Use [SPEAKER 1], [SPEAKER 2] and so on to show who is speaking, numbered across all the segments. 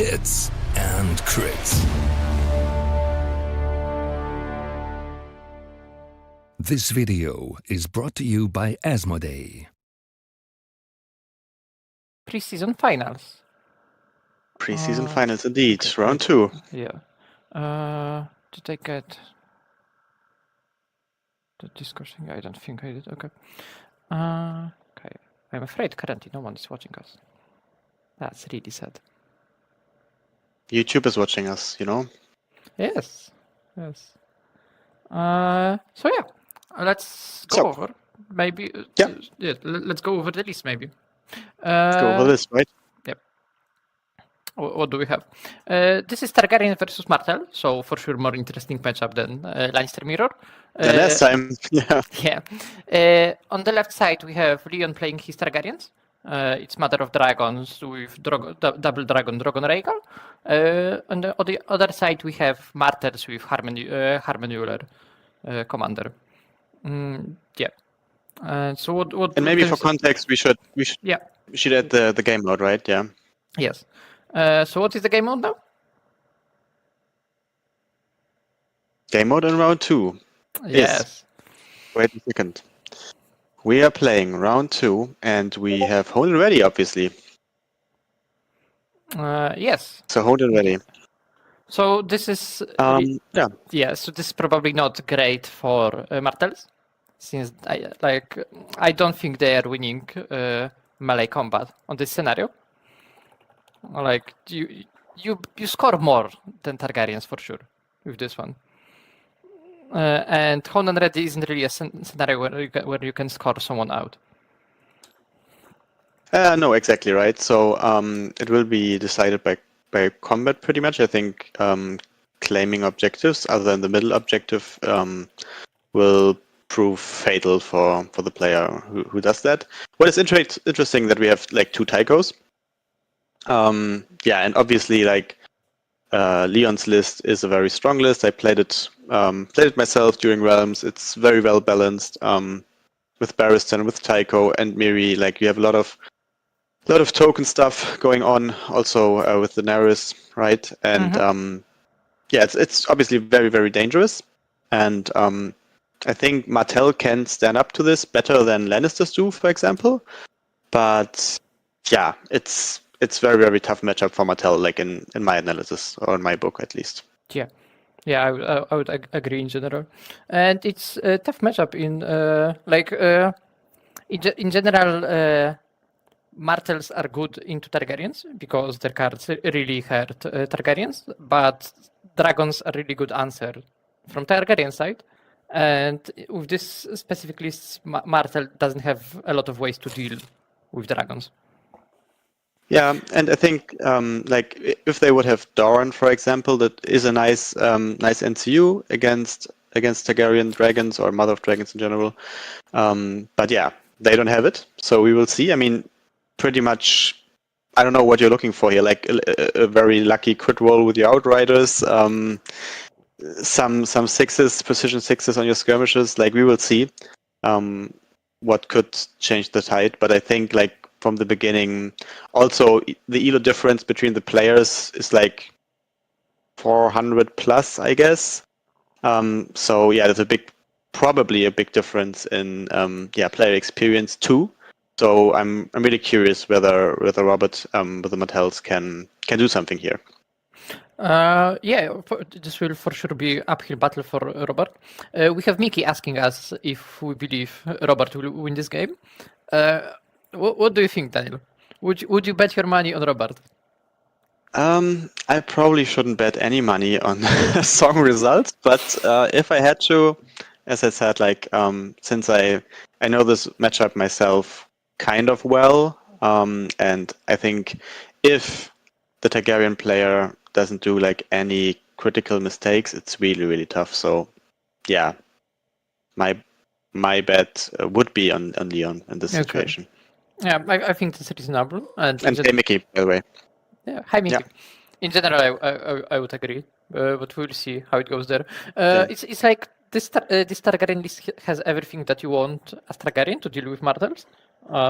[SPEAKER 1] hits and crits. This video is brought to you by Asmodee.
[SPEAKER 2] Pre-season finals.
[SPEAKER 3] Pre-season finals indeed, round 2.
[SPEAKER 2] Yeah. Did I get the discussion? I don't think I did. Okay. Okay. I'm afraid currently no one is watching us. That's really sad.
[SPEAKER 3] YouTube is watching us, you know?
[SPEAKER 2] Yes. Yes. So yeah, let's go over. Maybe. Let's go over the list. Maybe.
[SPEAKER 3] Let's go over this, right?
[SPEAKER 2] Yep. What do we have? This is Targaryen versus Martel, so for sure more interesting matchup than Lannister Mirror.
[SPEAKER 3] The last time, yeah.
[SPEAKER 2] Yeah. On the left side, we have Leon playing his Targaryens. It's Mother of Dragons with double dragon Rhaegal. On the other side, we have Martyrs with Harmen Uller, commander. Yeah. So what?
[SPEAKER 3] And maybe for context, we should add the game mode, right? Yeah.
[SPEAKER 2] Yes. So what is the game mode now?
[SPEAKER 3] Game mode in round 2.
[SPEAKER 2] Yes.
[SPEAKER 3] Wait a second. We are playing round 2, and we have hold and ready, obviously.
[SPEAKER 2] Yes.
[SPEAKER 3] So hold and ready.
[SPEAKER 2] So this is
[SPEAKER 3] yeah.
[SPEAKER 2] So this is probably not great for Martels, since I don't think they are winning melee combat on this scenario. Like you score more than Targaryens for sure with this one. And hold and ready isn't really a scenario where you can score someone out.
[SPEAKER 3] No, exactly right. So it will be decided by combat pretty much. I think claiming objectives other than the middle objective will prove fatal for the player who does that. What is interesting that we have like 2 Tychos. And obviously like Leon's list is a very strong list. I played it myself during Realms. It's very well balanced with Barristan, with Tycho and Miri. Like you have a lot of token stuff going on also with Daenerys, right? And it's obviously very, very dangerous. And I think Martel can stand up to this better than Lannisters do, for example. But yeah, it's very, very tough matchup for Martel, like in my analysis or in my book at least.
[SPEAKER 2] Yeah, I would agree in general, and it's a tough matchup in general. Martels are good into Targaryens because their cards really hurt Targaryens, but dragons are really good answer from Targaryen side. And with this specifically, Martel doesn't have a lot of ways to deal with dragons.
[SPEAKER 3] Yeah, and I think like if they would have Doran, for example, that is a nice NCU against Targaryen dragons or Mother of Dragons in general. But yeah, they don't have it, so we will see. I mean, pretty much, I don't know what you're looking for here. Like a very lucky crit roll with your Outriders, some sixes, precision sixes on your skirmishes. Like we will see what could change the tide. But I think like from the beginning, also the elo difference between the players is like 400 plus, I guess. So yeah, there's probably a big difference in player experience too. So I'm really curious whether Robert with the Martells can do something here.
[SPEAKER 2] This will for sure be uphill battle for Robert. We have Mickey asking us if we believe Robert will win this game. What do you think, Daniel? Would you bet your money on Robert?
[SPEAKER 3] I probably shouldn't bet any money on song results, but if I had to, as I said, like since I know this matchup myself kind of well, and I think if the Targaryen player doesn't do like any critical mistakes, it's really, really tough. So yeah, my bet would be on Leon in this situation.
[SPEAKER 2] Yeah, I think that's reasonable. And
[SPEAKER 3] hey, Mickey, by the way.
[SPEAKER 2] Yeah, hi, Mickey. Yeah. In general, I would agree, but we'll see how it goes there. It's like this Targaryen list has everything that you want as Targaryen to deal with Martels.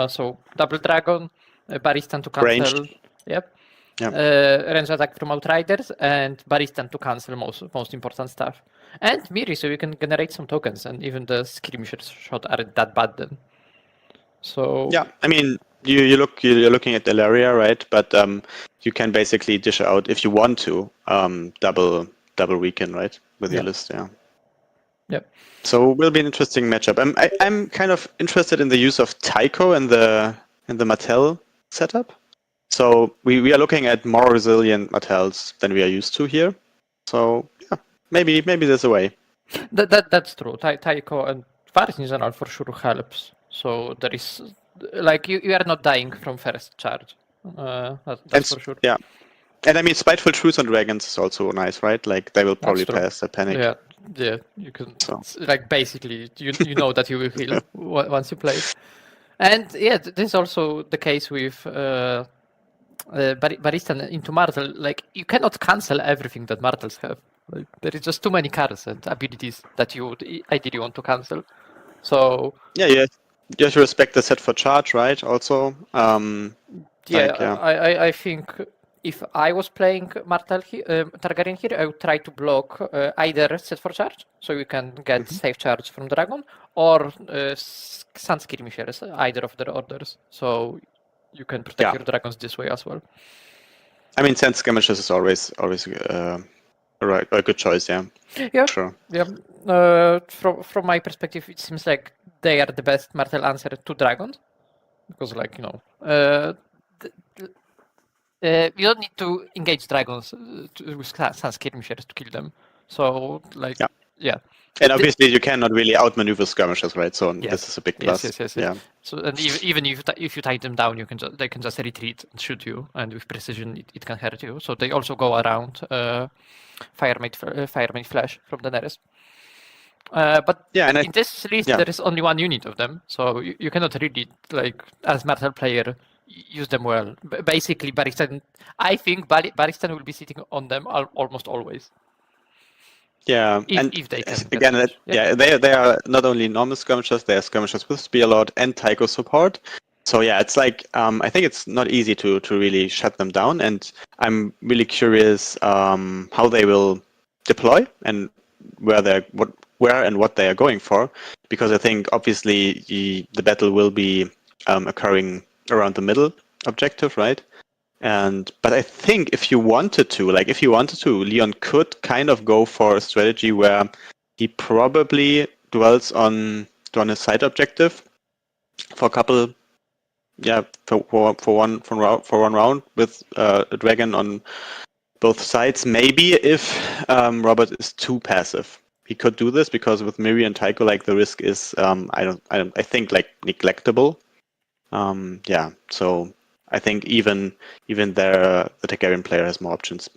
[SPEAKER 2] So double dragon, Barristan to cancel.
[SPEAKER 3] Ranged.
[SPEAKER 2] Yep. range attack from Outriders, and Baristan to cancel most important stuff. And Miri, so you can generate some tokens, and even the skirmishes shot aren't that bad then. So
[SPEAKER 3] yeah, I mean, you're looking at Delaria, right? But you can basically dish out if you want to double weaken, right, with your list, yeah.
[SPEAKER 2] Yep.
[SPEAKER 3] So it will be an interesting matchup. I'm kind of interested in the use of Tycho in the Martel setup. So we are looking at more resilient Martels than we are used to here. So yeah, maybe there's a way.
[SPEAKER 2] That's true. Tycho and Varys in general for sure helps. So there is like you are not dying from first charge. That's for sure.
[SPEAKER 3] Yeah. And I mean, Spiteful Truth on Dragons is also nice, right? Like, they will probably pass the panic.
[SPEAKER 2] Yeah, you can. Like, basically, you know that you will heal once you play. And yeah, this is also the case with Baristan into Martel. Like, you cannot cancel everything that Martels have. Like, there is just too many cards and abilities that you would ideally want to cancel. So
[SPEAKER 3] yeah, you have to respect the set for charge, right? Also,
[SPEAKER 2] I think if I was playing Martel Targaryen here, I would try to block either set for charge, so you can get safe charge from Dragon, or Sun Skirmishers, either of their orders, so you can protect your dragons this way as well.
[SPEAKER 3] I mean, Sun Skirmishes is always a good choice, yeah.
[SPEAKER 2] Yeah,
[SPEAKER 3] sure.
[SPEAKER 2] Yeah. From my perspective, it seems like they are the best Martel answer to dragons, because, like, you know, you don't need to engage dragons with Sun Skirmishers to kill them. So, like, yeah.
[SPEAKER 3] And obviously, you cannot really outmaneuver skirmishes, right? So this is a big plus.
[SPEAKER 2] Yes.
[SPEAKER 3] Yeah.
[SPEAKER 2] So, and even if you tie them down, they can just retreat and shoot you, and with precision, it can hurt you. So they also go around Firemate Flash from Daenerys. But in this list, there is only one unit of them, so you cannot really, like, as Martel player, use them well. Basically, Baristan, I think Baristan will be sitting on them almost always.
[SPEAKER 3] Yeah,
[SPEAKER 2] if they can
[SPEAKER 3] again, they are not only normal skirmishers, they are skirmishers with Spearlord and Tycho support. So yeah, it's like I think it's not easy to really shut them down, and I'm really curious how they will deploy and where and what they are going for, because I think obviously the battle will be occurring around the middle objective, right? But I think if you wanted to, Leon could kind of go for a strategy where he probably dwells on a side objective for a couple, for one round with a dragon on both sides. Maybe if Robert is too passive, he could do this, because with Miri and Tycho, like, the risk is I think, like, neglectable. So I think even there, the Targaryen player has more options.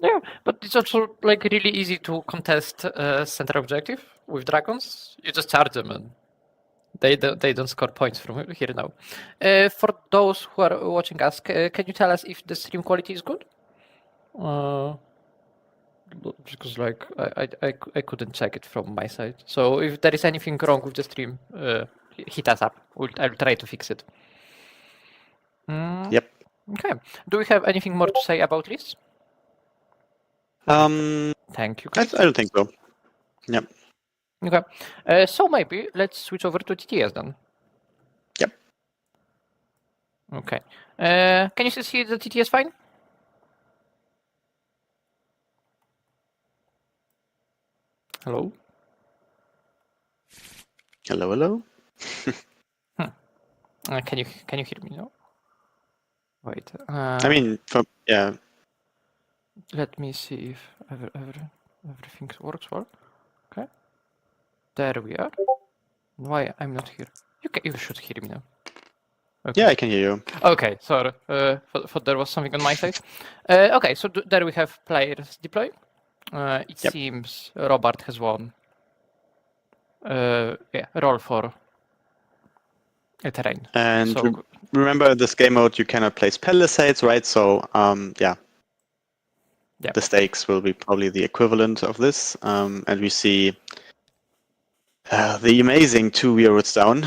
[SPEAKER 2] Yeah, but it's also, like, really easy to contest center objective with dragons. You just charge them, and they don't score points from here now. For those who are watching us, can you tell us if the stream quality is good? Because, like, I couldn't check it from my side. So if there is anything wrong with the stream, hit us up. I'll try to fix it.
[SPEAKER 3] Yep.
[SPEAKER 2] Okay. Do we have anything more to say about lists? Thank you, Chris.
[SPEAKER 3] I don't think so. Yep.
[SPEAKER 2] Okay. So maybe let's switch over to TTS then.
[SPEAKER 3] Yep.
[SPEAKER 2] Okay. Can you still see the TTS fine? Hello?
[SPEAKER 3] Hello?
[SPEAKER 2] Can you hear me now? Wait.
[SPEAKER 3] I mean,
[SPEAKER 2] Let me see if everything works well. Okay. There we are. Why I'm not here? You should hear me now. Okay.
[SPEAKER 3] Yeah, I can hear you.
[SPEAKER 2] Okay, sorry. Thought there was something on my side. Okay, so there we have players deploying. It seems Robert has won. Roll for a terrain.
[SPEAKER 3] And remember, this game mode, you cannot place palisades, right? So, the stakes will be probably the equivalent of this. And we see the amazing 2 Weirwoods down.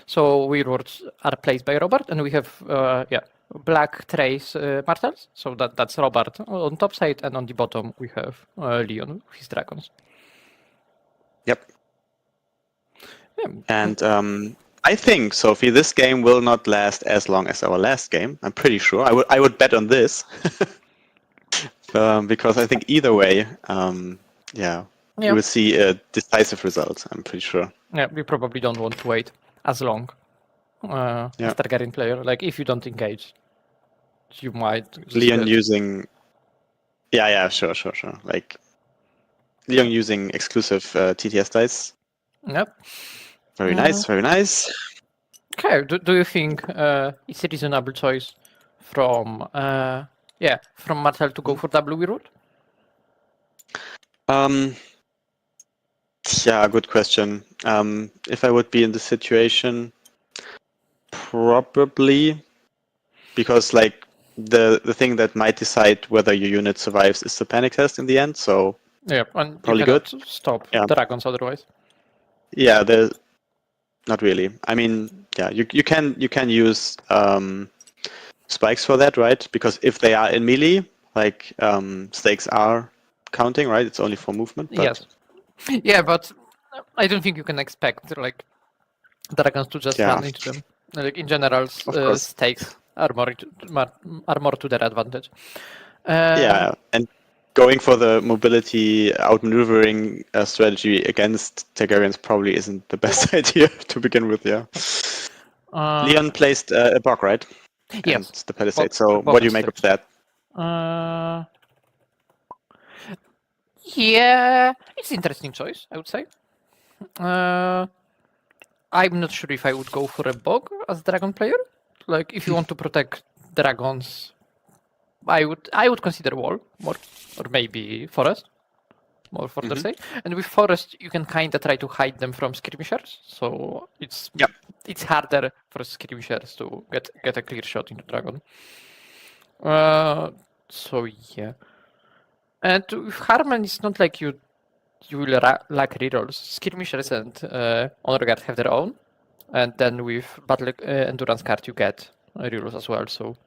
[SPEAKER 2] So Weirwoods are placed by Robert, and we have black trace Martels. So that's Robert on top side, and on the bottom we have Leon with his dragons.
[SPEAKER 3] Yep.
[SPEAKER 2] Yeah.
[SPEAKER 3] And I think, Sophie, this game will not last as long as our last game. I'm pretty sure. I would bet on this. Because I think either way, we will see a decisive result, I'm pretty sure.
[SPEAKER 2] Yeah, we probably don't want to wait as long as Targaryen player. Like, if you don't engage, you might...
[SPEAKER 3] Leon using... Yeah, sure. Like, Leon using exclusive TTS dice.
[SPEAKER 2] Yep.
[SPEAKER 3] Very nice.
[SPEAKER 2] Okay, do you think it's a reasonable choice from Martel to go for double reroll?
[SPEAKER 3] Yeah, good question. If I would be in the situation, probably, because like the thing that might decide whether your unit survives is the panic test in the end. So
[SPEAKER 2] yeah, and
[SPEAKER 3] probably
[SPEAKER 2] you cannot stop dragons otherwise.
[SPEAKER 3] Yeah, not really. I mean, yeah, you can use spikes for that, right? Because if they are in melee, like stakes are counting, right? It's only for movement. But...
[SPEAKER 2] Yes. Yeah, but I don't think you can expect like dragons to just run into them. Like in general, stakes are more to their advantage.
[SPEAKER 3] Yeah, and going for the mobility outmaneuvering strategy against Targaryens probably isn't the best idea to begin with. Yeah. Leon placed a bog, right?
[SPEAKER 2] Yes.
[SPEAKER 3] And the palisade. So what do you make of that?
[SPEAKER 2] Yeah, it's an interesting choice, I would say. I'm not sure if I would go for a bog as dragon player. Like, if you want to protect dragons, I would consider wall more, or maybe forest, more for their sake. And with forest, you can kind of try to hide them from skirmishers. So it's harder for skirmishers to get a clear shot into dragon. So yeah. And with Harmen, it's not like you will lack rerolls. Skirmishers and Honor Guard have their own. And then with Battle Endurance card, you get rerolls as well. So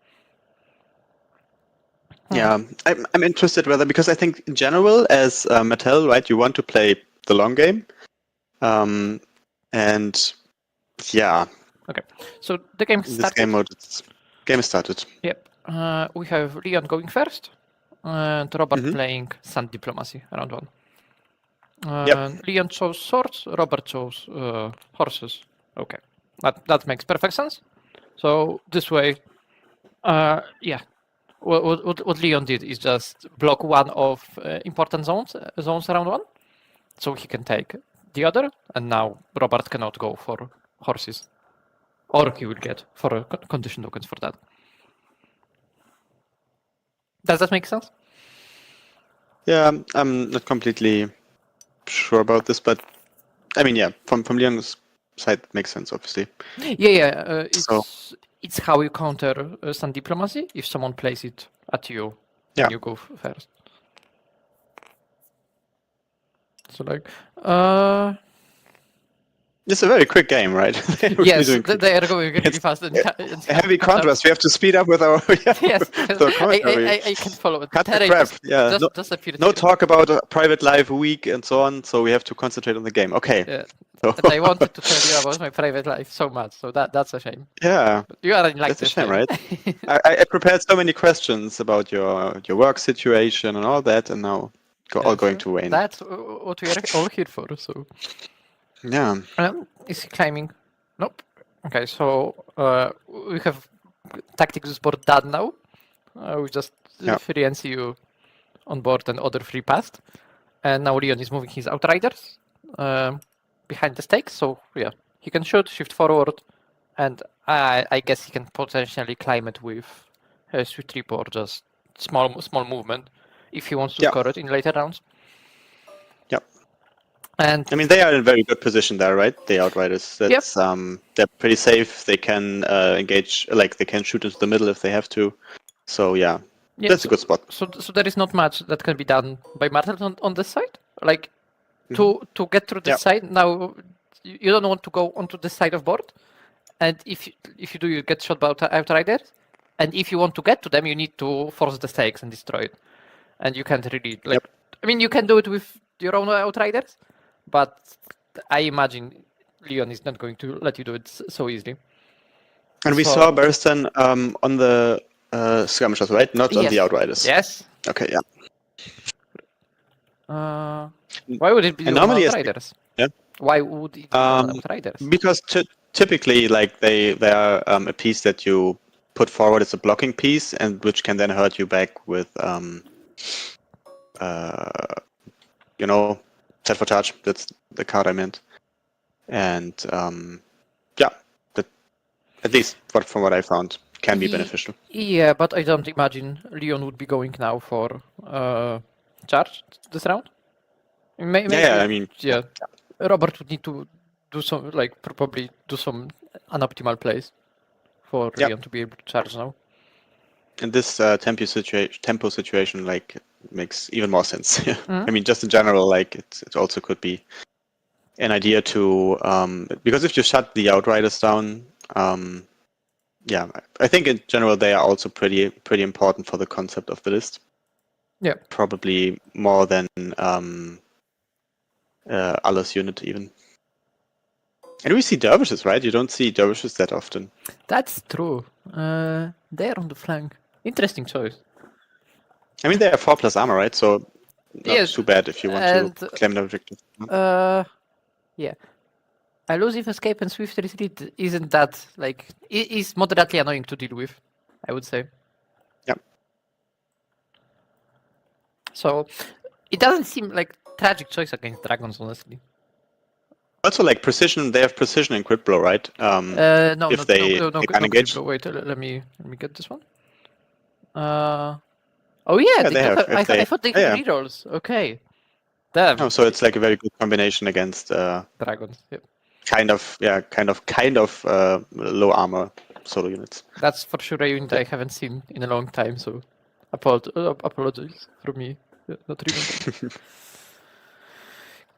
[SPEAKER 3] yeah, I'm interested whether, because I think in general, as Martel, right, you want to play the long game. And yeah.
[SPEAKER 2] Okay, so the game started.
[SPEAKER 3] This game mode, game started.
[SPEAKER 2] Yep. We have Leon going first, and Robert playing Sand Diplomacy round one. Leon chose swords, Robert chose horses. Okay, that makes perfect sense. So this way, what Leon did is just block one of important zones around one, so he can take the other, and now Robert cannot go for horses, or he will get for condition tokens for that. Does that make sense?
[SPEAKER 3] Yeah, I'm not completely sure about this, but I mean, yeah, from Leon's side, it makes sense, obviously.
[SPEAKER 2] Yeah. It's how you counter Sand Diplomacy if someone plays it at you when you go first. So like,
[SPEAKER 3] it's a very quick game, right?
[SPEAKER 2] Yes, they are going really fast. And
[SPEAKER 3] heavy contrast. We have to speed up with our
[SPEAKER 2] yes. I can follow it.
[SPEAKER 3] Cut the crap. Yeah. No talk about a private life week and so on. So we have to concentrate on the game. Okay.
[SPEAKER 2] Yeah. And I wanted to tell you about my private life so much, so that's a shame.
[SPEAKER 3] Yeah.
[SPEAKER 2] But you are like
[SPEAKER 3] that's
[SPEAKER 2] this
[SPEAKER 3] a shame,
[SPEAKER 2] game.
[SPEAKER 3] right? I prepared so many questions about your work situation and all that, and now all going to Wayne.
[SPEAKER 2] That's what we are all here for. So.
[SPEAKER 3] Yeah.
[SPEAKER 2] Is he climbing? Nope. Okay, so we have tactics board done now. We just free NCU on board and other free passed. And now Leon is moving his Outriders behind the stakes. So yeah, he can shoot, shift forward, and I guess he can potentially climb it with a sweet trip or just small movement if he wants to score it in later rounds. And
[SPEAKER 3] I mean, they are in a very good position there, right? The Outriders. That's they're pretty safe. They can engage, like they can shoot into the middle if they have to. So that's a good spot.
[SPEAKER 2] So there is not much that can be done by Martel on this side. Like to get through this side now, you don't want to go onto this side of board. And if you do, you get shot by Outriders. And if you want to get to them, you need to force the stakes and destroy it. And you can't really like. I mean, you can do it with your own Outriders, but I imagine Leon is not going to let you do it so easily.
[SPEAKER 3] And we saw Barristan on the skirmishes, right? Not on the Outriders.
[SPEAKER 2] Yes.
[SPEAKER 3] Okay, yeah.
[SPEAKER 2] Why would it be on
[SPEAKER 3] normally
[SPEAKER 2] Outriders?
[SPEAKER 3] Yeah.
[SPEAKER 2] Why would it be on Outriders?
[SPEAKER 3] Because typically, like they are a piece that you put forward as a blocking piece, and which can then hurt you back with set for charge. That's the card I meant. And that at least from what I found can be beneficial.
[SPEAKER 2] Yeah, but I don't imagine Leon would be going now for charge this round. Maybe,
[SPEAKER 3] I mean,
[SPEAKER 2] Robert would need to do some, like, probably do some unoptimal plays for Leon to be able to charge now.
[SPEAKER 3] And this tempo situation, like, makes even more sense. I mean, just in general, like, it also could be an idea to because if you shut the Outriders down, I think in general they are also pretty important for the concept of the list.
[SPEAKER 2] Yeah,
[SPEAKER 3] probably more than Uller's unit even. And we see dervishes, right? You don't see dervishes that often.
[SPEAKER 2] That's true. They're on the flank. Interesting choice.
[SPEAKER 3] I mean, they have 4+ armor, right? So not too bad if you want to claim the objective.
[SPEAKER 2] Yeah. Elusive escape and swift retreat isn't that, like, it is moderately annoying to deal with, I would say.
[SPEAKER 3] Yep.
[SPEAKER 2] So it doesn't seem like tragic choice against dragons, honestly.
[SPEAKER 3] Also, like precision, they have precision in crit blow, right?
[SPEAKER 2] No,
[SPEAKER 3] if they can engage.
[SPEAKER 2] Wait, let me get this one. Oh yeah, they have. I thought they had rerolls. Okay. Damn.
[SPEAKER 3] Oh, so it's like a very good combination against
[SPEAKER 2] dragons. Yep.
[SPEAKER 3] Kind of low armor solo units.
[SPEAKER 2] That's for sure a unit I haven't seen in a long time. So apologies from me. Not even.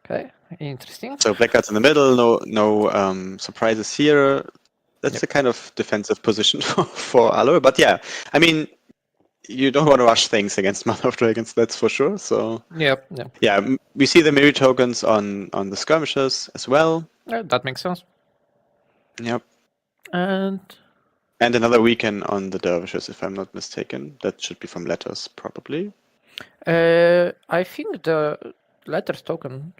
[SPEAKER 2] Okay, interesting.
[SPEAKER 3] So Blackguard's in the middle. No surprises here. That's the kind of defensive position for Uller. But yeah, I mean, you don't want to rush things against Mother of Dragons, that's for sure. So
[SPEAKER 2] yeah,
[SPEAKER 3] we see the Miri tokens on the skirmishes as well.
[SPEAKER 2] That makes sense.
[SPEAKER 3] Yep.
[SPEAKER 2] And
[SPEAKER 3] another weekend on the dervishes, if I'm not mistaken. That should be from letters, probably.
[SPEAKER 2] I think the letters token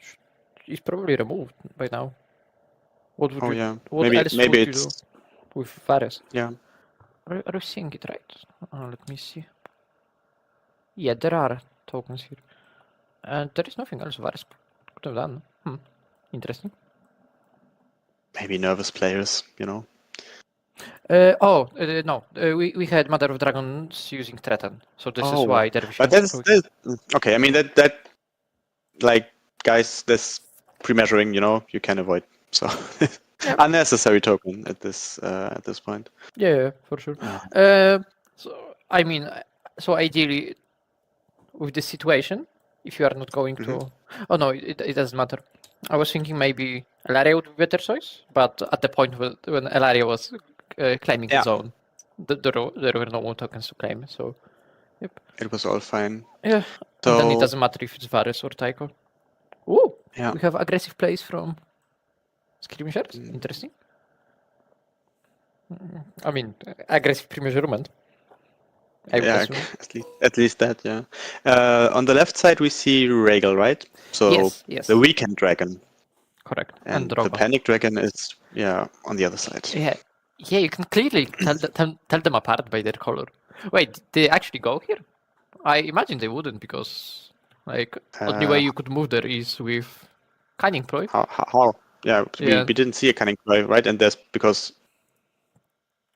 [SPEAKER 2] is probably removed by now. What would maybe it's do with Varys?
[SPEAKER 3] Yeah.
[SPEAKER 2] Are you seeing it right? Let me see. Yeah, there are tokens here. And there is nothing else Varys could have done. Interesting.
[SPEAKER 3] Maybe nervous players,
[SPEAKER 2] No. We had Mother of Dragons using Threaten. So this is why Dervish.
[SPEAKER 3] But that's okay. I mean that like guys, this pre-measuring, you can avoid. So unnecessary token at this point.
[SPEAKER 2] Yeah, for sure. So ideally, with this situation, if you are not going to, it doesn't matter. I was thinking maybe Elaria would be better choice, but at the point when Elaria was claiming his own, there were no more tokens to claim. So, yep,
[SPEAKER 3] it was all fine.
[SPEAKER 2] Yeah, so, and then it doesn't matter if it's Varys or Tycho. Ooh, we have aggressive plays from skirmishers. Interesting. I mean, aggressive pre-measurement.
[SPEAKER 3] At least that, yeah. On the left side, we see Rhaegal, right? So
[SPEAKER 2] yes.
[SPEAKER 3] The weekend dragon.
[SPEAKER 2] Correct.
[SPEAKER 3] And the panic dragon is, on the other side.
[SPEAKER 2] Yeah, you can clearly tell them apart by their color. Wait, they actually go here? I imagine they wouldn't, because the only way you could move there is with cunning ploy.
[SPEAKER 3] How? Yeah, we didn't see a cunning ploy, right? And that's because...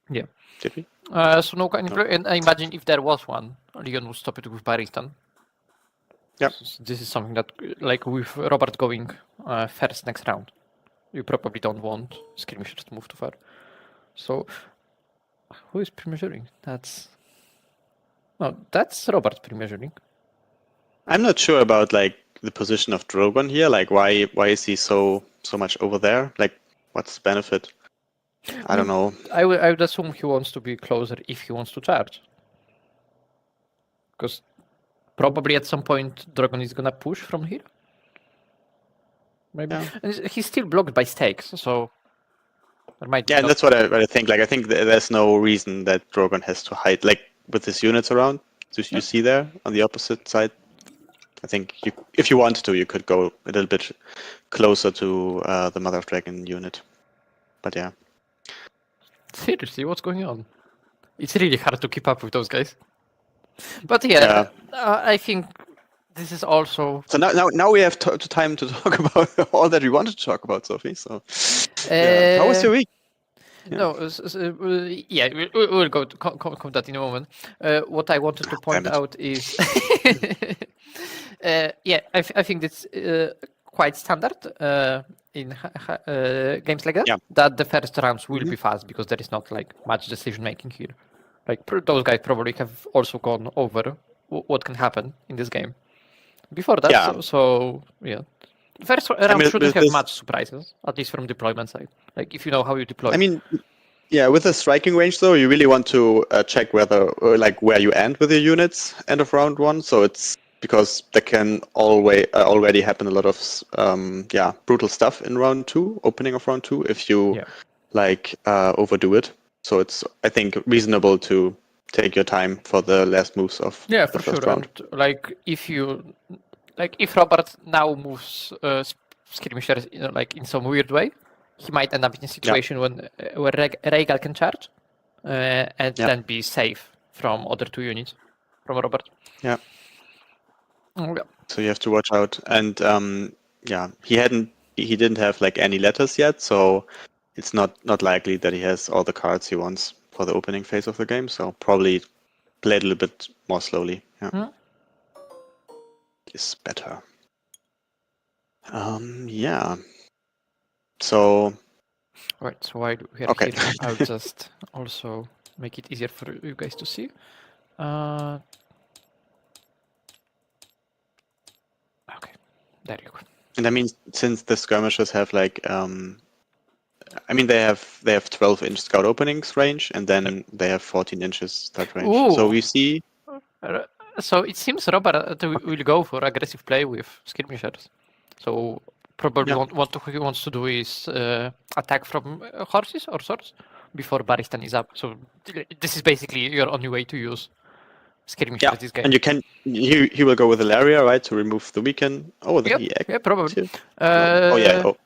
[SPEAKER 2] Yeah.
[SPEAKER 3] Did we?
[SPEAKER 2] So no cunning ploy, and I imagine if there was one, Leon would stop it with Barristan.
[SPEAKER 3] Yeah.
[SPEAKER 2] So this is something that, like with Robert going first next round, you probably don't want skirmishers to move too far. So, who is pre-measuring? That's Robert pre-measuring.
[SPEAKER 3] I'm not sure about the position of Drogon here. Like, why is he so much over there? Like, what's the benefit? I don't know.
[SPEAKER 2] I would assume he wants to be closer if he wants to charge. Because probably at some point Dragon is gonna push from here. Maybe.
[SPEAKER 3] Yeah.
[SPEAKER 2] And he's still blocked by stakes, so there might be
[SPEAKER 3] Yeah, and that's what I think. Like, I think there's no reason that Drogon has to hide, like, with his units around. So you see there on the opposite side. I think if you wanted to, you could go a little bit closer to the Mother of Dragon unit. But yeah.
[SPEAKER 2] Seriously, what's going on? It's really hard to keep up with those guys. But yeah. I think this is also...
[SPEAKER 3] So now we have time to talk about all that we wanted to talk about, Sophie. So, how was your week?
[SPEAKER 2] Yeah. No, we'll go to come that in a moment. What I wanted to point out is... I think it's quite standard in games like that, that the first rounds will be fast because there is not like much decision making here. Like those guys probably have also gone over what can happen in this game before that. So first round shouldn't have much surprises, at least from deployment side. Like if you know how you deploy.
[SPEAKER 3] I mean, with the striking range though, you really want to check whether where you end with your units end of round one. So it's because there can already happen a lot of brutal stuff in round two, opening of round two, if you overdo it. So it's, I think, reasonable to take your time for the last moves of the first round.
[SPEAKER 2] And, if Robert now moves skirmishers in some weird way, he might end up in a situation where Rhaegal can charge and then be safe from other two units from Robert.
[SPEAKER 3] Yeah. So you have to watch out. And he didn't have any letters yet, so it's not likely that he has all the cards he wants for the opening phase of the game. So probably play it a little bit more slowly. Yeah. Is better. So.
[SPEAKER 2] Right. So while we are here, I'll just also make it easier for you guys to see. Okay, there you go.
[SPEAKER 3] And I mean, since the skirmishes have they have 12-inch scout openings range, and then they have 14 inches start range.
[SPEAKER 2] Ooh.
[SPEAKER 3] So we see.
[SPEAKER 2] So it seems Robert will go for aggressive play with skirmishers. So probably what he wants to do is attack from horses or swords before Barristan is up. So this is basically your only way to use skirmishers this game.
[SPEAKER 3] And you can he will go with Ilaria, right, to remove the weekend. Oh,
[SPEAKER 2] probably.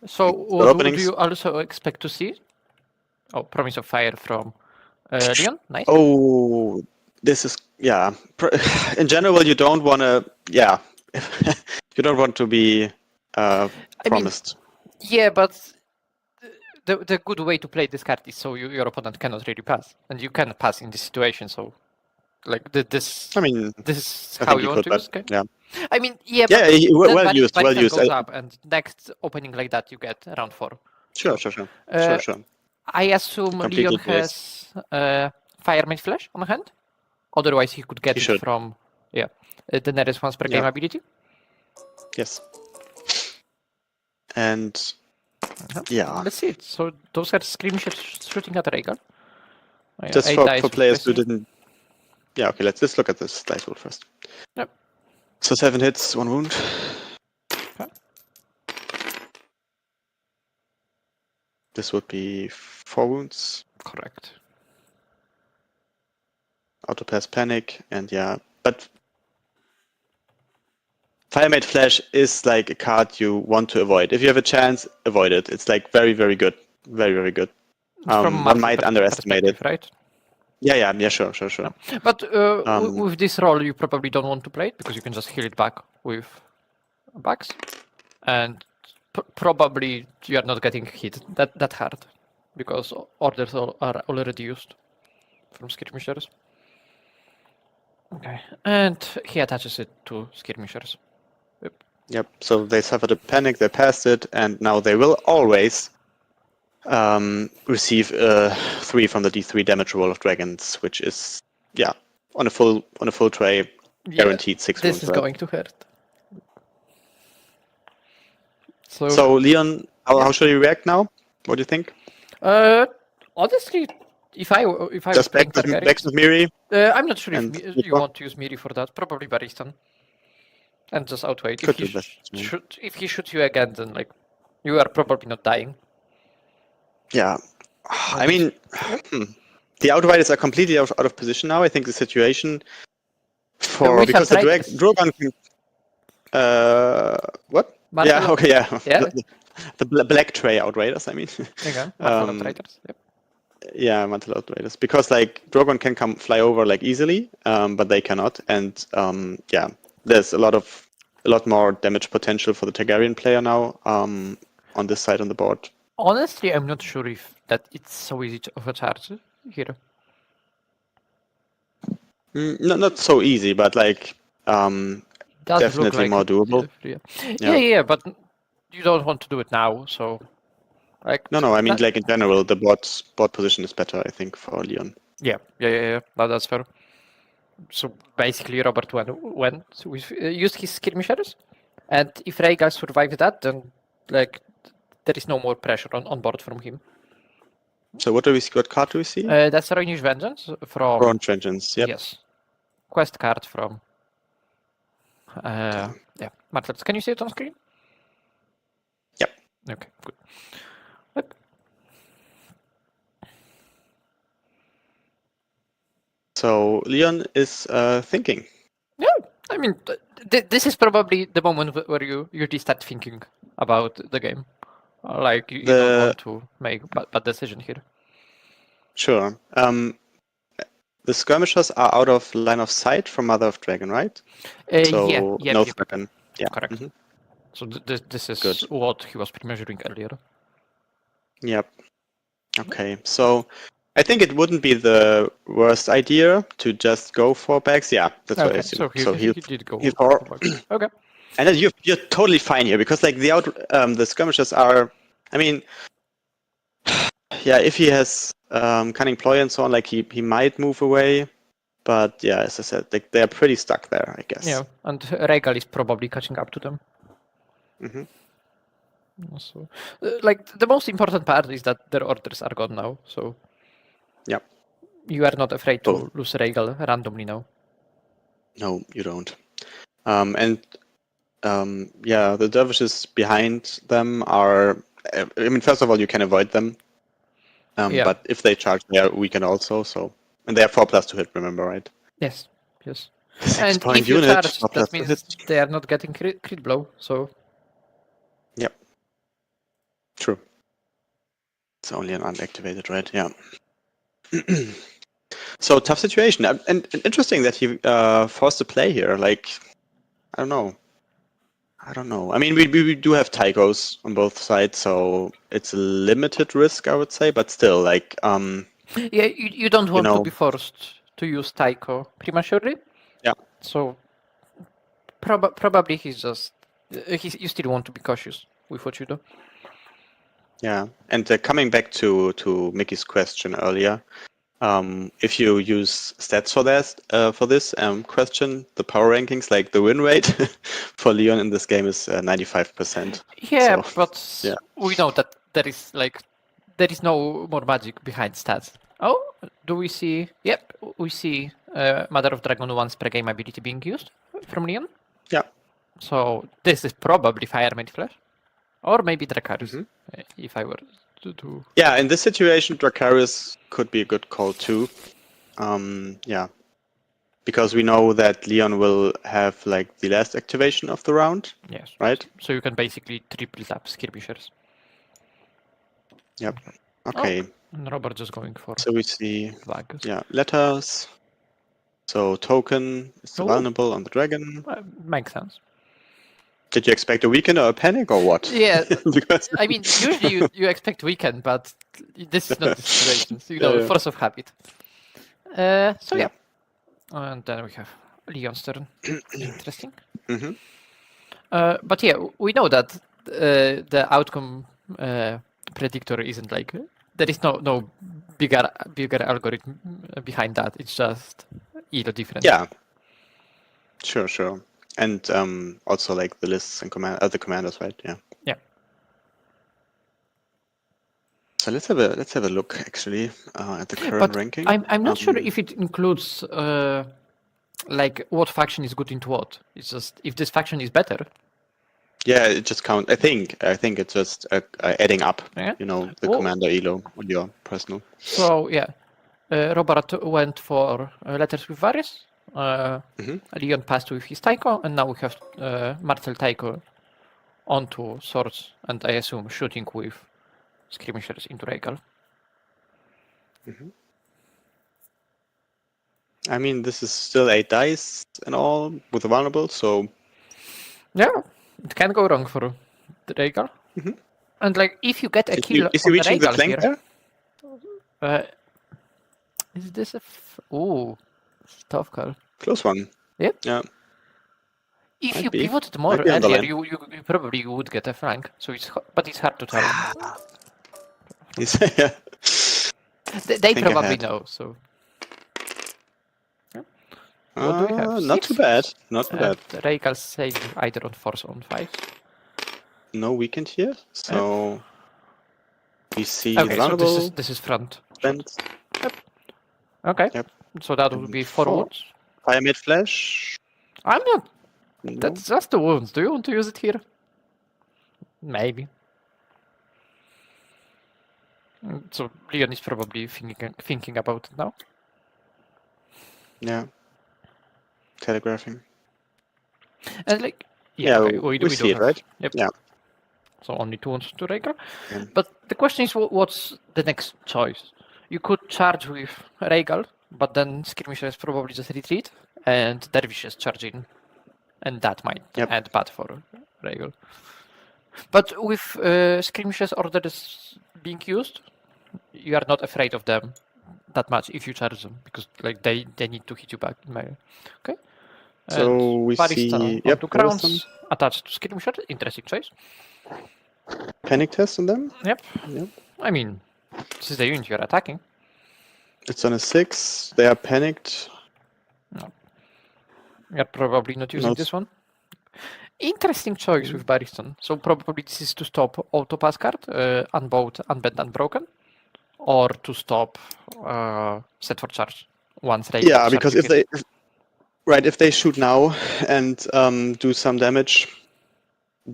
[SPEAKER 2] So what do you also expect to see? Oh, Promise of Fire from Leon. Nice.
[SPEAKER 3] Oh, this is in general, you don't want to. You don't want to be promised.
[SPEAKER 2] But the good way to play this card is so your opponent cannot really pass, and you can pass in this situation. So, this. I mean, this is how you want to use it.
[SPEAKER 3] Yeah.
[SPEAKER 2] I mean,
[SPEAKER 3] well used.
[SPEAKER 2] Goes up, and next opening like that, you get round 4.
[SPEAKER 3] Sure.
[SPEAKER 2] I assume Leon has Firemate Flash on hand. Otherwise, he could get it from Daenerys once per game ability.
[SPEAKER 3] Yes. And
[SPEAKER 2] let's see it. So those are skirmishes shooting at Rhaegal.
[SPEAKER 3] Just for players who didn't. Yeah. Okay. Let's look at this dice roll first.
[SPEAKER 2] Yep.
[SPEAKER 3] So 7 hits, 1 wound.
[SPEAKER 2] Okay.
[SPEAKER 3] This would be 4 wounds.
[SPEAKER 2] Correct.
[SPEAKER 3] Autopass Panic, and but Firemate Flash is like a card you want to avoid. If you have a chance, avoid it. It's very, very good. Very, very good. One might underestimate it.
[SPEAKER 2] Right?
[SPEAKER 3] Yeah, sure.
[SPEAKER 2] No. But with this roll, you probably don't want to play it because you can just heal it back with bugs. And probably you are not getting hit that hard because orders are already used from skirmishers. Okay, and he attaches it to skirmishers.
[SPEAKER 3] Yep. So they suffered a panic, they passed it, and now they will always receive 3 from the D3 damage roll of dragons, which is on a full tray, guaranteed 6 wounds.
[SPEAKER 2] This is going to hurt. So
[SPEAKER 3] Leon, how should you react now? What do you think?
[SPEAKER 2] Honestly, if I was
[SPEAKER 3] Just
[SPEAKER 2] playing
[SPEAKER 3] back
[SPEAKER 2] Targaryens,
[SPEAKER 3] with Miri.
[SPEAKER 2] I'm not sure if
[SPEAKER 3] and
[SPEAKER 2] you want to use Miri for that. Probably Baristan. And just outwait.
[SPEAKER 3] Could do that.
[SPEAKER 2] If he shoots you again, then like you are probably not dying.
[SPEAKER 3] Yeah, I mean, the Outriders are completely out of position now. I think the situation because the Drogon can. What?
[SPEAKER 2] Martel
[SPEAKER 3] Yeah. Okay. Yeah.
[SPEAKER 2] Yeah.
[SPEAKER 3] The Black Tray Outriders. I mean.
[SPEAKER 2] Okay. Martel Outriders. Yep.
[SPEAKER 3] Yeah, Martel Outriders. Because like Drogon can fly over like easily, but they cannot. And yeah, there's a lot more damage potential for the Targaryen player now on this side on the board.
[SPEAKER 2] Honestly, I'm not sure if that it's so easy of a charge here.
[SPEAKER 3] Not so easy, but like definitely more doable.
[SPEAKER 2] Yeah, but you don't want to do it now, so like.
[SPEAKER 3] No, I mean like in general, the board position is better, I think, for Leon.
[SPEAKER 2] Yeah. No, that's fair. So basically, Robert used his skirmishes, and if Rhaegal survives that, then like there is no more pressure on board from him.
[SPEAKER 3] So what card do we see?
[SPEAKER 2] That's Rhaenys Vengeance from.
[SPEAKER 3] Rhaenys Vengeance. Yep.
[SPEAKER 2] Yes. Quest card from. Yeah, Martel. Can you see it on screen?
[SPEAKER 3] Yep.
[SPEAKER 2] Okay, good. Look.
[SPEAKER 3] So Leon is thinking.
[SPEAKER 2] Yeah, I mean, this is probably the moment where you start thinking about the game. Like you don't want to make bad decision here.
[SPEAKER 3] Sure. The skirmishes are out of line of sight from Mother of Dragon, right? So no threaten. Yeah,
[SPEAKER 2] correct. Mm-hmm. So this is good. What he was measuring earlier.
[SPEAKER 3] Yep. Okay, so I think it wouldn't be the worst idea to just go for bags. Yeah, that's what I assume.
[SPEAKER 2] So he did go
[SPEAKER 3] for
[SPEAKER 2] bags. Okay.
[SPEAKER 3] And then you're totally fine here because like the skirmishes are. I mean, yeah, if he has cunning ploy and so on, like he might move away. But yeah, as I said, they're pretty stuck there, I guess.
[SPEAKER 2] Yeah, and Rhaegal is probably catching up to them.
[SPEAKER 3] Mm-hmm.
[SPEAKER 2] So, like the most important part is that their orders are gone now. So,
[SPEAKER 3] yeah,
[SPEAKER 2] you are not afraid to lose Rhaegal randomly now.
[SPEAKER 3] No, you don't. Yeah, the dervishes behind them are. I mean, first of all, you can avoid them. But if they charge there, we can also. So, and they are 4+ to hit. Remember, right?
[SPEAKER 2] Yes.
[SPEAKER 3] And
[SPEAKER 2] if you charge, that means they are not getting crit blow. So.
[SPEAKER 3] Yep. True. It's only an unactivated, right? Yeah. So tough situation, and interesting that he forced to play here. Like, I don't know. I mean, we do have Tychos on both sides, so it's a limited risk, I would say. But still, like,
[SPEAKER 2] yeah, you don't want to be forced to use Tycho prematurely.
[SPEAKER 3] Yeah.
[SPEAKER 2] So probably he's just you still want to be cautious with what you do.
[SPEAKER 3] Yeah, and coming back to Mickey's question earlier, if you use stats for this question, the power rankings, like the win rate for Leon in this game is 95%.
[SPEAKER 2] Yeah, so, but we know that there is no more magic behind stats. Oh, do we see? Yep, we see Mother of Dragon once per game ability being used from Leon.
[SPEAKER 3] Yeah.
[SPEAKER 2] So this is probably Fire Made Flesh, or maybe Dracarys, if I were to.
[SPEAKER 3] Yeah, in this situation, Dracarys could be a good call too. Yeah, because we know that Leon will have like the last activation of the round.
[SPEAKER 2] Yes.
[SPEAKER 3] Right.
[SPEAKER 2] So you can basically triple tap skirmishers.
[SPEAKER 3] Yep. Okay.
[SPEAKER 2] And Robert just going for.
[SPEAKER 3] So we see.
[SPEAKER 2] Flags.
[SPEAKER 3] Yeah, letters. So token is vulnerable on the dragon.
[SPEAKER 2] Makes sense.
[SPEAKER 3] Did you expect a weekend or a panic or what?
[SPEAKER 2] Yeah, because I mean, usually you expect weekend, but this is not the situation. So, force of habit. So yeah. And then we have Leon's turn. Interesting.
[SPEAKER 3] Mm-hmm.
[SPEAKER 2] But yeah, we know that the outcome predictor isn't like there is no bigger algorithm behind that. It's just either different.
[SPEAKER 3] Yeah. Sure. And also like the lists and the commanders, right? Yeah.
[SPEAKER 2] Yeah.
[SPEAKER 3] So So let's have a look actually at the current
[SPEAKER 2] But
[SPEAKER 3] ranking.
[SPEAKER 2] I'm not sure if it includes like what faction is good into what. It's just if this faction is better.
[SPEAKER 3] Yeah, it just counts. I think it's just adding up.
[SPEAKER 2] Yeah.
[SPEAKER 3] You know, the
[SPEAKER 2] Well-
[SPEAKER 3] commander elo on your personal.
[SPEAKER 2] So yeah, Robert went for letters with Varys. Leon passed with his Tycho, and now we have Martel Tycho onto swords, and I assume shooting with skirmishers into Rhaegal.
[SPEAKER 3] I mean, this is still 8 dice and all with the vulnerable, so
[SPEAKER 2] Yeah, it can go wrong for the Rhaegal. And like, if you get a kill
[SPEAKER 3] is he
[SPEAKER 2] on the
[SPEAKER 3] reaching the
[SPEAKER 2] Rhaegal
[SPEAKER 3] flank
[SPEAKER 2] here,
[SPEAKER 3] there?
[SPEAKER 2] is this a? Ooh, it's a tough call.
[SPEAKER 3] Close one.
[SPEAKER 2] Yep.
[SPEAKER 3] Yeah.
[SPEAKER 2] If
[SPEAKER 3] Might
[SPEAKER 2] you
[SPEAKER 3] be.
[SPEAKER 2] pivoted more
[SPEAKER 3] Might be on the
[SPEAKER 2] earlier,
[SPEAKER 3] line.
[SPEAKER 2] you probably would get a flank. So but it's hard to tell.
[SPEAKER 3] Yeah.
[SPEAKER 2] They
[SPEAKER 3] Think
[SPEAKER 2] probably
[SPEAKER 3] ahead.
[SPEAKER 2] know. So. What do we have?
[SPEAKER 3] Not
[SPEAKER 2] 6?
[SPEAKER 3] too bad. Not too bad.
[SPEAKER 2] Rhaegal save either on 4 or on 5.
[SPEAKER 3] No weekend here, so we see
[SPEAKER 2] Okay, so
[SPEAKER 3] vulnerable.
[SPEAKER 2] this is front.
[SPEAKER 3] Fence.
[SPEAKER 2] Okay.
[SPEAKER 3] Yep.
[SPEAKER 2] So that would be 4
[SPEAKER 3] 4.
[SPEAKER 2] wounds.
[SPEAKER 3] Fire mid flash.
[SPEAKER 2] I'm not.
[SPEAKER 3] No.
[SPEAKER 2] That's just the wounds. Do you want to use it here? Maybe. So Leon is probably thinking about it now.
[SPEAKER 3] Yeah. Telegraphing.
[SPEAKER 2] And like,
[SPEAKER 3] Yeah,
[SPEAKER 2] okay,
[SPEAKER 3] we
[SPEAKER 2] do
[SPEAKER 3] see it,
[SPEAKER 2] have-
[SPEAKER 3] right?
[SPEAKER 2] Yep.
[SPEAKER 3] Yeah.
[SPEAKER 2] So only 2 wounds to Rhaegal.
[SPEAKER 3] Yeah.
[SPEAKER 2] But the question is, what's the next choice? You could charge with Rhaegal, but then skirmishers probably just retreat, and dervishes charge in, and that might end bad for Rhaegal. But with skirmishes orders being used, you are not afraid of them that much if you charge them, because like they need to hit you back in melee. Okay.
[SPEAKER 3] So we see
[SPEAKER 2] onto crowns
[SPEAKER 3] Barristan.
[SPEAKER 2] attached to skirmisher. Interesting choice.
[SPEAKER 3] Panic test on them.
[SPEAKER 2] Yep.
[SPEAKER 3] Yep.
[SPEAKER 2] I mean, this is the unit you're attacking.
[SPEAKER 3] It's on a 6. They are panicked.
[SPEAKER 2] You're probably not using this one. Interesting choice with Barristan. So probably this is to stop auto pass card, unbowed, unbent, unbroken, or to stop set for charge once Rhaegal
[SPEAKER 3] Yeah, because
[SPEAKER 2] charges
[SPEAKER 3] if they shoot now and do some damage,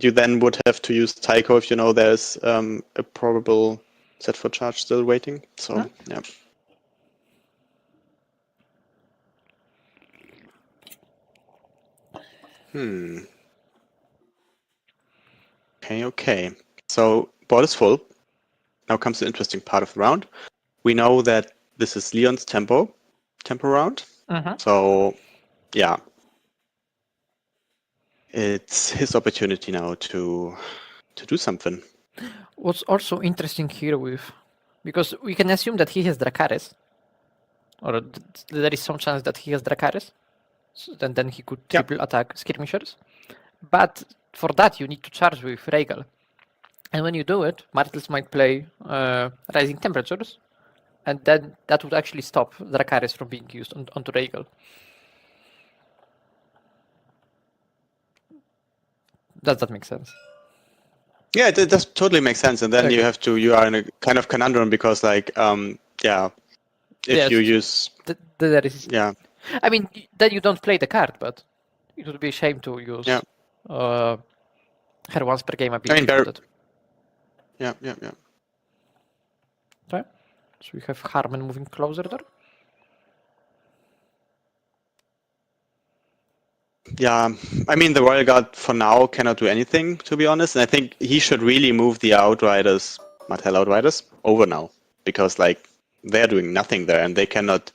[SPEAKER 3] you then would have to use Tycho if you know there's a probable set for charge still waiting. So yeah. Okay. So board is full. Now comes the interesting part of the round. We know that this is Leon's tempo round. So yeah, it's his opportunity now to do something.
[SPEAKER 2] What's also interesting here because we can assume that he has Dracarys, or there is some chance that he has Dracarys, and then he could triple attack skirmishers. But for that, you need to charge with Rhaegal. And when you do it, Martels might play Rising Temperatures, and then that would actually stop Dracarys from being used onto Rhaegal. Does that make sense?
[SPEAKER 3] Yeah, it does totally make sense. And then you are in a kind of conundrum because like, if you use... I
[SPEAKER 2] mean, then you don't play the card, but it would be a shame to use her once per game ability.
[SPEAKER 3] Yeah.
[SPEAKER 2] Okay. So we have Harmen moving closer there.
[SPEAKER 3] Yeah, I mean, the Royal Guard for now cannot do anything, to be honest. And I think he should really move the Outriders, Martel Outriders, over now. Because, like, they're doing nothing there, and they cannot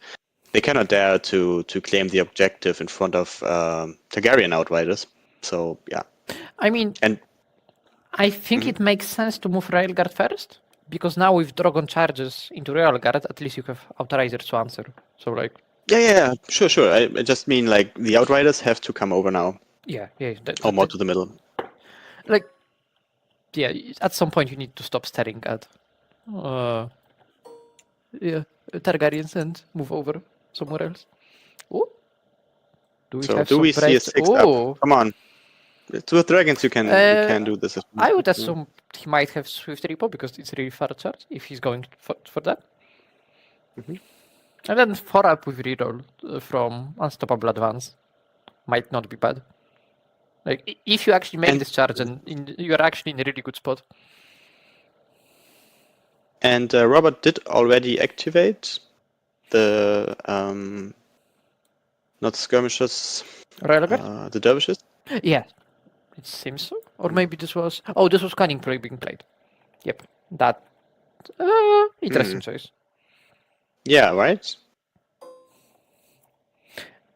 [SPEAKER 3] dare to claim the objective in front of Targaryen Outriders. So, yeah.
[SPEAKER 2] I mean, I think it makes sense to move Royal Guard first, because now with Drogon charges into Royal Guard, at least you have Authorizers to answer. So, like...
[SPEAKER 3] Yeah, sure. I just mean, like, the Outriders have to come over now.
[SPEAKER 2] Yeah.
[SPEAKER 3] Or more to the middle.
[SPEAKER 2] Like, yeah, at some point you need to stop staring at Targaryens and move over somewhere else. Oh.
[SPEAKER 3] Do we see a 6 up? Come on. It's with dragons you can do this.
[SPEAKER 2] I would assume he might have Swift Repo because it's really far charge if he's going for that.
[SPEAKER 3] Mhm.
[SPEAKER 2] And then 4-up with reroll from Unstoppable Advance might not be bad. Like if you actually make this charge, and you're actually in a really good spot.
[SPEAKER 3] And Robert did already activate the not skirmishes, the dervishes.
[SPEAKER 2] Yeah, it seems so. Or maybe this was cunning play being played. Yep, that interesting choice.
[SPEAKER 3] Yeah, right.
[SPEAKER 2] I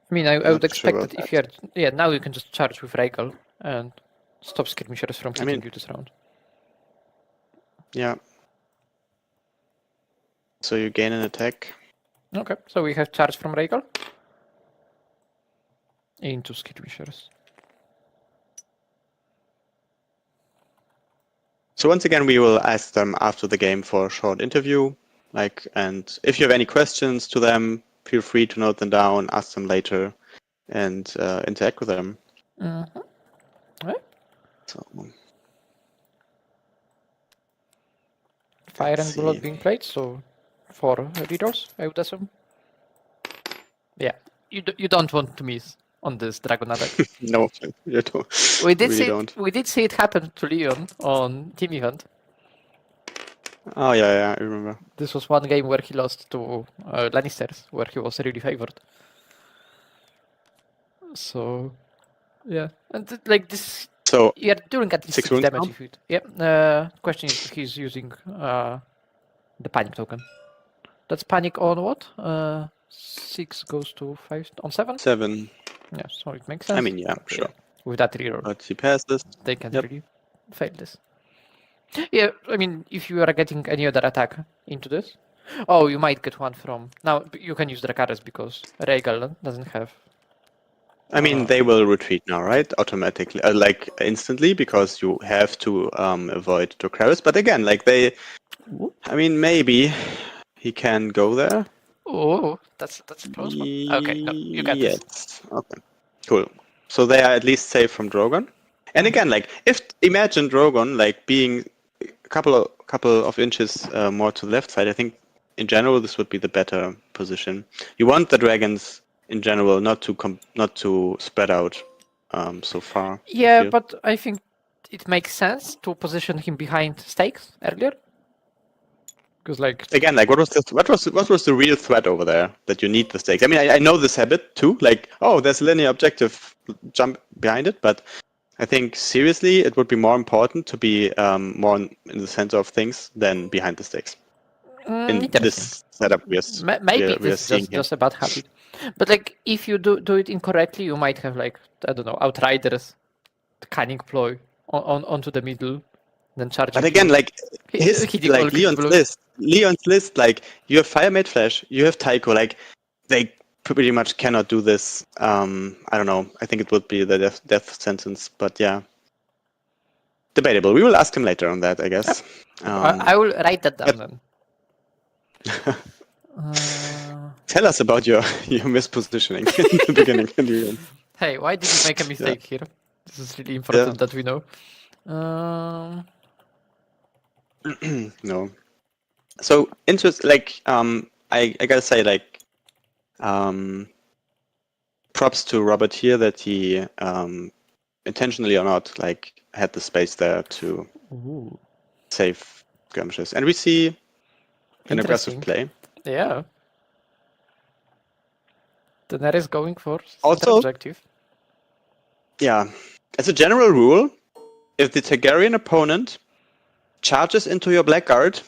[SPEAKER 2] mean, I would
[SPEAKER 3] Not sure
[SPEAKER 2] expect
[SPEAKER 3] about
[SPEAKER 2] that if you're now you can just charge with Regal and stop skirmishers from hitting you this round.
[SPEAKER 3] Yeah. So you gain an attack.
[SPEAKER 2] Okay, so we have charge from Regal into skirmishers.
[SPEAKER 3] So once again, we will ask them after the game for a short interview. And if you have any questions to them, feel free to note them down, ask them later, and interact with them.
[SPEAKER 2] Mm-hmm. Right.
[SPEAKER 3] So,
[SPEAKER 2] Fire and blood being played, so 4 rerolls, I would assume. Yeah, you don't want to miss on this dragon attack.
[SPEAKER 3] no, you don't.
[SPEAKER 2] We did
[SPEAKER 3] really
[SPEAKER 2] see it happen to Leon on team event.
[SPEAKER 3] Oh yeah, I remember.
[SPEAKER 2] This was one game where he lost to Lannisters, where he was really favored. So yeah, and this.
[SPEAKER 3] So
[SPEAKER 2] you're doing at least
[SPEAKER 3] 6
[SPEAKER 2] 6 damage
[SPEAKER 3] rounds
[SPEAKER 2] if you. Yeah. Question is if he's using the panic token. That's panic on what? 6 goes to 5 on 7.
[SPEAKER 3] 7.
[SPEAKER 2] Yeah, so it makes sense.
[SPEAKER 3] I mean, yeah, sure.
[SPEAKER 2] With that reroll,
[SPEAKER 3] But he passes.
[SPEAKER 2] they can really fail this. Yeah, I mean, if you are getting any other attack into this, you might get one from now. You can use Dracarys because Regal doesn't have.
[SPEAKER 3] I mean, they will retreat now, right? Automatically, instantly, because you have to avoid Dracarys. But again, I mean, maybe he can go there.
[SPEAKER 2] Oh, that's a close one. Okay, no, you got this.
[SPEAKER 3] Okay, cool. So they are at least safe from Drogon. And again, imagine Drogon being a couple of inches more to the left side. I think in general this would be the better position. You want the dragons in general not to spread out so far.
[SPEAKER 2] Yeah, but I think it makes sense to position him behind stakes earlier. Because
[SPEAKER 3] again, what was the real threat over there that you need the stakes? I mean, I know this habit too. There's a linear objective, jump behind it. But I think seriously, it would be more important to be more in the center of things than behind the stakes. In this setup,
[SPEAKER 2] maybe this is just about habit. But if you do it incorrectly, you might have I don't know, Outriders, the cunning ploy onto the middle, then charge.
[SPEAKER 3] But again, Leon's list, you have Firemade Flash, you have Tycho, they pretty much cannot do this. I don't know. I think it would be the death sentence, but yeah. Debatable. We will ask him later on that, I guess.
[SPEAKER 2] I will write that down then.
[SPEAKER 3] Tell us about your mispositioning in the beginning.
[SPEAKER 2] Hey, why did you make a mistake here? This is really important that we know.
[SPEAKER 3] No. So I gotta say props to Robert here that he intentionally or not had the space there to save skirmishes, and we see an aggressive play.
[SPEAKER 2] Yeah. Daenerys going for
[SPEAKER 3] also
[SPEAKER 2] objective.
[SPEAKER 3] Yeah, as a general rule, if the Targaryen opponent charges into your blackguard,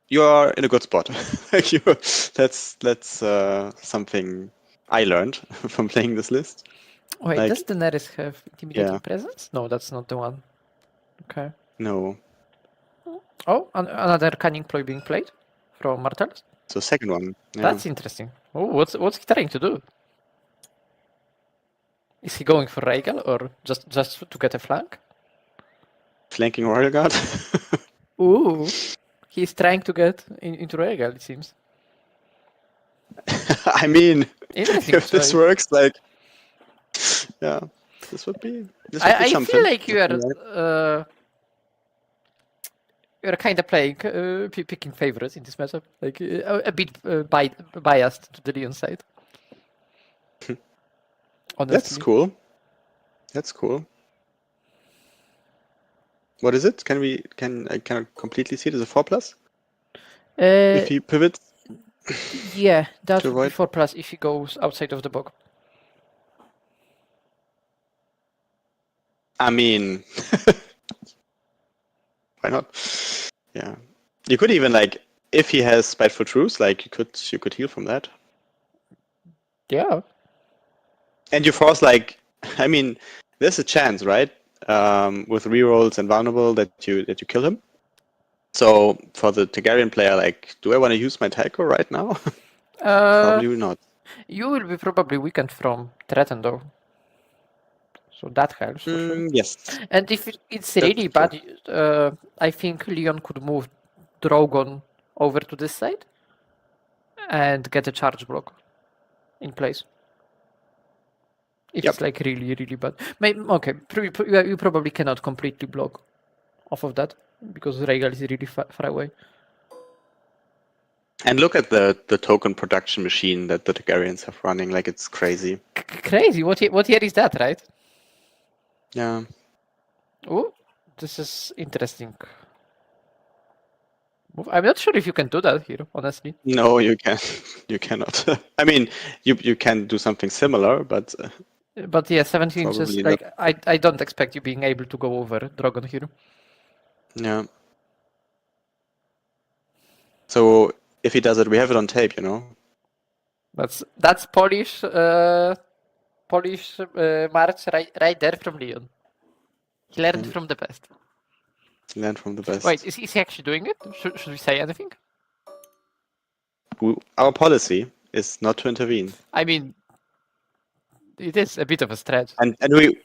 [SPEAKER 3] you are in a good spot. That's something I learned from playing this list.
[SPEAKER 2] Wait, does Daenerys have intimidating presence? No, that's not the one. Okay.
[SPEAKER 3] No.
[SPEAKER 2] Oh, another cunning ploy being played from Martel.
[SPEAKER 3] So second one. Yeah.
[SPEAKER 2] That's interesting. Oh, what's he trying to do? Is he going for Regal or just to get a flank?
[SPEAKER 3] Flanking Royal Guard.
[SPEAKER 2] Ooh, he's trying to get into Regal, it seems.
[SPEAKER 3] I mean, if this works, yeah. This would be
[SPEAKER 2] I
[SPEAKER 3] something.
[SPEAKER 2] feel like you're kind of playing picking favorites in this matchup, like a bit biased to the Leon side. Honestly.
[SPEAKER 3] That's cool. That's cool. What is it? Can I completely see it as a 4+? If he pivots?
[SPEAKER 2] Yeah, that
[SPEAKER 3] to
[SPEAKER 2] would be
[SPEAKER 3] avoid?
[SPEAKER 2] 4+ if he goes outside of the box.
[SPEAKER 3] I mean, why not? Yeah, you could even like if he has spiteful truths, like you could heal from that.
[SPEAKER 2] Yeah.
[SPEAKER 3] And you force like, I mean, there's a chance, right? With rerolls and vulnerable that you kill him. So for the Targaryen player, like, do I want to use my Taiko right now? Probably not.
[SPEAKER 2] You will be probably weakened from threaten though. So that helps for sure.
[SPEAKER 3] Yes.
[SPEAKER 2] And if it's really bad, I think Leon could move Drogon over to this side and get a charge block in place. If it's like really, really bad. Okay, you probably cannot completely block off of that because Rhaegal is really far away.
[SPEAKER 3] And look at the token production machine that the Targaryens have running. Like, it's crazy.
[SPEAKER 2] Crazy. What year is that, right?
[SPEAKER 3] Yeah.
[SPEAKER 2] Oh, this is interesting. I'm not sure if you can do that here, honestly.
[SPEAKER 3] No, you can. You cannot. I mean, you can do something similar, but.
[SPEAKER 2] But yeah, 17 inches. Like I don't expect you being able to go over Drogon here.
[SPEAKER 3] Yeah. So if he does it, we have it on tape, you know.
[SPEAKER 2] That's Polish march right there from Leon. He learned from the best.
[SPEAKER 3] He learned from the best.
[SPEAKER 2] Wait, is he actually doing it? Should we say anything?
[SPEAKER 3] Our policy is not to intervene.
[SPEAKER 2] I mean, it is a bit of a stretch.
[SPEAKER 3] And we,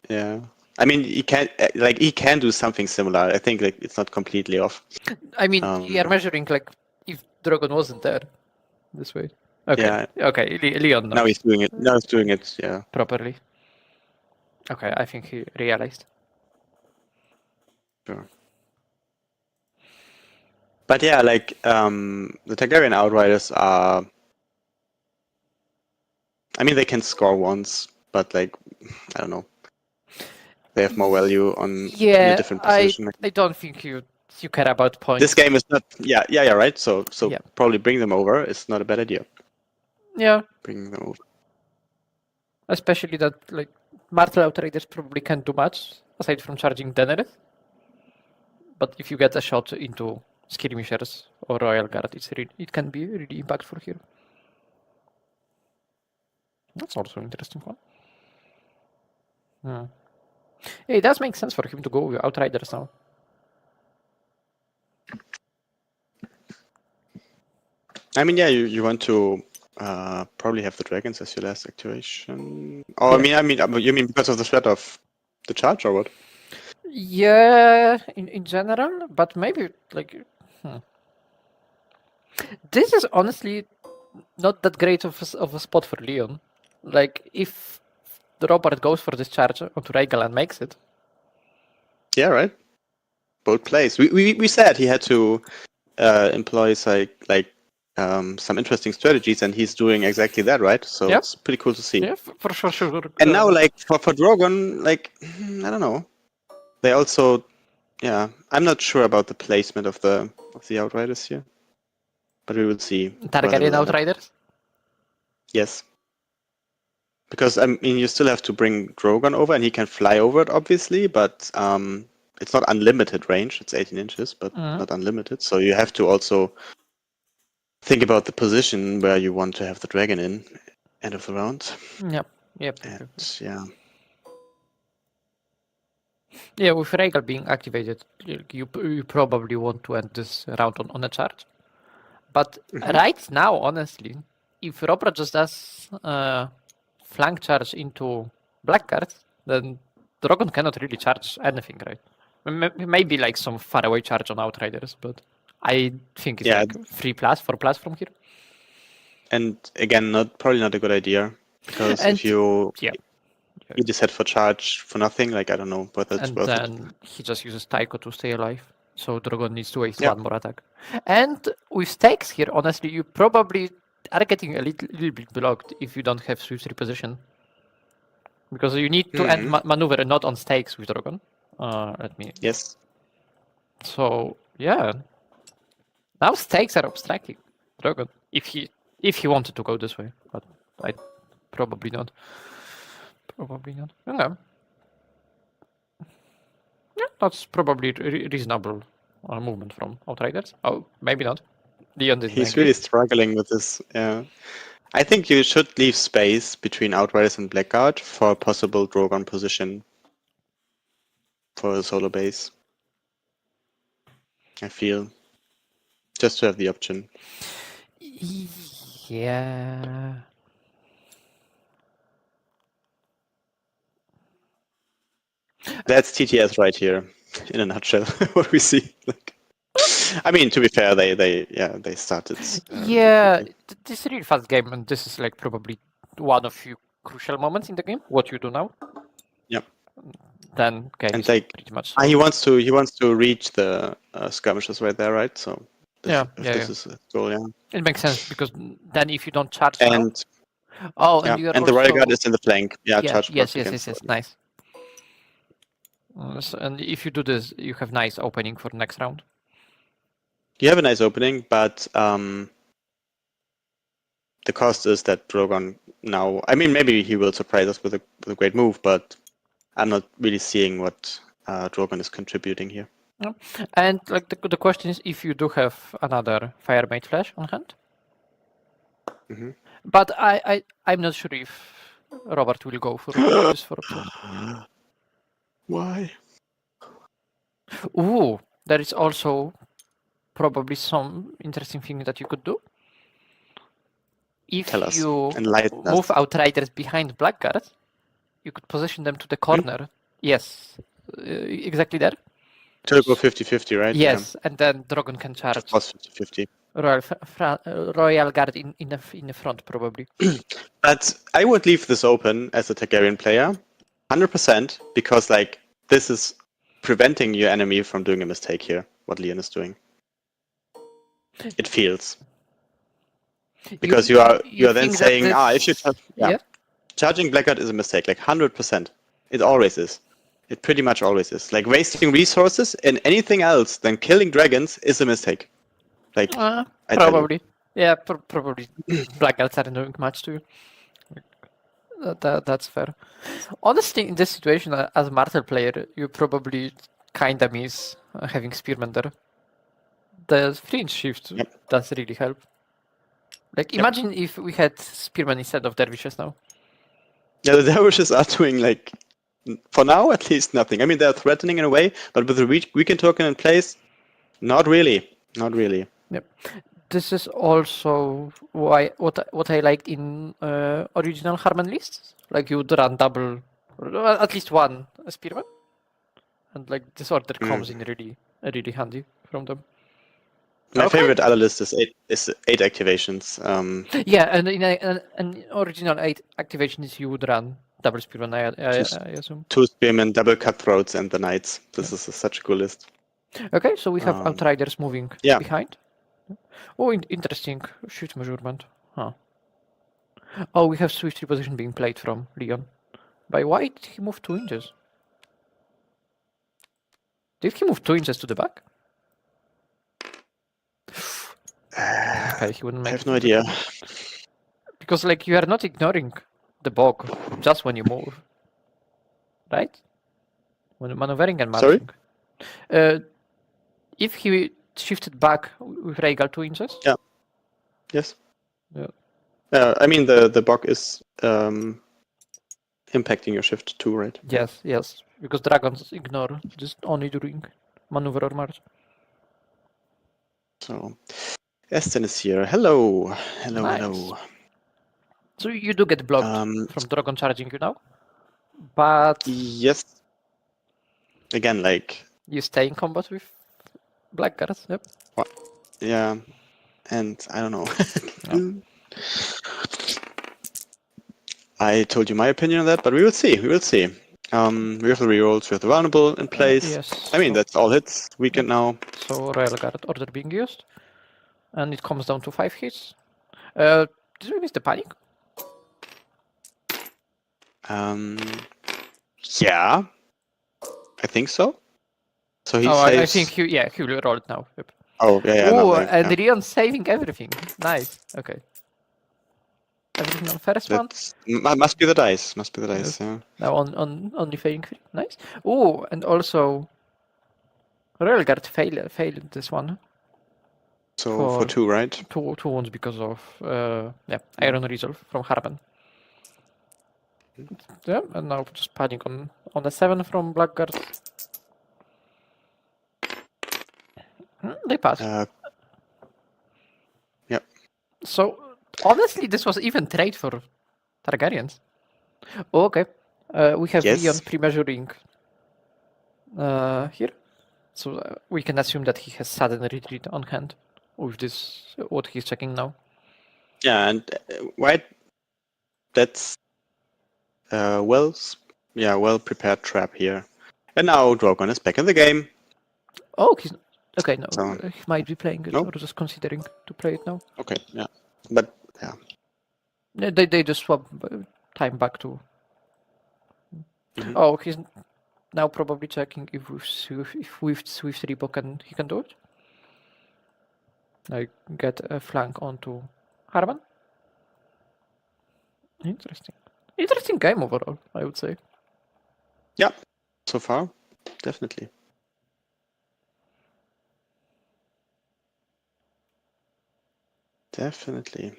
[SPEAKER 3] yeah. I mean, he can do something similar. I think like it's not completely off.
[SPEAKER 2] I mean, you are measuring like if Drogon wasn't there, this way. Okay.
[SPEAKER 3] Yeah.
[SPEAKER 2] Okay. Leon knows.
[SPEAKER 3] Now he's doing it. Now he's doing it. Yeah.
[SPEAKER 2] Properly. Okay, I think he realized.
[SPEAKER 3] Sure. But yeah, like the Targaryen Outriders are. I mean, they can score once, but like I don't know. They have more value on in a different position.
[SPEAKER 2] I don't think you care about points.
[SPEAKER 3] This game is not. Yeah, right. So probably bring them over. It's not a bad idea.
[SPEAKER 2] Yeah.
[SPEAKER 3] Bring them over.
[SPEAKER 2] Especially that like Martel Outriders probably can't do much aside from charging Daenerys. But if you get a shot into skirmishers or Royal Guard, it can be really impactful here. That's also an interesting one. Yeah, it does make sense for him to go with Outriders now.
[SPEAKER 3] I mean, yeah, you want to probably have the dragons as your last activation. Oh, yeah. I mean, you mean because of the threat of the charge or what?
[SPEAKER 2] Yeah, in general, but maybe like this is honestly not that great of a spot for Leon. Like if the Robert goes for this charge onto Rhaegal and makes it.
[SPEAKER 3] Yeah, right. Bold plays. We said he had to employ like some interesting strategies, and he's doing exactly that, right? So it's pretty cool to see.
[SPEAKER 2] Yeah, for sure.
[SPEAKER 3] And now, like for Drogon, like I don't know. They also, yeah, I'm not sure about the placement of the Outriders here, but we will see.
[SPEAKER 2] Targaryen Outriders.
[SPEAKER 3] Yes. Because I mean, you still have to bring Drogon over, and he can fly over it, obviously, but it's not unlimited range. It's 18 inches, but not unlimited. So you have to also think about the position where you want to have the dragon in end of the round.
[SPEAKER 2] Yep.
[SPEAKER 3] And, yeah.
[SPEAKER 2] Yeah, with Rhaegal being activated, you probably want to end this round on a charge. But right now, honestly, if Robert just does flank charge into Blackguard, then Drogon cannot really charge anything, right? Maybe like some faraway charge on Outriders, but I think it's like 3+, 4+ from here.
[SPEAKER 3] And again, probably not a good idea because if you He just head for charge for nothing. Like, I don't know whether it's
[SPEAKER 2] And
[SPEAKER 3] worth it.
[SPEAKER 2] then he just uses Tycho to stay alive. So Drogon needs to waste
[SPEAKER 3] Yeah.
[SPEAKER 2] one more attack. And with stakes here, honestly, you probably are getting a little bit blocked if you don't have swift reposition. Because you need to end maneuver and not on stakes with Drogon. Let me.
[SPEAKER 3] Yes.
[SPEAKER 2] So yeah. Now stakes are obstructing Drogon. If he wanted to go this way. But I probably not. Probably not. Okay. Yeah, that's probably reasonable movement from Outriders. Oh, maybe not. Leon didn't
[SPEAKER 3] He's
[SPEAKER 2] agree.
[SPEAKER 3] really struggling with this. Yeah. I think you should leave space between Outriders and Blackguard for a possible Drogon position for a solo base. I feel. Just to have the option.
[SPEAKER 2] Yeah.
[SPEAKER 3] That's TTS right here, in a nutshell. What we see. Like, I mean, to be fair, they started.
[SPEAKER 2] Yeah, this is a really fast game, and this is like probably one of few crucial moments in the game. What you do now?
[SPEAKER 3] Yep.
[SPEAKER 2] Then game
[SPEAKER 3] And
[SPEAKER 2] is
[SPEAKER 3] like,
[SPEAKER 2] pretty much.
[SPEAKER 3] he wants to reach the skirmishes right there, right? So this is a goal, yeah.
[SPEAKER 2] It makes sense because then if you don't charge
[SPEAKER 3] And
[SPEAKER 2] now, and you are
[SPEAKER 3] and the
[SPEAKER 2] also...
[SPEAKER 3] Royal Guard is in the flank. Yeah, charge.
[SPEAKER 2] Yes, nice. And if you do this, you have nice opening for next round.
[SPEAKER 3] You have a nice opening, but the cost is that Drogon now. I mean, maybe he will surprise us with a great move, but I'm not really seeing what Drogon is contributing here.
[SPEAKER 2] And like the question is, if you do have another Firemate Flash on hand.
[SPEAKER 3] Mm-hmm.
[SPEAKER 2] But I'm not sure if Robert will go for this for options.
[SPEAKER 3] Why?
[SPEAKER 2] Ooh, there is also probably some interesting thing that you could do. If
[SPEAKER 3] Tell us.
[SPEAKER 2] you
[SPEAKER 3] Enlighten us.
[SPEAKER 2] move Outriders behind Blackguard, you could position them to the corner. Yes, exactly there.
[SPEAKER 3] To go 50-50, right?
[SPEAKER 2] Yes, and then Drogon can charge.
[SPEAKER 3] Plus 50-50.
[SPEAKER 2] Royal Guard in the front, probably.
[SPEAKER 3] But I would leave this open as a Targaryen player, 100%, because like this is preventing your enemy from doing a mistake here. What Leon is doing, it feels because you are then saying, if you charging Blackguard is a mistake, like 100%. It always is. It pretty much always is. Like wasting resources in anything else than killing dragons is a mistake. Like
[SPEAKER 2] probably, yeah, probably. Blackguards aren't doing much to you. That's fair. Honestly, in this situation, as a Martel player, you probably kinda miss having Spearman there. The fringe shift does really help. Like, imagine if we had Spearman instead of Dervishes now.
[SPEAKER 3] Yeah, the Dervishes are doing, like, for now at least, nothing. I mean, they're threatening in a way, but with the weekend token in place, not really. Not really.
[SPEAKER 2] Yep. This is also why what I liked in original Harmen lists. Like, you would run double, at least one Spearman. And, like, this order comes in really handy from them.
[SPEAKER 3] My favorite other list is eight activations.
[SPEAKER 2] Yeah, and in an original 8 activations, you would run double Spearman, I assume.
[SPEAKER 3] 2 Spearmen, double Cutthroats, and the Knights. This is such a cool list.
[SPEAKER 2] Okay, so we have Outriders moving behind. Oh, interesting shift measurement. Huh. Oh, we have swift reposition being played from Leon. By why did he move 2 inches? Did he move 2 inches to the back? Okay, he wouldn't make
[SPEAKER 3] I have no idea.
[SPEAKER 2] Because, like, you are not ignoring the bog just when you move, right? When maneuvering and marching.
[SPEAKER 3] Sorry?
[SPEAKER 2] If he shifted back with Rhaegal 2 inches?
[SPEAKER 3] Yeah. Yes.
[SPEAKER 2] Yeah.
[SPEAKER 3] I mean, the bog is impacting your shift too, right?
[SPEAKER 2] Yes. Because dragons ignore just only during maneuver or march.
[SPEAKER 3] So, Esten is here. Hello.
[SPEAKER 2] Nice.
[SPEAKER 3] Hello.
[SPEAKER 2] So you do get blocked from Dragon charging you now, but
[SPEAKER 3] yes. Again, like
[SPEAKER 2] you stay in combat with Blackguards. Yep.
[SPEAKER 3] What? Yeah, and I don't know. I told you my opinion on that, but we will see. We will see. We have the rerolls, we have the vulnerable in place.
[SPEAKER 2] Yes.
[SPEAKER 3] I mean,
[SPEAKER 2] so,
[SPEAKER 3] that's all hits. Weekend now.
[SPEAKER 2] so Royal Guard order being used, and it comes down to 5 hits. Did we miss the panic?
[SPEAKER 3] Yeah, I think so. So he
[SPEAKER 2] I
[SPEAKER 3] saves.
[SPEAKER 2] think he will roll it now. Yep.
[SPEAKER 3] Oh yeah,
[SPEAKER 2] Oh,
[SPEAKER 3] no, like,
[SPEAKER 2] and
[SPEAKER 3] yeah.
[SPEAKER 2] Rion saving everything. Nice. Okay. Everything on first one.
[SPEAKER 3] That's must be the dice. Must be the
[SPEAKER 2] Yes.
[SPEAKER 3] dice. Yeah.
[SPEAKER 2] Now on only failing 3. Nice. Oh, and also Royal Guard failed this one.
[SPEAKER 3] So for 2, right?
[SPEAKER 2] Two wounds because of Iron Resolve from Harmen. Yeah, and now just panic on the 7 from Blackguard. They pass.
[SPEAKER 3] Yep.
[SPEAKER 2] So honestly, this was even trade for Targaryens. Oh, okay. We have
[SPEAKER 3] Yes.
[SPEAKER 2] Leon pre-measuring here. So we can assume that he has sudden retreat on hand with this, what he's checking now.
[SPEAKER 3] Yeah, and White, that's well prepared trap here. And now Drogon is back in the game.
[SPEAKER 2] Oh, he's okay. No,
[SPEAKER 3] So-
[SPEAKER 2] he might be playing it
[SPEAKER 3] No?
[SPEAKER 2] or just considering to play it now.
[SPEAKER 3] Okay, yeah, but yeah.
[SPEAKER 2] Yeah, they just swap time back to.
[SPEAKER 3] Mhm.
[SPEAKER 2] Oh, he's now probably checking if with Swift Repo he can do it. Like get a flank onto Harman. Interesting game overall, I would say.
[SPEAKER 3] Yeah, so far, definitely. Definitely.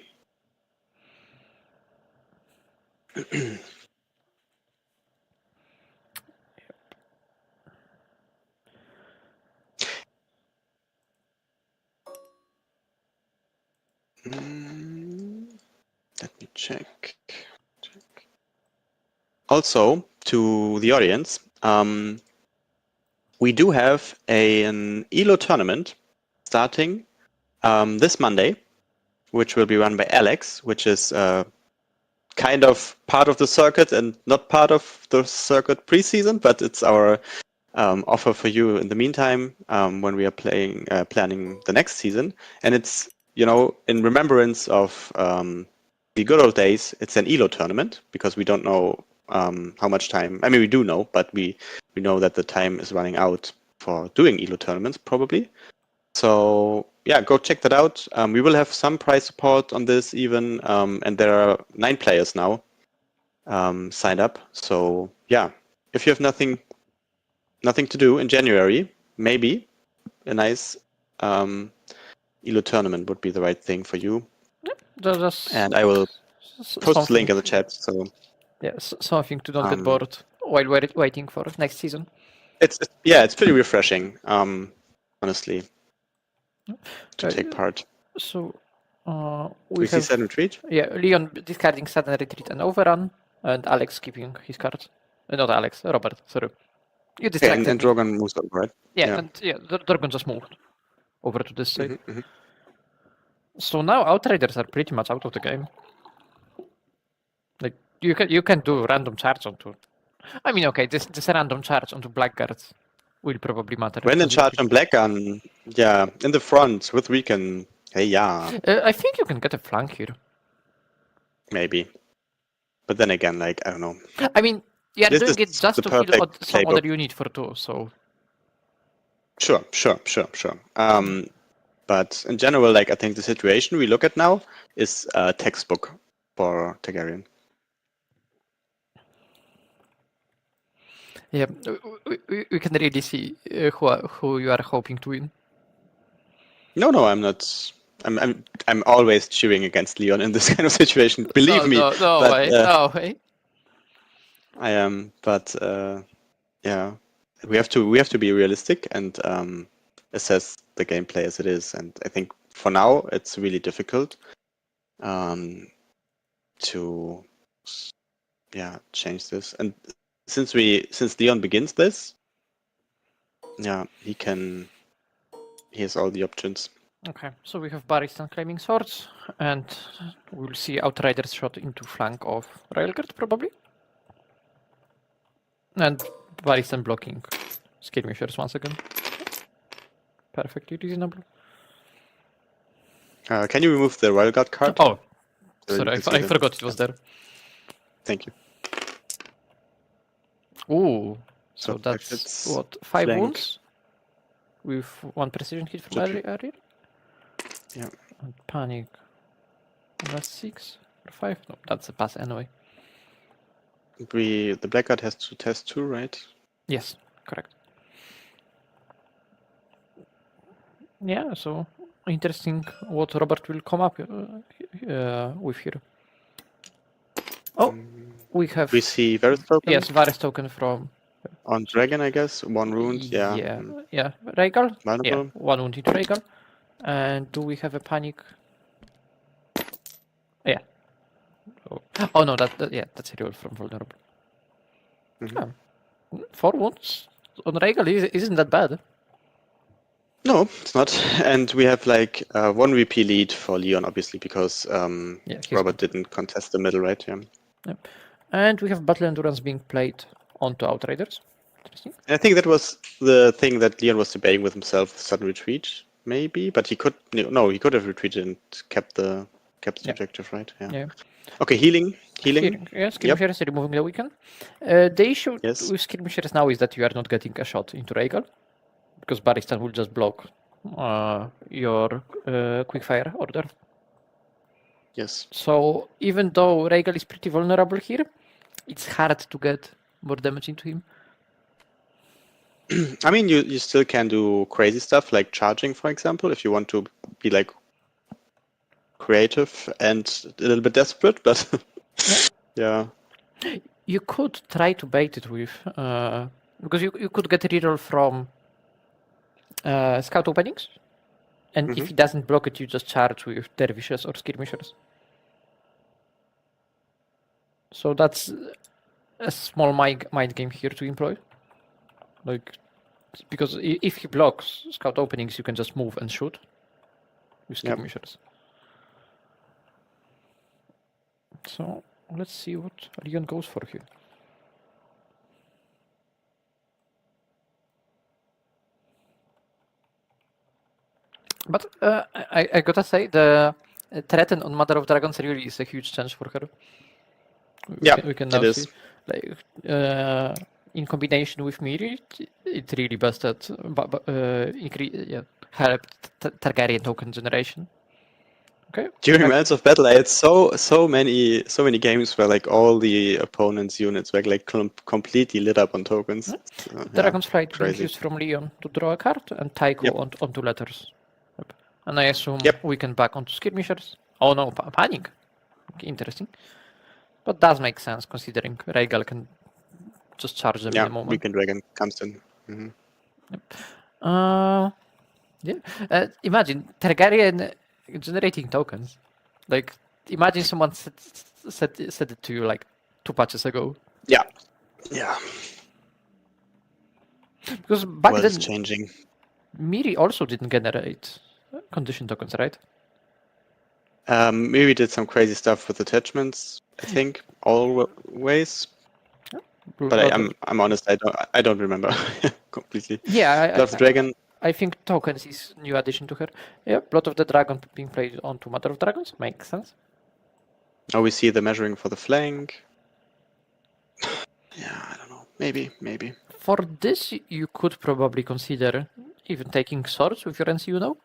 [SPEAKER 3] Let me check. Also, to the audience, we do have an ELO tournament starting this Monday, which will be run by Alex, which is kind of part of the circuit and not part of the circuit preseason, but it's our offer for you in the meantime when we are planning the next season. And it's, in remembrance of the good old days, it's an ELO tournament because we don't know how much time. I mean, we do know, but we know that the time is running out for doing ELO tournaments probably. So yeah, go check that out. We will have some prize support on this even, and there are 9 players now signed up. So yeah, if you have nothing to do in January, maybe a nice ELO tournament would be the right thing for you. And I will post the link in the chat. So
[SPEAKER 2] yeah, something to not get bored while we're waiting for next season.
[SPEAKER 3] It's pretty refreshing, honestly, to take part.
[SPEAKER 2] So
[SPEAKER 3] we see sudden retreat.
[SPEAKER 2] Yeah, Leon discarding sudden retreat and overrun, and Alex keeping his card. Not Alex, Robert. Sorry, you distracted
[SPEAKER 3] and
[SPEAKER 2] me.
[SPEAKER 3] Drogon moves over, right?
[SPEAKER 2] Yeah, and Drogon just moved over to this side. So now Outriders are pretty much out of the game. Like you can do random charge onto. I mean, okay, this random charge onto Blackguards will probably matter.
[SPEAKER 3] When in charge on Blackgun, in the front with Recon. Hey, yeah.
[SPEAKER 2] I think you can get a flank here.
[SPEAKER 3] Maybe, but then again, like I don't know.
[SPEAKER 2] I mean, you're
[SPEAKER 3] This
[SPEAKER 2] doing it
[SPEAKER 3] is
[SPEAKER 2] just
[SPEAKER 3] the
[SPEAKER 2] to kill
[SPEAKER 3] perfect
[SPEAKER 2] some
[SPEAKER 3] playbook.
[SPEAKER 2] other unit for 2. So
[SPEAKER 3] Sure. But in general, like I think the situation we look at now is a textbook for Targaryen.
[SPEAKER 2] yeah, we can really see who you are hoping to win.
[SPEAKER 3] No, I'm not. I'm always cheering against Leon in this kind of situation. Believe me.
[SPEAKER 2] No way.
[SPEAKER 3] I am, but yeah, we have to be realistic and assess the gameplay as it is. And I think for now it's really difficult to change this. And since Leon begins this, he has all the options.
[SPEAKER 2] Okay, so we have Barristan claiming swords, and we'll see Outriders shot into flank of Railguard, probably. And Barristan blocking skirmishers once again. Perfectly reasonable.
[SPEAKER 3] Can you remove the Royal Guard card?
[SPEAKER 2] Oh,
[SPEAKER 3] So you
[SPEAKER 2] sorry,
[SPEAKER 3] can see
[SPEAKER 2] I
[SPEAKER 3] the-
[SPEAKER 2] forgot it was there.
[SPEAKER 3] Thank you.
[SPEAKER 2] Ooh, so
[SPEAKER 3] So
[SPEAKER 2] that's
[SPEAKER 3] it's
[SPEAKER 2] what, 5
[SPEAKER 3] flank.
[SPEAKER 2] wounds? With 1 precision hit from every area?
[SPEAKER 3] Yeah.
[SPEAKER 2] And panic. That's 6 or 5? No, that's a pass anyway.
[SPEAKER 3] The Black Guard has to test 2, right?
[SPEAKER 2] Yes, correct. Yeah, so interesting what Robert will come up with here. Oh, we have
[SPEAKER 3] We see Varys token
[SPEAKER 2] yes, Varys token from
[SPEAKER 3] on Dragon, I guess. 1 wound. Yeah.
[SPEAKER 2] yeah, Rhaegal. Yeah,
[SPEAKER 3] Vulnerable.
[SPEAKER 2] 1 wound into Rhaegal. And do we have a panic? Yeah. Oh no, yeah, that's a reroll from vulnerable.
[SPEAKER 3] Mhm.
[SPEAKER 2] Yeah. 4 wounds on Rhaegal isn't that bad.
[SPEAKER 3] No, it's not. And we have like 1 VP lead for Leon, obviously, because
[SPEAKER 2] he's
[SPEAKER 3] Robert didn't contest the middle, right? Yeah.
[SPEAKER 2] Yep. And we have Battle Endurance being played onto Outriders. Interesting.
[SPEAKER 3] I think that was the thing that Leon was debating with himself: sudden retreat, maybe. But he could he could have retreated and kept the objective, right?
[SPEAKER 2] Yeah.
[SPEAKER 3] Okay, healing.
[SPEAKER 2] Yeah, skirmishers removing the weaken. The issue
[SPEAKER 3] Yes.
[SPEAKER 2] with skirmishers now is that you are not getting a shot into Rhaegal, because Barristan will just block your quickfire order.
[SPEAKER 3] Yes.
[SPEAKER 2] So even though Rhaegal is pretty vulnerable here, it's hard to get more damage into him.
[SPEAKER 3] I mean, you still can do crazy stuff like charging, for example, if you want to be like creative and a little bit desperate. But yeah.
[SPEAKER 2] You could try to bait it with because you could get a reroll from scout openings, and if he doesn't block it, you just charge with dervishes or skirmishers. So that's a small mind game here to employ. Like, because if he blocks scout openings, you can just move and shoot with skirmishers. So let's see what Leon goes for here. But I gotta say, the threaten on Mother of Dragons really is a huge change for her. We can now see, like, in combination with Miri, it really busted, helped Targaryen token generation. Okay.
[SPEAKER 3] During Realms of Battle, I had so many games where like all the opponents' units were like completely lit up on tokens.
[SPEAKER 2] Dragon's Flight being
[SPEAKER 3] crazy.
[SPEAKER 2] used from Leon to draw a card, and Tycho onto letters. Yep. And I assume we can back onto skirmishers. Oh no, panic. Okay, interesting. But does make sense considering Rhaegal can just charge them in a moment.
[SPEAKER 3] Weekend Dragon comes in.
[SPEAKER 2] Imagine Targaryen generating tokens. Like, imagine someone said it to you like 2 patches ago.
[SPEAKER 3] Yeah.
[SPEAKER 2] Because back then,
[SPEAKER 3] it's changing.
[SPEAKER 2] Miri also didn't generate condition tokens, right?
[SPEAKER 3] Maybe did some crazy stuff with attachments. I think always. But I'm honest. I don't remember completely.
[SPEAKER 2] Yeah,
[SPEAKER 3] Blood of the Dragon.
[SPEAKER 2] I think tokens is new addition to her. Yeah, Blood of the Dragon being played onto Mother of Dragons makes sense.
[SPEAKER 3] Now we see the measuring for the flank. Yeah, I don't know. Maybe.
[SPEAKER 2] For this, you could probably consider even taking swords with your NCU now.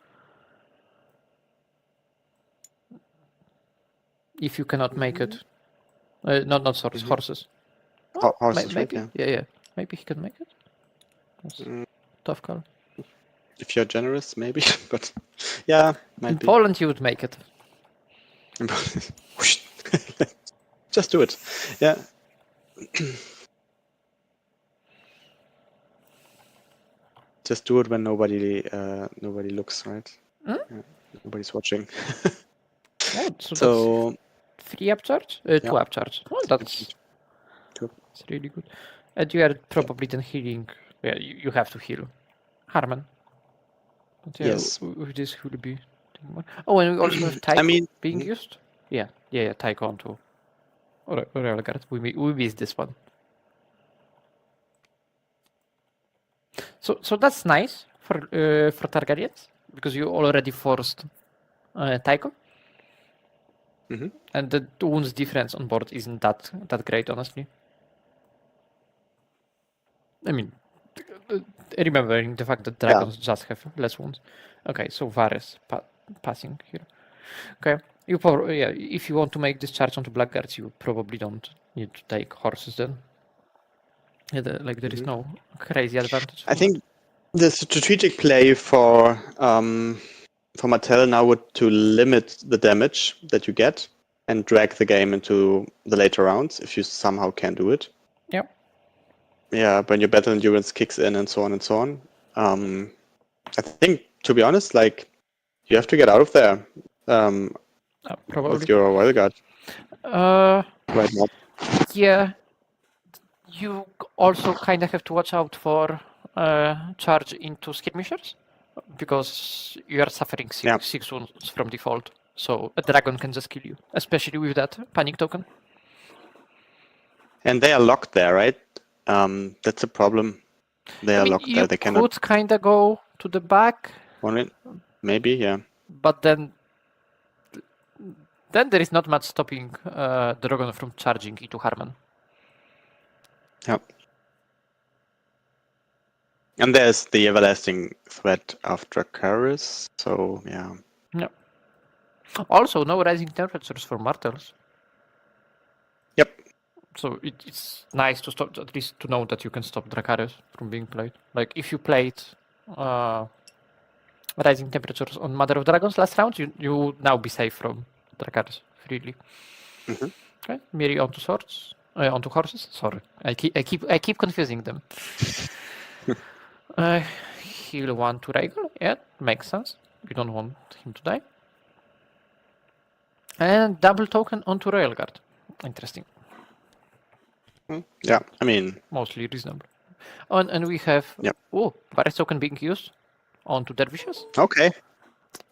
[SPEAKER 2] If you cannot make it. Not swords, horses.
[SPEAKER 3] Horses,
[SPEAKER 2] maybe.
[SPEAKER 3] Right? Yeah.
[SPEAKER 2] Yeah. Maybe he can make it. That's tough call.
[SPEAKER 3] If you're generous, maybe. But yeah, might
[SPEAKER 2] In
[SPEAKER 3] be.
[SPEAKER 2] Poland, you would make it.
[SPEAKER 3] Just do it. Yeah. Just do it when nobody looks, right? Yeah, nobody's watching.
[SPEAKER 2] So that's 3 upcharge? 2 upcharge. Oh, that's really good. And you are probably then healing. Yeah, you have to heal. Harmen. But yeah,
[SPEAKER 3] Yes.
[SPEAKER 2] with this will be. Oh, and we also have Taiko being used. Yeah, Taiko onto Railguard. We missed this one. So that's nice for Targaryens because you already forced Taiko. And the wounds difference on board isn't that great, honestly. I mean, remembering the fact that dragons just have less wounds. Okay, so Varys passing here. Okay, if you want to make this charge onto blackguards, you probably don't need to take horses then. Yeah, there is no crazy advantage.
[SPEAKER 3] I think the strategic play for Martel now would to limit the damage that you get and drag the game into the later rounds if you somehow can do it.
[SPEAKER 2] Yep.
[SPEAKER 3] Yeah, when your battle endurance kicks in and so on and so on. I think, to be honest, like you have to get out of there
[SPEAKER 2] probably
[SPEAKER 3] with your wild guard. Right now.
[SPEAKER 2] Yeah. You also kind of have to watch out for charge into skirmishers because you are suffering six wounds from default. So a dragon can just kill you, especially with that panic token.
[SPEAKER 3] And they are locked there, right? That's a problem. They are locked there. They cannot.
[SPEAKER 2] You could kind of go to the back.
[SPEAKER 3] Maybe, yeah.
[SPEAKER 2] But then there is not much stopping the dragon from charging into Harmen.
[SPEAKER 3] Yep. And there's the everlasting threat of Dracarys, so yeah.
[SPEAKER 2] Yep. Also, no rising temperatures for Martels.
[SPEAKER 3] Yep.
[SPEAKER 2] So it's nice to stop, at least to know that you can stop Dracarys from being played. Like if you played rising temperatures on Mother of Dragons last round, you would now be safe from Dracarys freely. Okay, Miri onto swords. Onto horses. Sorry, I keep confusing them. Heal 1 to Rhaegal. Yeah, makes sense. You don't want him to die. And double token onto Railguard. Interesting.
[SPEAKER 3] Yeah, I mean
[SPEAKER 2] mostly reasonable. And we have Varys token being used onto dervishes.
[SPEAKER 3] Okay.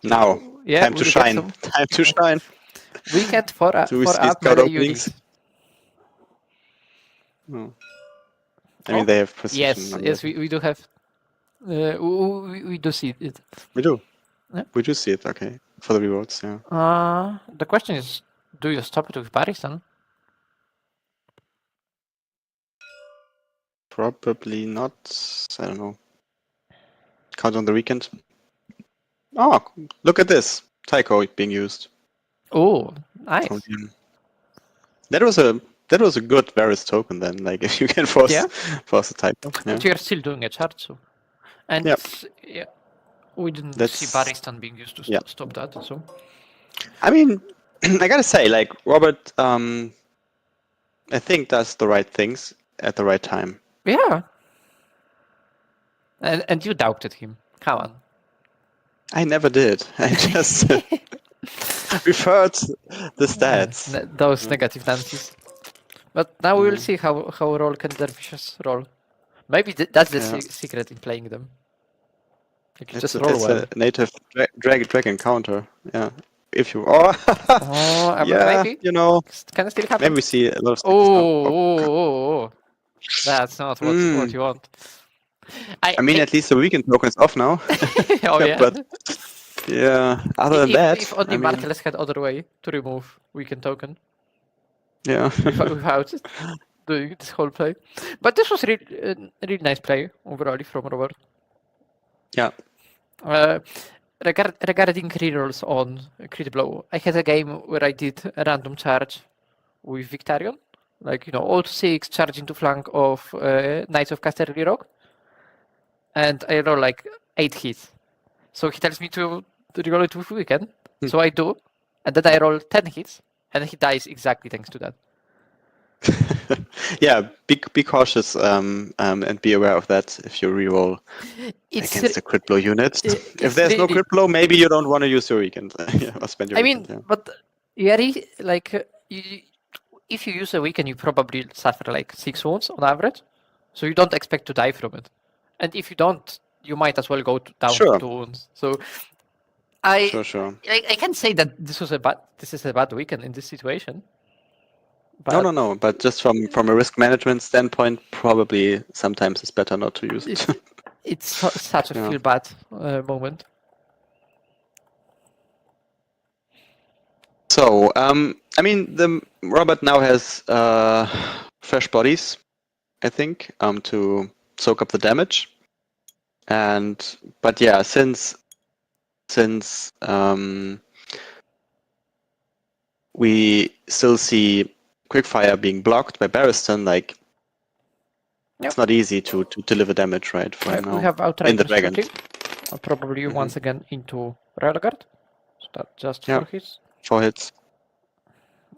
[SPEAKER 3] Now, time to shine. Time to shine.
[SPEAKER 2] Weekend for up units.
[SPEAKER 3] I mean, they have precision.
[SPEAKER 2] Yes, we do have. We do see it.
[SPEAKER 3] We do.
[SPEAKER 2] Yeah.
[SPEAKER 3] We do see it. Okay, for the rewards. Yeah.
[SPEAKER 2] The question is, do you stop it with Varys then?
[SPEAKER 3] Probably not. I don't know. Count on the weekend. Oh, look at this. Taiko being used.
[SPEAKER 2] Oh, nice.
[SPEAKER 3] That was a good Varys token then. Like if you can force a Taiko. Yeah.
[SPEAKER 2] But you're still doing a charge, so. And we didn't see Varys being used to stop that. So.
[SPEAKER 3] I mean, I gotta say, like Robert, I think does the right things at the right time.
[SPEAKER 2] Yeah. And you doubted him. Come on.
[SPEAKER 3] I never did. I just referred the stats.
[SPEAKER 2] Those negative Nancy's. But now we will see how roll can dervishes roll. Maybe that's the secret in playing them. Like you just roll well.
[SPEAKER 3] It's a native dragon counter. Yeah. If you
[SPEAKER 2] maybe.
[SPEAKER 3] You know,
[SPEAKER 2] can it still happen?
[SPEAKER 3] Maybe we see a lot of
[SPEAKER 2] Oh. That's not what you want.
[SPEAKER 3] I mean, at least the weekend token is off now. But yeah, other than that,
[SPEAKER 2] if only Martel had other way to remove weekend token.
[SPEAKER 3] Yeah.
[SPEAKER 2] without doing this whole play. But this was a really nice play overall from Robert.
[SPEAKER 3] Yeah.
[SPEAKER 2] Regarding rerolls on crit blow, I had a game where I did a random charge with Victarion. Like, all to 6 charge into flank of Knights of Casterly Rock. And I roll like 8 hits. So he tells me to reroll it with weekend. So I do. And then I roll 10 hits. And he dies exactly thanks to that.
[SPEAKER 3] Yeah, be cautious and be aware of that if you reroll against a crit blow unit. If there's no crit blow, maybe you don't want to use your weekend or spend your weekend.
[SPEAKER 2] But if you use a weekend, you probably suffer like 6 wounds on average. So you don't expect to die from it. And if you don't, you might as well go down
[SPEAKER 3] Sure.
[SPEAKER 2] to 2 wounds. So I
[SPEAKER 3] Sure.
[SPEAKER 2] I can't say that this is a bad weekend in this situation. But
[SPEAKER 3] No. But just from a risk management standpoint, probably sometimes it's better not to use it.
[SPEAKER 2] it's such a
[SPEAKER 3] Yeah.
[SPEAKER 2] feel bad moment.
[SPEAKER 3] So, I mean, the Robert now has fresh bodies, I think, to soak up the damage. But yeah, since we still see Quickfire being blocked by Barristan, like
[SPEAKER 2] Yep.
[SPEAKER 3] it's not easy to deliver damage, right? For
[SPEAKER 2] We
[SPEAKER 3] now.
[SPEAKER 2] have
[SPEAKER 3] In the
[SPEAKER 2] Outriders
[SPEAKER 3] dragon.
[SPEAKER 2] shooting. Probably once again into Railguard. So that just
[SPEAKER 3] Yeah.
[SPEAKER 2] 4 hits.
[SPEAKER 3] 4 hits.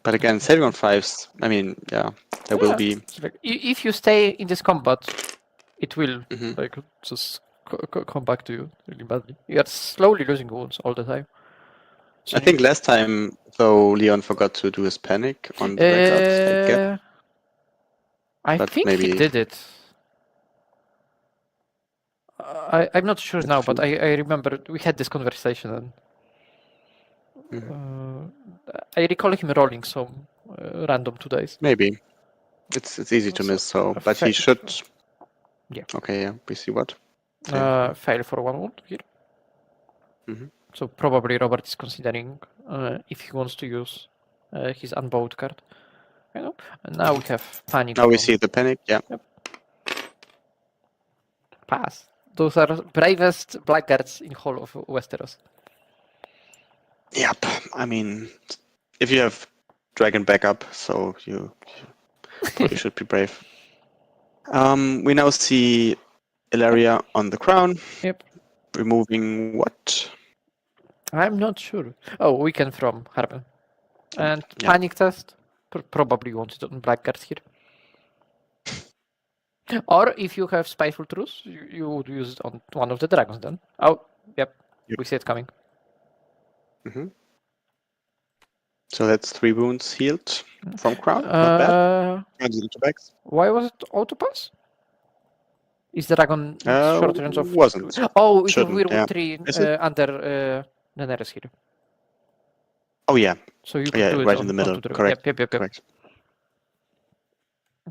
[SPEAKER 3] But again, saving on 5s, I mean, yeah, there will be.
[SPEAKER 2] So, like, if you stay in this combat, it will
[SPEAKER 3] Mhm.
[SPEAKER 2] like just come back to you really badly. You are slowly losing wounds all the time. So
[SPEAKER 3] I think last time, though, Leon forgot to do his panic on the records, I guess.
[SPEAKER 2] I
[SPEAKER 3] But
[SPEAKER 2] think
[SPEAKER 3] maybe
[SPEAKER 2] he did it. I'm not sure now, but I remember we had this conversation, and I recall him rolling some random 2 dice.
[SPEAKER 3] Maybe. It's easy to miss, so but he should.
[SPEAKER 2] Yeah.
[SPEAKER 3] Okay, yeah, we see what.
[SPEAKER 2] Fail for 1 wound here.
[SPEAKER 3] Mhm.
[SPEAKER 2] So probably Robert is considering if he wants to use his unbowed card. You know? And now we have panic.
[SPEAKER 3] Now we
[SPEAKER 2] from
[SPEAKER 3] see the panic, yeah.
[SPEAKER 2] Pass. Those are bravest blackguards in whole of Westeros.
[SPEAKER 3] Yep. I mean, if you have dragon backup, so you probably should be brave. We now see Ilaria on the crown.
[SPEAKER 2] Yep.
[SPEAKER 3] Removing what?
[SPEAKER 2] I'm not sure. Oh, weekend from Harmen. And
[SPEAKER 3] Yeah.
[SPEAKER 2] panic test. Probably wants it on blackguards here. Or if you have Spiteful Truth, you would use it on one of the dragons then. Oh, yep. We see it coming.
[SPEAKER 3] So that's 3 wounds healed from crown. Not bad.
[SPEAKER 2] Why was it auto pass? Is the dragon short range of?
[SPEAKER 3] Wasn't.
[SPEAKER 2] Oh, we have
[SPEAKER 3] Shouldn't,
[SPEAKER 2] Weirwood
[SPEAKER 3] yeah.
[SPEAKER 2] 3
[SPEAKER 3] Is it?
[SPEAKER 2] under Daenerys here.
[SPEAKER 3] Oh yeah.
[SPEAKER 2] So you could
[SPEAKER 3] Yeah,
[SPEAKER 2] do it
[SPEAKER 3] right
[SPEAKER 2] on,
[SPEAKER 3] in the middle.
[SPEAKER 2] onto the
[SPEAKER 3] Correct.
[SPEAKER 2] Yep.
[SPEAKER 3] Correct.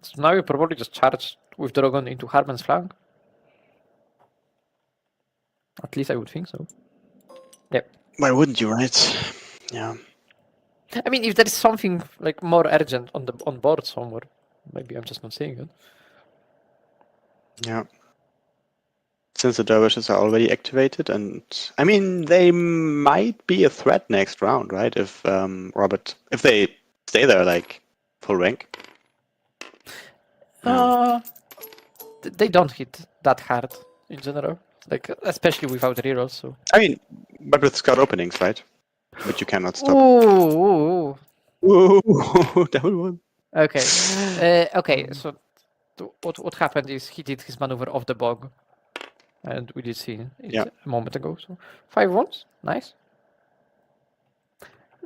[SPEAKER 2] So now you probably just charge with Dragon into Harmen's flank. At least I would think so. Yep.
[SPEAKER 3] Why wouldn't you, right? Yeah.
[SPEAKER 2] I mean, if there is something like more urgent on board somewhere, maybe I'm just not seeing it.
[SPEAKER 3] Yeah. Since the dervishes are already activated, and I mean they might be a threat next round, right? If Robert, if they stay there like full rank.
[SPEAKER 2] They don't hit that hard in general, like especially without rerolls. So
[SPEAKER 3] I mean, but with scout openings, right? But you cannot stop.
[SPEAKER 2] Ooh.
[SPEAKER 3] Double one.
[SPEAKER 2] Okay. Okay. So what happened is he did his maneuver off the bog, and we did see it a moment ago. So 5 wounds, nice.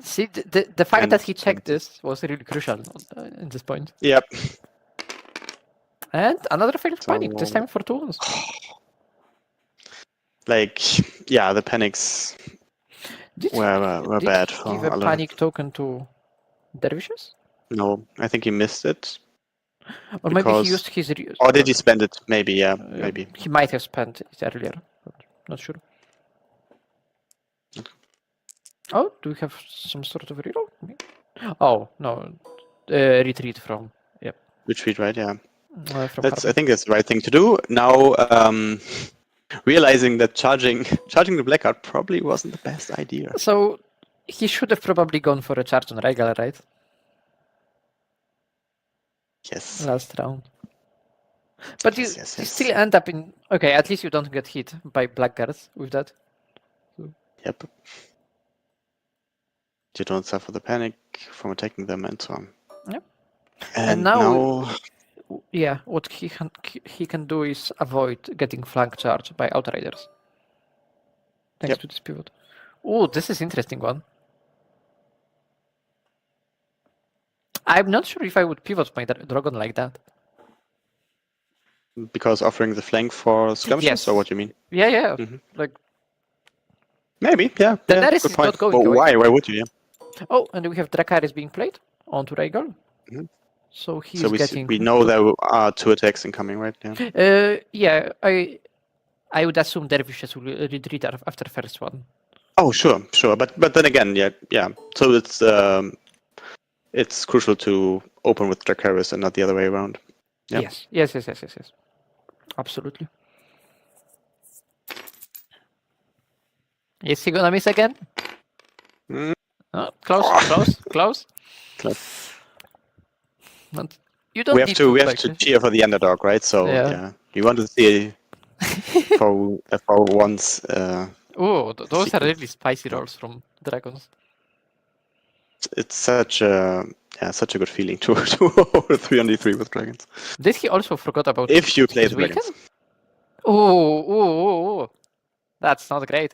[SPEAKER 2] See, the fact that he checked this was really crucial in this point.
[SPEAKER 3] Yep.
[SPEAKER 2] And another failed panic, this time for 2 wounds.
[SPEAKER 3] Like, yeah, the panics were bad.
[SPEAKER 2] Did he give a panic token to dervishes?
[SPEAKER 3] No, I think he missed it.
[SPEAKER 2] Or maybe he used his...
[SPEAKER 3] Or did he spend it? Maybe, yeah, maybe.
[SPEAKER 2] He might have spent it earlier, but not sure. Oh, do we have some sort of reroll? Oh, no. Retreat from... Yep.
[SPEAKER 3] Retreat, right, yeah. I think that's the right thing to do. Now, realizing that charging the black card probably wasn't the best idea.
[SPEAKER 2] So, he should have probably gone for a charge on Regal, right?
[SPEAKER 3] Yes.
[SPEAKER 2] Last round. But you still end up in... Okay, at least you don't get hit by blackguards with that.
[SPEAKER 3] Yep. You don't suffer the panic from attacking them and so on.
[SPEAKER 2] Yep.
[SPEAKER 3] And now...
[SPEAKER 2] Yeah, what he can do is avoid getting flank charged by Outriders. Thanks to this pivot. Oh, this is interesting one. I'm not sure if I would pivot my dragon like that.
[SPEAKER 3] Because offering the flank for skirmishes,
[SPEAKER 2] Yes.
[SPEAKER 3] or what do you mean?
[SPEAKER 2] Yeah.
[SPEAKER 3] Mhm.
[SPEAKER 2] Like
[SPEAKER 3] Maybe, yeah.
[SPEAKER 2] Daenerys
[SPEAKER 3] good
[SPEAKER 2] is
[SPEAKER 3] point.
[SPEAKER 2] not going
[SPEAKER 3] Well,
[SPEAKER 2] away.
[SPEAKER 3] why? Why would you? Yeah.
[SPEAKER 2] Oh, and we have Dracarys being played onto Rhaegal.
[SPEAKER 3] Mhm.
[SPEAKER 2] So he's
[SPEAKER 3] So
[SPEAKER 2] getting.
[SPEAKER 3] we know there are 2 attacks incoming, right? Yeah.
[SPEAKER 2] Yeah, I would assume Dervishes will retreat after first one.
[SPEAKER 3] Oh, sure. But then again, yeah. So it's crucial to open with Dracarys and not the other way around. Yep.
[SPEAKER 2] Yes. Absolutely. Is he gonna miss again?
[SPEAKER 3] Mm.
[SPEAKER 2] Oh, close. But you don't
[SPEAKER 3] We have
[SPEAKER 2] need
[SPEAKER 3] to
[SPEAKER 2] like,
[SPEAKER 3] cheer for the underdog, right? So yeah, you want to see for once.
[SPEAKER 2] Oh, those are
[SPEAKER 3] sequence.
[SPEAKER 2] really spicy rolls from Dragons.
[SPEAKER 3] It's such a good feeling to hold 3-3 with dragons.
[SPEAKER 2] Did he also forgot about
[SPEAKER 3] If you play
[SPEAKER 2] his
[SPEAKER 3] the dragons.
[SPEAKER 2] weekend? Oh, that's not great.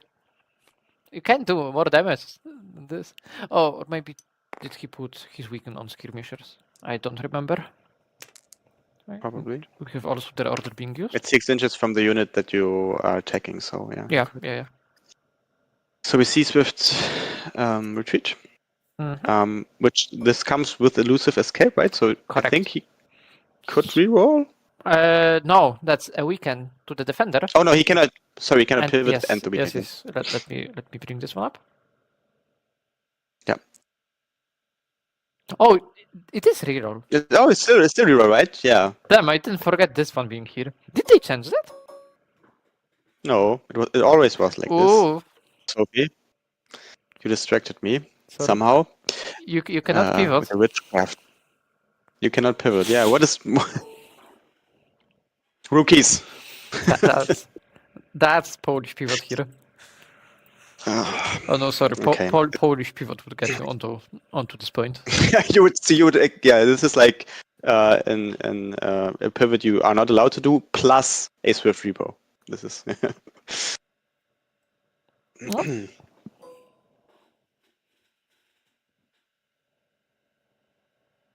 [SPEAKER 2] You can do more damage than this. Oh, or maybe did he put his weekend on skirmishers? I don't remember.
[SPEAKER 3] Probably.
[SPEAKER 2] We have also their order being used.
[SPEAKER 3] It's 6 inches from the unit that you are attacking, so yeah.
[SPEAKER 2] Yeah.
[SPEAKER 3] So we see Swift retreat,
[SPEAKER 2] Mhm.
[SPEAKER 3] which this comes with elusive escape, right? So
[SPEAKER 2] Correct.
[SPEAKER 3] I think he could reroll.
[SPEAKER 2] No, that's a weekend to the defender.
[SPEAKER 3] Oh no, he cannot. Sorry, he cannot pivot
[SPEAKER 2] yes,
[SPEAKER 3] and the weekend.
[SPEAKER 2] Yes. Let me bring this one up.
[SPEAKER 3] Yeah.
[SPEAKER 2] Oh, it is reroll.
[SPEAKER 3] Oh, it's still reroll, right? Yeah.
[SPEAKER 2] Damn, I didn't forget this one being here. Did they change that?
[SPEAKER 3] No, it always was like
[SPEAKER 2] Oh,
[SPEAKER 3] this. Sophie, you distracted me
[SPEAKER 2] sorry.
[SPEAKER 3] somehow.
[SPEAKER 2] You cannot pivot.
[SPEAKER 3] With a witchcraft. You cannot pivot. Yeah. What is rookies?
[SPEAKER 2] That's Polish pivot here. Oh no, sorry.
[SPEAKER 3] Okay.
[SPEAKER 2] Polish pivot would get you onto this point.
[SPEAKER 3] you would. Yeah, this is like a pivot you are not allowed to do plus a swift repo. This is.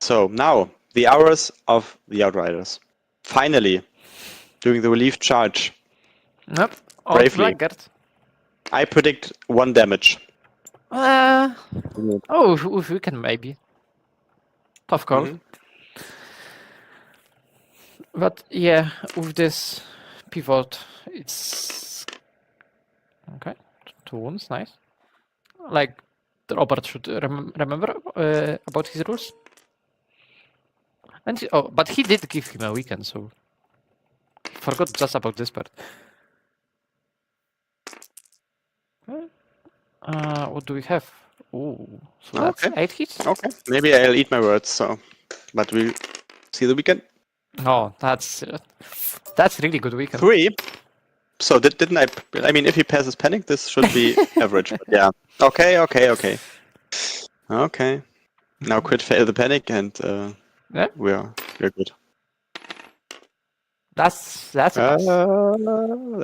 [SPEAKER 3] So now the hours of the Outriders. Finally, doing the relief charge.
[SPEAKER 2] Yep.
[SPEAKER 3] Bravely.
[SPEAKER 2] Blackguard.
[SPEAKER 3] I predict 1 damage.
[SPEAKER 2] If we can maybe. Tough call.
[SPEAKER 3] Mhm.
[SPEAKER 2] But yeah, with this pivot, it's okay. 2 wounds, nice. Like Robert should remember about his rules. And but he did give him a weekend, so forgot just about this part. What do we have? Oh, so that's 8 hits.
[SPEAKER 3] Okay, maybe I'll eat my words. So, but we'll see the weekend.
[SPEAKER 2] Oh, that's really good weekend.
[SPEAKER 3] 3. So didn't I? I mean, if he passes panic, this should be average. But yeah. Okay. Now quit fail the panic, and
[SPEAKER 2] Yeah.
[SPEAKER 3] we're good.
[SPEAKER 2] That's a pass.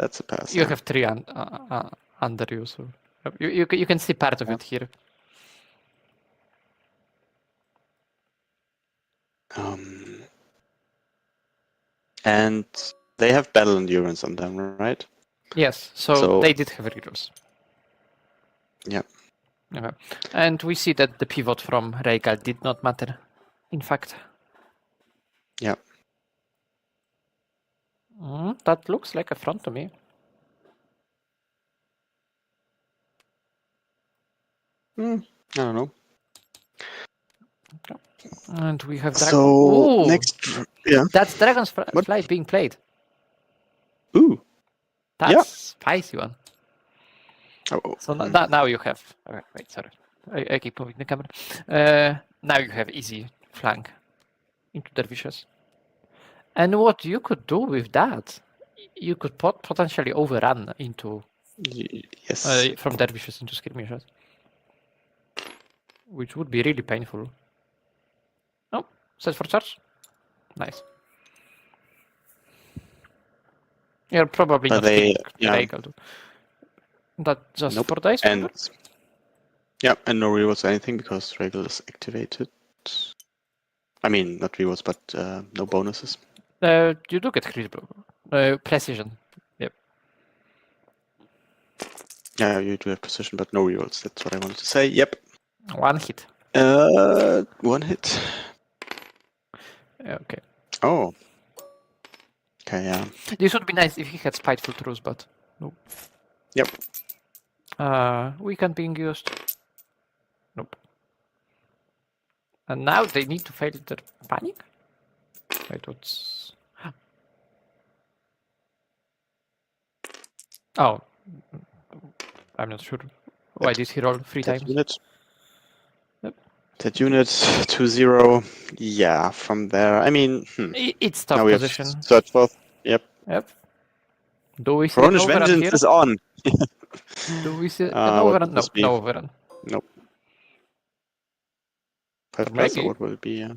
[SPEAKER 3] That's a pass.
[SPEAKER 2] You
[SPEAKER 3] Yeah.
[SPEAKER 2] have 3 under you, so you can see part of it here.
[SPEAKER 3] And they have battle endurance on them, right?
[SPEAKER 2] Yes, so they did have rerolls.
[SPEAKER 3] Yeah.
[SPEAKER 2] Okay. And we see that the pivot from Rhaegal did not matter, in fact.
[SPEAKER 3] Yeah.
[SPEAKER 2] That looks like a front to me.
[SPEAKER 3] I don't know.
[SPEAKER 2] Okay. And we have
[SPEAKER 3] So
[SPEAKER 2] Ooh,
[SPEAKER 3] next, yeah.
[SPEAKER 2] That's Dragon's Flight being played.
[SPEAKER 3] Ooh.
[SPEAKER 2] That's spicy one.
[SPEAKER 3] Oh.
[SPEAKER 2] So now you have. Wait, sorry. I keep moving the camera. Now you have easy flank into Dervishes. And what you could do with that, you could potentially overrun into from Dervishes into skirmishes, which would be really painful. Oh, set for charge. Nice. You're probably not killing Rhaegal. That just 4 dice?
[SPEAKER 3] And no rerolls or anything because Rhaegal is activated. I mean, not rerolls, but no bonuses.
[SPEAKER 2] You do get crit blow. Precision. Yep.
[SPEAKER 3] Yeah, you do have precision, but no rerolls. That's what I wanted to say. Yep.
[SPEAKER 2] 1 hit.
[SPEAKER 3] 1 hit.
[SPEAKER 2] Okay.
[SPEAKER 3] Oh. Okay, yeah.
[SPEAKER 2] This would be nice if he had Spiteful Truth, but no.
[SPEAKER 3] Yep.
[SPEAKER 2] Weekend being used. Nope. And now they need to fail their panic? Wait, what's... Oh. I'm not sure. Why did he roll 3
[SPEAKER 3] That
[SPEAKER 2] times?
[SPEAKER 3] unit.
[SPEAKER 2] Yep.
[SPEAKER 3] That unit 2-0. Yeah, from there. I mean,
[SPEAKER 2] It's tough
[SPEAKER 3] now we
[SPEAKER 2] position.
[SPEAKER 3] have third, fourth. Yep.
[SPEAKER 2] Yep. Do we see an
[SPEAKER 3] Coronish
[SPEAKER 2] overrun
[SPEAKER 3] Vengeance
[SPEAKER 2] here?
[SPEAKER 3] is on.
[SPEAKER 2] Do we see an
[SPEAKER 3] What
[SPEAKER 2] overrun?
[SPEAKER 3] would
[SPEAKER 2] No,
[SPEAKER 3] this be?
[SPEAKER 2] no overrun.
[SPEAKER 3] Nope. 5+,
[SPEAKER 2] Maybe.
[SPEAKER 3] or what will it be? Yeah.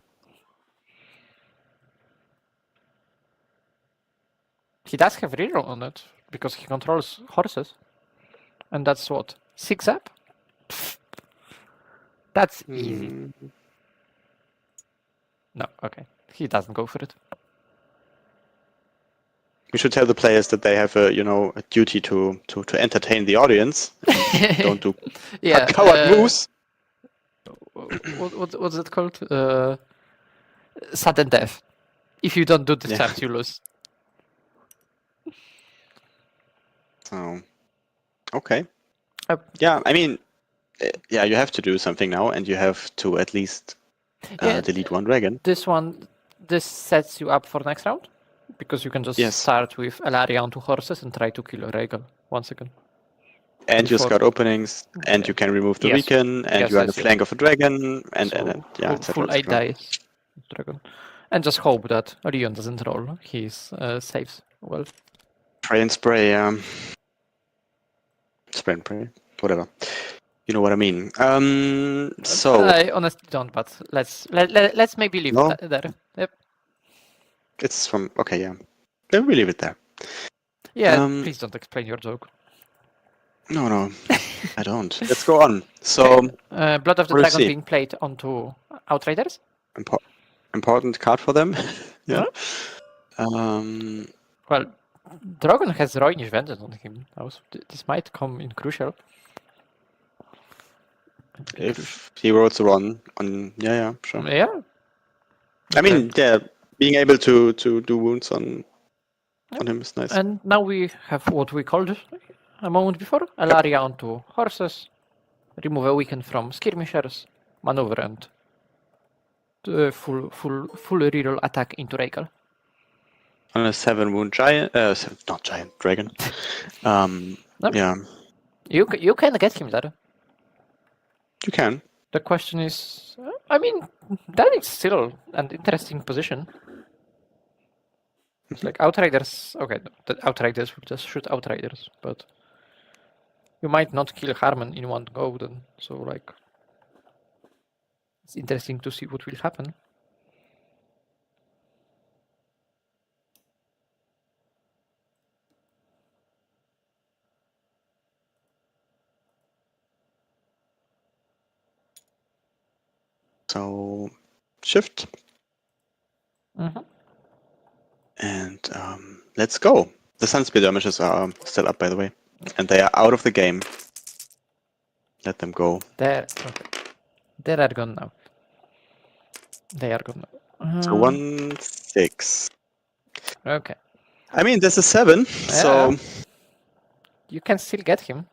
[SPEAKER 2] He does have reroll on it because he controls horses. And that's what? 6 up? Pfft. That's easy. No, okay. He doesn't go for it.
[SPEAKER 3] We should tell the players that they have a duty to entertain the audience. Don't do coward moves.
[SPEAKER 2] What's it called? Sudden death. If you don't do the chance, you lose.
[SPEAKER 3] So, okay. Yeah, I mean, yeah, you have to do something now, and you have to at least delete 1 dragon.
[SPEAKER 2] This sets you up for next round, because you can just start with Elaria on 2 horses and try to kill a Regal once again.
[SPEAKER 3] And you scout openings, and you can remove the beacon, and you are on the flank of a dragon, and yeah,
[SPEAKER 2] full 8 dice dragon. And just hope that Orion doesn't roll his saves well.
[SPEAKER 3] Pray and spray, spray and pray, whatever. You know what I mean. So
[SPEAKER 2] I honestly don't, but let's maybe leave it there. Yep.
[SPEAKER 3] It's from yeah. Then we leave it there.
[SPEAKER 2] Yeah, please don't explain your joke.
[SPEAKER 3] No, I don't. Let's go on. So
[SPEAKER 2] Blood of the Dragon being played onto Outriders.
[SPEAKER 3] Important card for them. Yeah.
[SPEAKER 2] Well, Dragon has Roinish Vengeance on him now, so this might come in crucial.
[SPEAKER 3] If he rolls a run on, yeah, sure.
[SPEAKER 2] Yeah.
[SPEAKER 3] I mean, being able to do wounds on him is nice.
[SPEAKER 2] And now we have what we called a moment before: Elaria onto horses, remove a weekend from skirmishers, maneuver, and full reroll attack into Regal.
[SPEAKER 3] On a 7-wound giant, not giant, dragon. Yeah.
[SPEAKER 2] You can get him there.
[SPEAKER 3] You can.
[SPEAKER 2] The question is, I mean, that is still an interesting position. It's like Outriders. Okay, the Outriders will just shoot Outriders, but you might not kill Harmen in one go. Then, so like, it's interesting to see what will happen.
[SPEAKER 3] So, shift. And let's go. The Sun skirmishes are still up, by the way. And they are out of the game. Let them go.
[SPEAKER 2] They are gone now. They are gone now.
[SPEAKER 3] So 1-6.
[SPEAKER 2] Okay.
[SPEAKER 3] I mean, there's a 7, so...
[SPEAKER 2] You can still get him.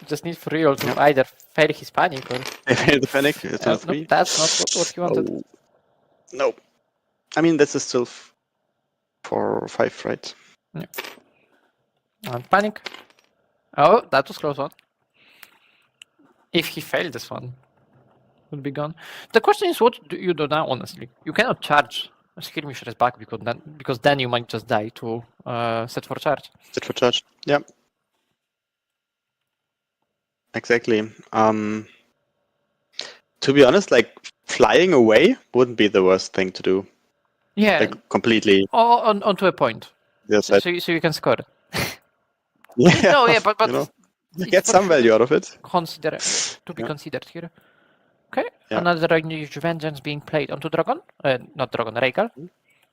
[SPEAKER 2] You just need for real to either fail his panic or...
[SPEAKER 3] Fail the panic, it's on 3.
[SPEAKER 2] No, that's not what he wanted.
[SPEAKER 3] Oh. No. I mean, this is still 4 or 5, right?
[SPEAKER 2] Yeah. And panic. Oh, that was close one. If he failed this one, would be gone. The question is, what do you do now, honestly? You cannot charge skirmishers back because then you might just die to set for charge.
[SPEAKER 3] Set for charge, yeah. Exactly. To be honest, like, flying away wouldn't be the worst thing to do.
[SPEAKER 2] Yeah.
[SPEAKER 3] Like, completely.
[SPEAKER 2] Onto a point. So you can score.
[SPEAKER 3] Yeah.
[SPEAKER 2] No, yeah, but
[SPEAKER 3] you get some value out of it.
[SPEAKER 2] Considered here. Okay. Yeah. Another Roinish Vengeance being played onto Dragon. Not Dragon, Regal.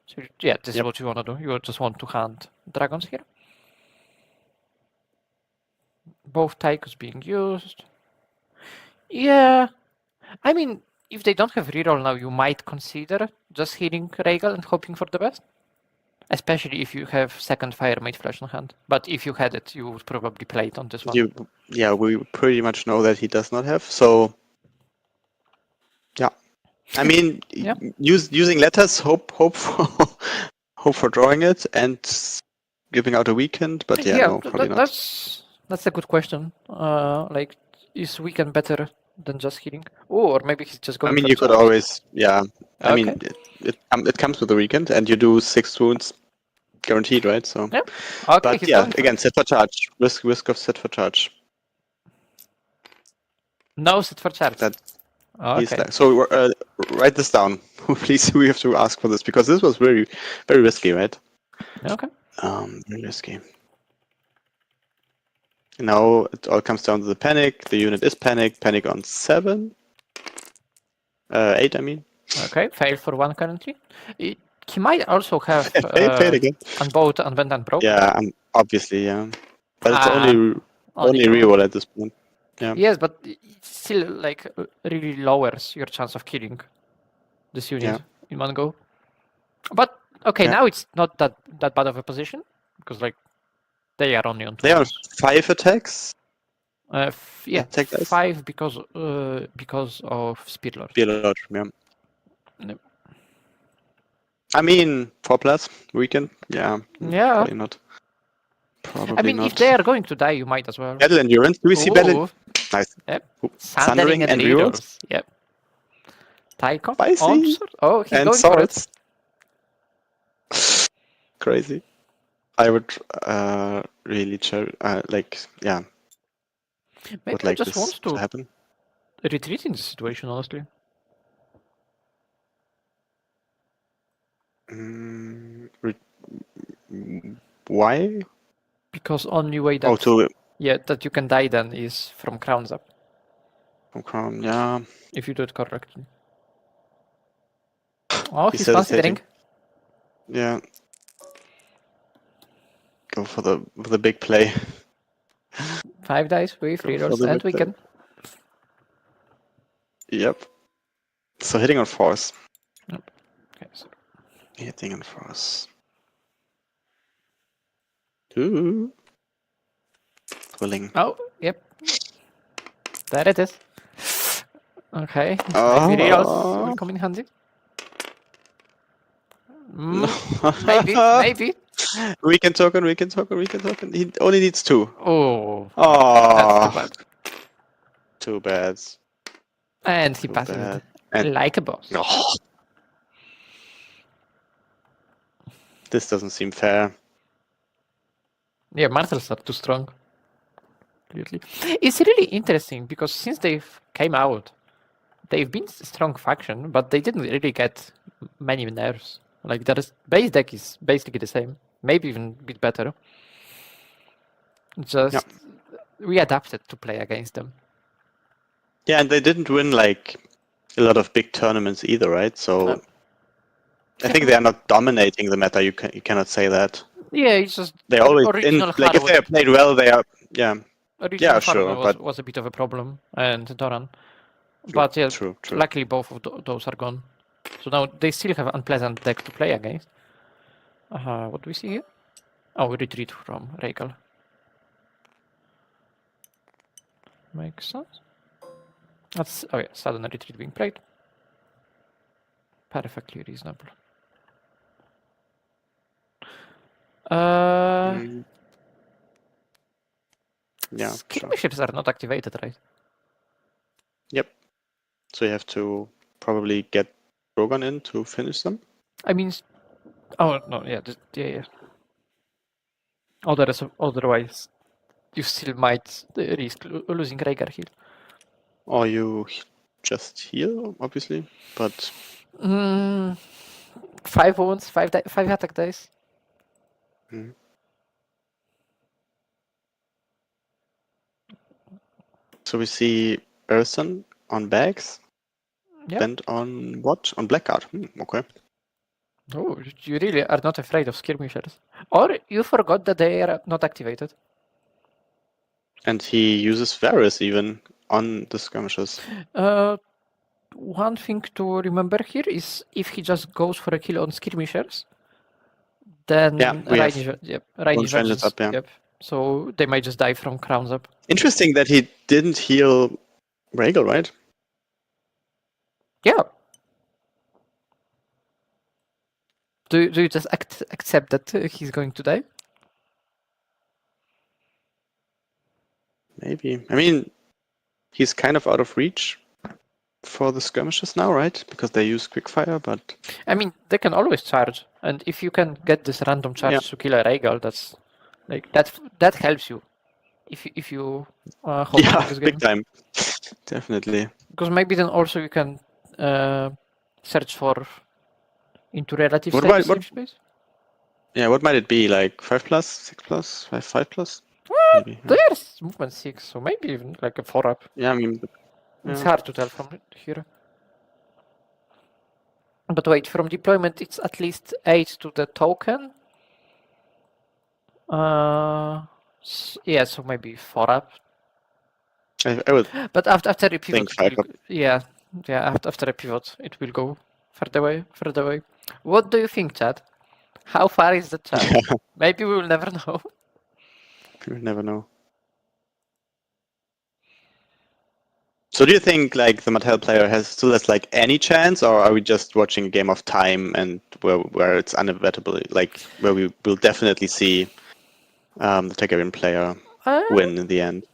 [SPEAKER 2] So yeah, this is
[SPEAKER 3] Yep.
[SPEAKER 2] what you want to do. You just want to hunt dragons here. Both Taikos being used. Yeah, I mean, if they don't have reroll now, you might consider just healing Rhaegal and hoping for the best. Especially if you have second Firemate Flash in hand. But if you had it, you would probably play it on this one.
[SPEAKER 3] We pretty much know that he does not have. So, yeah. I mean,
[SPEAKER 2] Yeah.
[SPEAKER 3] using letters, hope for hope for drawing it and giving out a weekend. But yeah, no, probably not.
[SPEAKER 2] That's a good question. Like, is weekend better than just healing? Or maybe he's just going
[SPEAKER 3] I mean,
[SPEAKER 2] for
[SPEAKER 3] you could
[SPEAKER 2] charge.
[SPEAKER 3] always, yeah. I
[SPEAKER 2] Okay.
[SPEAKER 3] mean, it comes with the weekend, and you do 6 wounds guaranteed, right? So,
[SPEAKER 2] Yeah. Okay,
[SPEAKER 3] but
[SPEAKER 2] he's
[SPEAKER 3] yeah,
[SPEAKER 2] going for
[SPEAKER 3] again,
[SPEAKER 2] it.
[SPEAKER 3] set for charge. Risk of set for charge.
[SPEAKER 2] No set for charge.
[SPEAKER 3] That he's
[SPEAKER 2] Okay.
[SPEAKER 3] like, so write this down, please. We have to ask for this because this was very, very risky, right?
[SPEAKER 2] Okay.
[SPEAKER 3] Very risky. Now it all comes down to the panic. The unit is panic. Panic on 7. 8, I mean.
[SPEAKER 2] Okay, fail for 1 currently. He might also have
[SPEAKER 3] Fail again.
[SPEAKER 2] unbowed, unbent, and broke.
[SPEAKER 3] Yeah, obviously, yeah. But it's
[SPEAKER 2] only
[SPEAKER 3] only reroll at this point. Yeah.
[SPEAKER 2] Yes, but it still like really lowers your chance of killing this unit in one go. But okay, now it's not that bad of a position because like they are only on 2
[SPEAKER 3] They are
[SPEAKER 2] wounds.
[SPEAKER 3] 5 attacks.
[SPEAKER 2] Yeah,
[SPEAKER 3] Attack dice?
[SPEAKER 2] 5 because of Spearlord.
[SPEAKER 3] Spearlord, yeah.
[SPEAKER 2] Yep.
[SPEAKER 3] I mean, 4+ weekend. Yeah.
[SPEAKER 2] Yeah.
[SPEAKER 3] Probably not. Probably
[SPEAKER 2] I mean,
[SPEAKER 3] not.
[SPEAKER 2] if they are going to die, you might as well.
[SPEAKER 3] Battle endurance. Do we see battle?
[SPEAKER 2] Ooh.
[SPEAKER 3] Nice.
[SPEAKER 2] Yep.
[SPEAKER 3] Ooh.
[SPEAKER 2] Sundering and
[SPEAKER 3] rerolls.
[SPEAKER 2] rerolls. Yep. Taiko.
[SPEAKER 3] Spicy.
[SPEAKER 2] Oh, he's
[SPEAKER 3] And
[SPEAKER 2] going
[SPEAKER 3] swords.
[SPEAKER 2] for it.
[SPEAKER 3] Crazy. I would really like, yeah.
[SPEAKER 2] Maybe
[SPEAKER 3] Would
[SPEAKER 2] he
[SPEAKER 3] like
[SPEAKER 2] just
[SPEAKER 3] this
[SPEAKER 2] wants
[SPEAKER 3] to
[SPEAKER 2] to
[SPEAKER 3] happen.
[SPEAKER 2] retreat in this situation, honestly.
[SPEAKER 3] Why?
[SPEAKER 2] Because only way that that you can die then is from crowns up.
[SPEAKER 3] From crown, yeah.
[SPEAKER 2] If you do it correctly. Oh, he's
[SPEAKER 3] hesitating.
[SPEAKER 2] considering.
[SPEAKER 3] Yeah. Go for the big play.
[SPEAKER 2] 5 dice with rerolls and weekend.
[SPEAKER 3] Yep. So hitting on force.
[SPEAKER 2] Nope. Okay, so.
[SPEAKER 3] Hitting on force. Ooh. Willing.
[SPEAKER 2] Oh, yep. There it is. Okay. Maybe rerolls will come in handy. Maybe.
[SPEAKER 3] Weekend token. He only needs 2.
[SPEAKER 2] Oh.
[SPEAKER 3] Oh.
[SPEAKER 2] That's too bad.
[SPEAKER 3] Too bad.
[SPEAKER 2] And he passes it like a boss.
[SPEAKER 3] Oh. This doesn't seem fair.
[SPEAKER 2] Yeah, Martels are too strong. Clearly. It's really interesting because since they've came out, they've been a strong faction, but they didn't really get many nerfs. Like their base deck is basically the same, maybe even a bit better. Just we adapted to play against them.
[SPEAKER 3] Yeah, and they didn't win like a lot of big tournaments either, right? So I think they are not dominating the meta. You cannot say that.
[SPEAKER 2] Yeah, it's just
[SPEAKER 3] they always like if they are played well, they are
[SPEAKER 2] Original
[SPEAKER 3] sure,
[SPEAKER 2] was a bit of a problem, and Doran.
[SPEAKER 3] True,
[SPEAKER 2] but yeah,
[SPEAKER 3] true.
[SPEAKER 2] luckily both of those are gone. So now they still have unpleasant deck to play against. What do we see here? Oh, we retreat from Rhaegal. Makes sense. That's sudden retreat being played. Perfectly reasonable.
[SPEAKER 3] Yeah,
[SPEAKER 2] skirmishes are not activated, right?
[SPEAKER 3] Yep. So you have to probably get Drogon in to finish them.
[SPEAKER 2] I mean, oh no, yeah. Otherwise, you still might risk losing Rhaegar here.
[SPEAKER 3] Or you just heal, obviously, but
[SPEAKER 2] 5 wounds, 5 attack dice.
[SPEAKER 3] So we see Urson on bags.
[SPEAKER 2] Yep.
[SPEAKER 3] Bent on what? On Blackguard. Okay.
[SPEAKER 2] Oh, you really are not afraid of skirmishers. Or you forgot that they are not activated.
[SPEAKER 3] And he uses Varys even on the skirmishes.
[SPEAKER 2] One thing to remember here is if he just goes for a kill on skirmishers, then
[SPEAKER 3] Yeah, we have
[SPEAKER 2] Rainy
[SPEAKER 3] vengeance
[SPEAKER 2] Vengeance.
[SPEAKER 3] up, yeah.
[SPEAKER 2] Yep. So they might just die from crowns up.
[SPEAKER 3] Interesting that he didn't heal Rhaegal, right?
[SPEAKER 2] Yeah. Do you just accept that he's going to die?
[SPEAKER 3] Maybe. I mean, he's kind of out of reach for the skirmishes now, right? Because they use quickfire, but
[SPEAKER 2] I mean, they can always charge, and if you can get this random charge to kill a Rhaegal, that's like that helps you. If you hope to win this game.
[SPEAKER 3] big time, definitely.
[SPEAKER 2] Because maybe then also you can search for into relative
[SPEAKER 3] What
[SPEAKER 2] safe space.
[SPEAKER 3] Yeah, what might it be? Like 5+, 6+, 5+? Maybe. Yeah.
[SPEAKER 2] There's movement 6, so maybe even like a 4-up.
[SPEAKER 3] Yeah, I mean,
[SPEAKER 2] It's hard to tell from here. But wait, from deployment it's at least 8 to the token. Yeah, so maybe 4-up.
[SPEAKER 3] I would.
[SPEAKER 2] But after a pivot,
[SPEAKER 3] Think 5-up.
[SPEAKER 2] after a pivot, it will go further away. What do you think, Chad? How far is the chat? Maybe we will never know.
[SPEAKER 3] You never know. So do you think like the Martel player still has like any chance, or are we just watching a game of time and where it's unavoidable, like where we will definitely see the Targaryen player win in the end?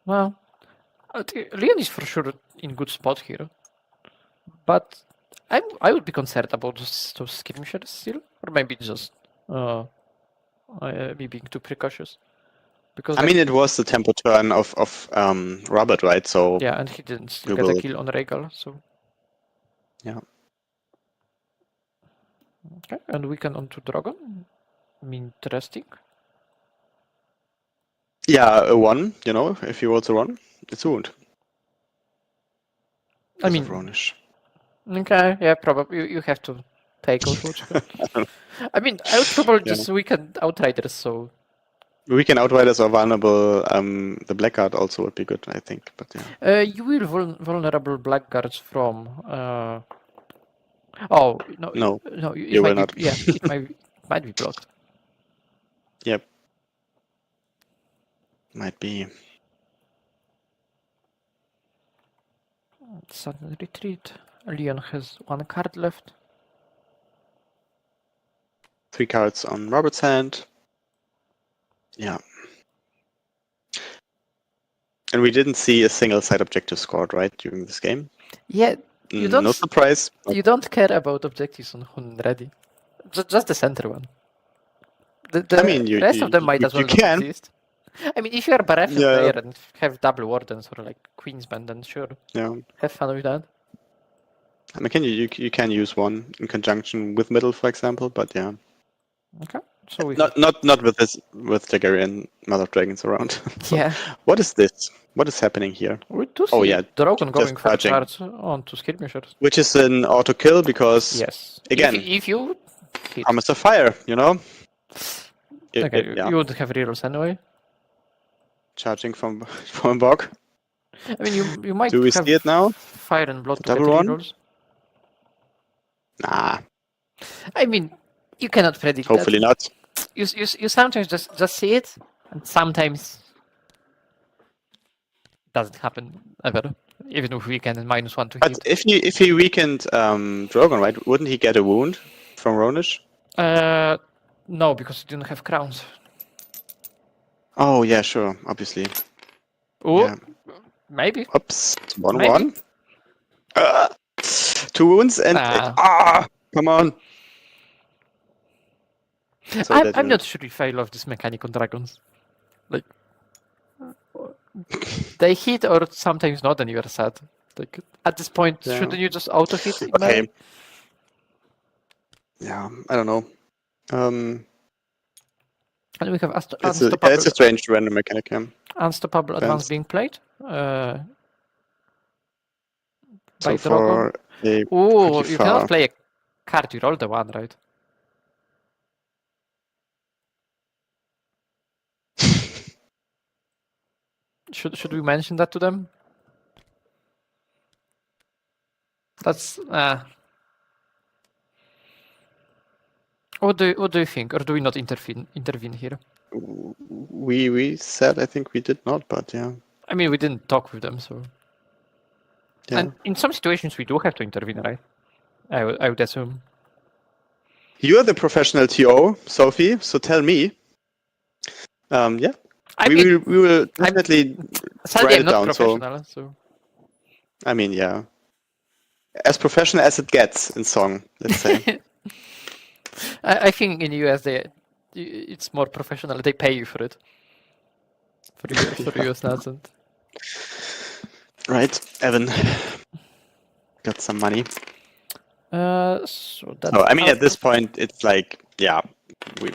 [SPEAKER 2] Well, Leon is for sure in good spot here, but I would be concerned about those skirmishes still, or maybe just me being too precautious. Because
[SPEAKER 3] I mean, it was the tempo turn of Robert, right? So
[SPEAKER 2] yeah, and he didn't still get a kill on Rhaegal, so
[SPEAKER 3] yeah.
[SPEAKER 2] Okay, and we can onto Dragon. Interesting.
[SPEAKER 3] Yeah, a 1. You know, if he rolls a 1, it's a wound.
[SPEAKER 2] I mean, okay, yeah, probably you have to take Outwit. I mean, I would probably just weekend Outriders, so
[SPEAKER 3] Weekend Outriders are vulnerable. The Blackguard also would be good, I think. But yeah.
[SPEAKER 2] You will vulnerable Blackguards from. Oh no! No,
[SPEAKER 3] you will not.
[SPEAKER 2] Yeah, it might be blocked.
[SPEAKER 3] Yep. Might be.
[SPEAKER 2] Sudden retreat. Leon has 1 card left.
[SPEAKER 3] 3 cards on Robert's hand. Yeah. And we didn't see a single side objective scored, right, during this game?
[SPEAKER 2] Yeah. You don't.
[SPEAKER 3] No surprise.
[SPEAKER 2] You don't care about objectives on Hun ready. Just the center one. The
[SPEAKER 3] I mean,
[SPEAKER 2] rest of them might as well not exist. I mean, if you are a Baratheon player and have double wardens or like Queensband, then sure.
[SPEAKER 3] Yeah.
[SPEAKER 2] Have fun with that.
[SPEAKER 3] I mean, you can use one in conjunction with middle, for example, but yeah.
[SPEAKER 2] Okay. So we
[SPEAKER 3] not with Targaryen Mother of Dragons around.
[SPEAKER 2] Yeah.
[SPEAKER 3] What is this? What is happening here?
[SPEAKER 2] We do see Dragon going for charge onto skirmishers.
[SPEAKER 3] Which is an auto kill because again,
[SPEAKER 2] if you hit.
[SPEAKER 3] Promise of fire, you know.
[SPEAKER 2] Okay, you would have rerolls anyway.
[SPEAKER 3] Charging from a bog.
[SPEAKER 2] I mean, you might.
[SPEAKER 3] Do we see it now?
[SPEAKER 2] Fire and blood to
[SPEAKER 3] double
[SPEAKER 2] get
[SPEAKER 3] one?
[SPEAKER 2] rerolls.
[SPEAKER 3] Nah.
[SPEAKER 2] I mean, you cannot predict.
[SPEAKER 3] Hopefully not.
[SPEAKER 2] You sometimes just see it, and sometimes doesn't happen ever. Even if weekend and -1 to hit.
[SPEAKER 3] But if he weakened Drogon, right? Wouldn't he get a wound from Ronish?
[SPEAKER 2] No, because he didn't have crowns.
[SPEAKER 3] Oh yeah, sure, obviously.
[SPEAKER 2] Oh, yeah. Maybe.
[SPEAKER 3] Oops, 1-1. 2 wounds and come on.
[SPEAKER 2] So I'm not sure if I love this mechanic on dragons. Like they hit or sometimes not, and you are sad. Like at this point, shouldn't you just auto hit?
[SPEAKER 3] Okay. Yeah, I don't know.
[SPEAKER 2] And we have
[SPEAKER 3] Unstoppable. It's a strange random mechanic. Yeah.
[SPEAKER 2] Unstoppable advance being played. By
[SPEAKER 3] so
[SPEAKER 2] Dragon.
[SPEAKER 3] You
[SPEAKER 2] cannot play a card. You roll the 1, right? Should we mention that to them? That's what do you think, or do we not intervene here?
[SPEAKER 3] We said, I think we did not, but yeah.
[SPEAKER 2] I mean, we didn't talk with them, so.
[SPEAKER 3] Yeah.
[SPEAKER 2] And in some situations, we do have to intervene, right? I would assume.
[SPEAKER 3] You're the professional TO, Sophie, so tell me. Yeah. We will definitely
[SPEAKER 2] sadly,
[SPEAKER 3] write
[SPEAKER 2] I'm
[SPEAKER 3] it
[SPEAKER 2] not
[SPEAKER 3] down.
[SPEAKER 2] Professional, so.
[SPEAKER 3] I mean, yeah. As professional as it gets in song, let's say.
[SPEAKER 2] I think in the US it's more professional. They pay you for it. For US accent.
[SPEAKER 3] Right, Evan. Got some money.
[SPEAKER 2] So that's
[SPEAKER 3] I mean, at this point, it's like, yeah, we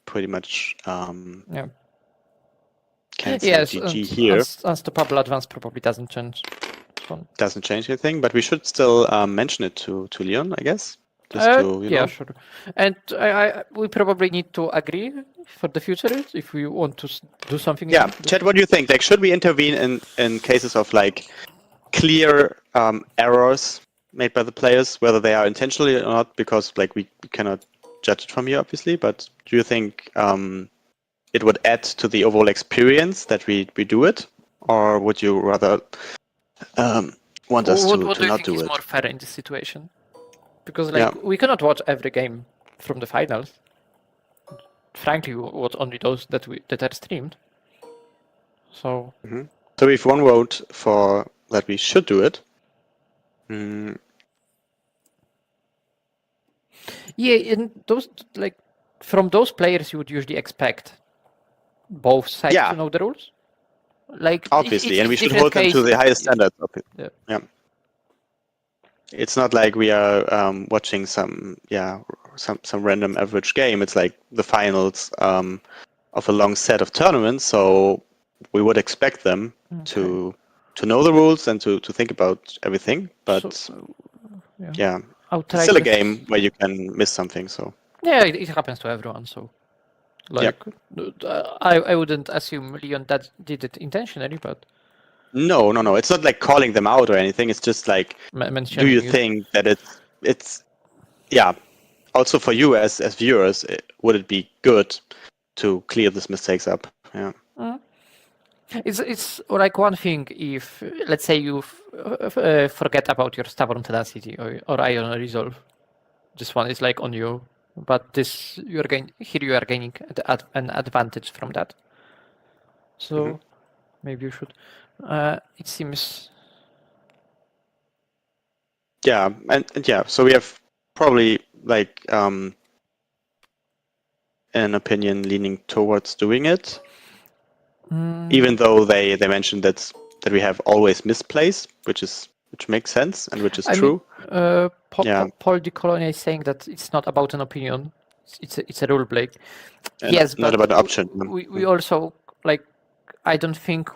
[SPEAKER 3] pretty much can say
[SPEAKER 2] yes,
[SPEAKER 3] GG here.
[SPEAKER 2] Unstoppable Advance probably doesn't change.
[SPEAKER 3] Doesn't change anything, but we should still mention it to Leon, I guess. Just to, you know.
[SPEAKER 2] Sure. And we probably need to agree for the future if we want to do something.
[SPEAKER 3] Yeah, Chad, what do you think? Like, should we intervene in cases of like clear errors made by the players, whether they are intentionally or not? Because like we cannot judge it from here, obviously. But do you think it would add to the overall experience that we do it, or would you rather want us to not do it?
[SPEAKER 2] What do you think is more fair in this situation? Because we cannot watch every game from the finals. Frankly, we watch only those that are streamed. So.
[SPEAKER 3] Mm-hmm. So if one vote for that we should do it.
[SPEAKER 2] Yeah, in those from those players, you would usually expect both sides to know the rules. Like
[SPEAKER 3] obviously, and we should hold them to the highest standards of it. Yeah. It's not like we are watching some random average game. It's like the finals of a long set of tournaments. So we would expect them to know the rules and to think about everything. But it's still a game where you can miss something. So
[SPEAKER 2] it happens to everyone. So I wouldn't assume Leon that did it intentionally, but.
[SPEAKER 3] No. It's not like calling them out or anything. It's just like, do you think that it's also for you as viewers, would it be good to clear these mistakes up? Yeah.
[SPEAKER 2] It's like one thing if, let's say, you forget about your stubborn tenacity or iron resolve. This one is like on you, but you are gaining an advantage from that. So maybe you should. It seems.
[SPEAKER 3] Yeah, and so we have probably like an opinion leaning towards doing it, even though they mentioned that we have always misplays, which makes sense and which is true.
[SPEAKER 2] Paul DeColonia is saying that it's not about an opinion; it's a rule break. Yes,
[SPEAKER 3] not
[SPEAKER 2] but
[SPEAKER 3] about an option.
[SPEAKER 2] We also I don't think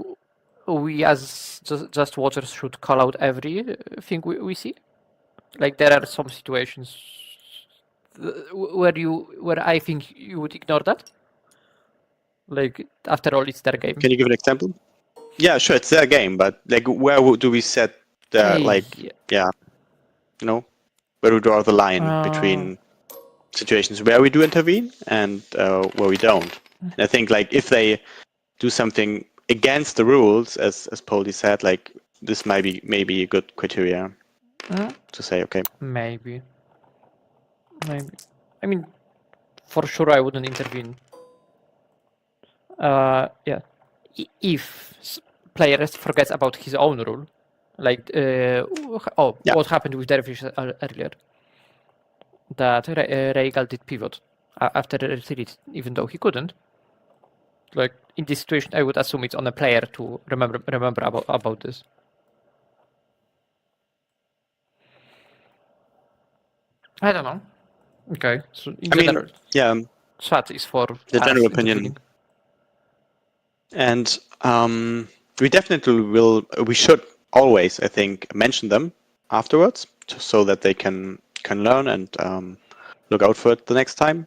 [SPEAKER 2] we as just watchers should call out everything we see. Like there are some situations where I think you would ignore that. Like after all, it's their game.
[SPEAKER 3] Can you give an example? Yeah, sure, it's their game, but like where do we set the where do we draw the line between situations where we do intervene and where we don't? And I think like if they do something against the rules, as Poldy said, like this might be maybe a good criteria to say, okay.
[SPEAKER 2] Maybe. I mean, for sure I wouldn't intervene. If player forgets about his own rule, like what happened with Dervish earlier, that Rhaegal did pivot after the retreat, even though he couldn't. Like in this situation, I would assume it's on a player to remember about this. I don't know. Okay, so in general, chat is for
[SPEAKER 3] the general opinion. And we definitely we should always, I think, mention them afterwards so that they can learn and look out for it the next time.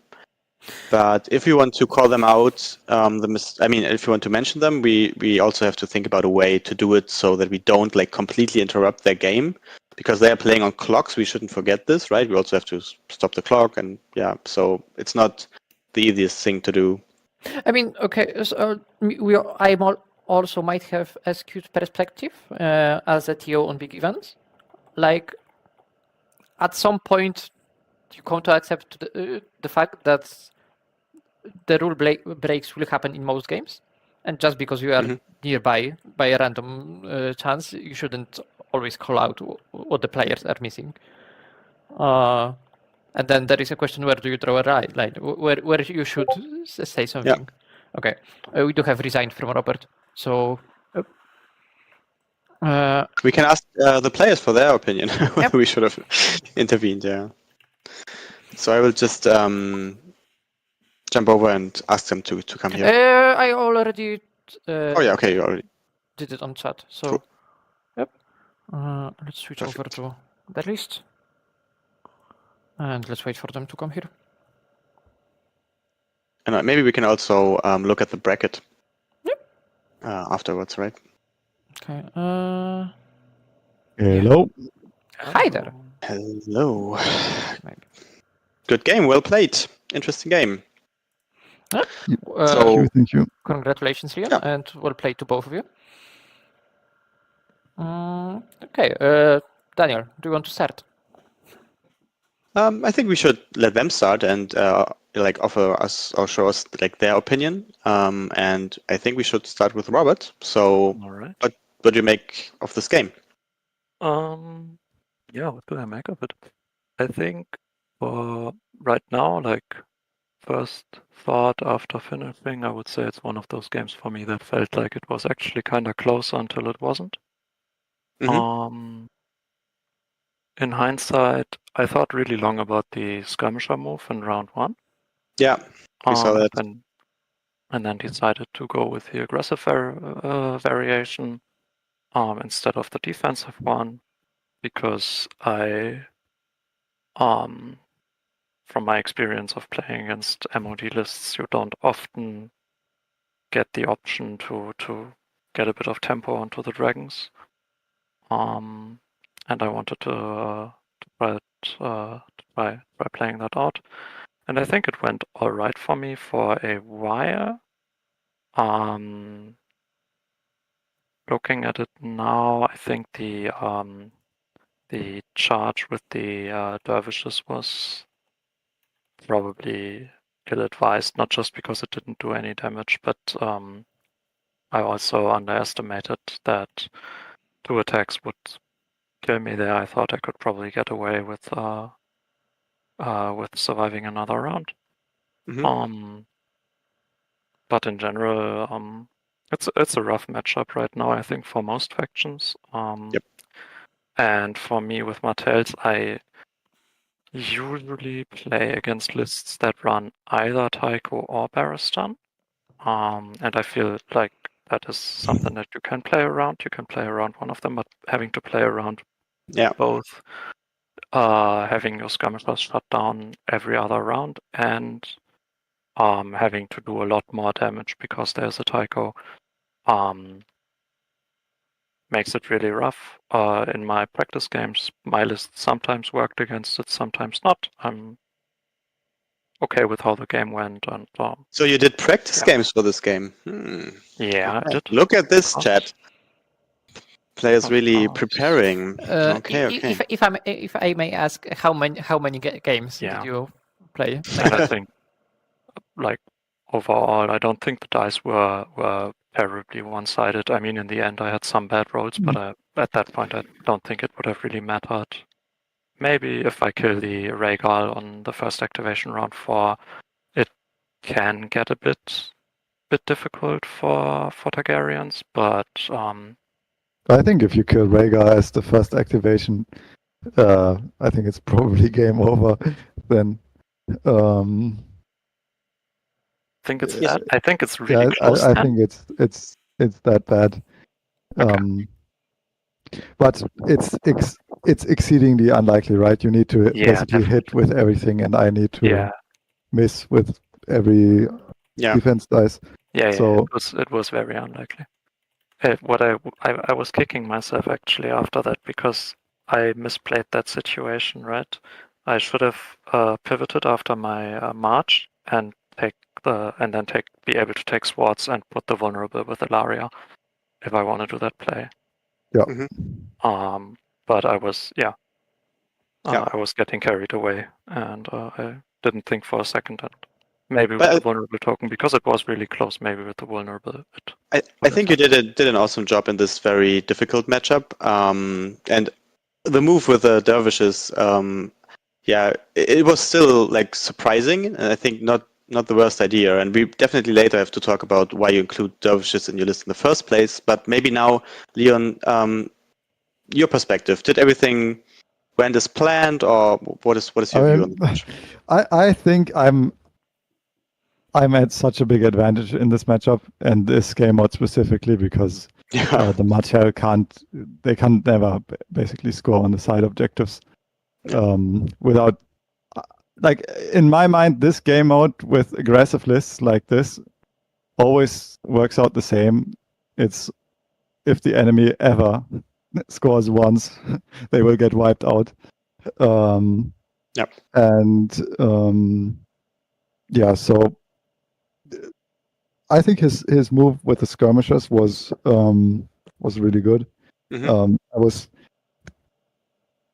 [SPEAKER 3] But if you want to call them out, if you want to mention them, we also have to think about a way to do it so that we don't like completely interrupt their game, because they are playing on clocks. We shouldn't forget this, right? We also have to stop the clock, and yeah, so it's not the easiest thing to do.
[SPEAKER 2] I mean, okay, so also might have a skewed perspective as a TO on big events. Like, at some point, you come to accept the fact that the rule breaks will happen in most games, and just because you are nearby by a random chance, you shouldn't always call out what the players are missing. And then there is a question: where do you draw a line? Where you should say something? Yeah. Okay, we do have resigned from Robert, so
[SPEAKER 3] we can ask the players for their opinion whether we should have intervened. Yeah. So I will just jump over and ask them to come here.
[SPEAKER 2] I already.
[SPEAKER 3] Okay, you already
[SPEAKER 2] did it on chat. So,
[SPEAKER 3] cool.
[SPEAKER 2] Yep. Let's switch over to the list, and let's wait for them to come here.
[SPEAKER 3] And maybe we can also look at the bracket.
[SPEAKER 2] Yep.
[SPEAKER 3] Afterwards, right?
[SPEAKER 2] Okay.
[SPEAKER 4] Hello.
[SPEAKER 2] Hi there.
[SPEAKER 3] Hello. Good game. Well played. Interesting game.
[SPEAKER 4] Thank you.
[SPEAKER 2] Congratulations, Leon, and well played to both of you. Okay, Daniel, do you want to start?
[SPEAKER 3] I think we should let them start and offer us or show us like their opinion. And I think we should start with Robert. So,
[SPEAKER 5] all right.
[SPEAKER 3] What do you make of this game?
[SPEAKER 5] Yeah, what do I make of it? I think for right now, like first thought after finishing, I would say it's one of those games for me that felt like it was actually kind of close until it wasn't. In hindsight, I thought really long about the skirmisher move in round 1.
[SPEAKER 3] Yeah, we saw that.
[SPEAKER 5] And then decided to go with the aggressive variation instead of the defensive one, because from my experience of playing against MOD lists, you don't often get the option to get a bit of tempo onto the dragons. And I wanted to try playing that out. And I think it went all right for me for a while. Looking at it now, I think the charge with the dervishes was probably ill-advised, not just because it didn't do any damage, but I also underestimated that 2 attacks would kill me there. I thought I could probably get away with surviving another round. But in general, it's a rough matchup right now, I think, for most factions. And for me with Martels, I usually play against lists that run either Tycho or Barristan. And I feel like that is something that you can play around. You can play around one of them, but having to play around both, having your skirmishers shut down every other round, and having to do a lot more damage because there's a Tycho, makes it really rough. In my practice games, my list sometimes worked against it, sometimes not. I'm okay with how the game went. And
[SPEAKER 3] so you did practice games for this game?
[SPEAKER 5] Yeah, I did.
[SPEAKER 3] Look at this chat. Players really preparing. Okay.
[SPEAKER 2] If I may ask, how many games did you play?
[SPEAKER 5] And I think, like, overall, I don't think the dice were terribly one-sided. I mean, in the end, I had some bad rolls, but at that point, I don't think it would have really mattered. Maybe if I kill the Rhaegal on the first activation round 4, it can get a bit difficult for Targaryens, but
[SPEAKER 4] I think if you kill Rhaegar as the first activation, I think it's probably game over. Then
[SPEAKER 5] I think it's that. I think it's really close.
[SPEAKER 4] I think it's that bad.
[SPEAKER 5] Okay.
[SPEAKER 4] But it's exceedingly unlikely, right? You need to basically hit with everything, and I need to miss with every
[SPEAKER 3] Yeah.
[SPEAKER 4] defense dice.
[SPEAKER 5] Yeah,
[SPEAKER 4] So-
[SPEAKER 5] it was very unlikely. What I was kicking myself actually after that because I misplayed that situation, right? I should have pivoted after my march and be able to take swords and put the vulnerable with Ilaria if I want to do that play.
[SPEAKER 4] Yeah.
[SPEAKER 3] Mhm.
[SPEAKER 5] But I was
[SPEAKER 3] Yeah.
[SPEAKER 5] I was getting carried away and I didn't think for a second and maybe with
[SPEAKER 3] But
[SPEAKER 5] the vulnerable token because it was really close. Maybe with the vulnerable,
[SPEAKER 3] I think you did an awesome job in this very difficult matchup. And the move with the dervishes, it was still like surprising, and I think not the worst idea. And we definitely later have to talk about why you include dervishes in your list in the first place. But maybe now, Leon, your perspective: did everything went as planned, or what is your view on the match?
[SPEAKER 4] I think I'm at such a big advantage in this matchup and this game mode specifically because
[SPEAKER 3] Yeah.
[SPEAKER 4] the Martel can never basically score on the side objectives without like in my mind this game mode with aggressive lists like this always works out the same. It's if the enemy ever scores once, they will get wiped out.
[SPEAKER 3] Yep.
[SPEAKER 4] And so I think his move with the skirmishes was really good.
[SPEAKER 3] Mhm.
[SPEAKER 4] I was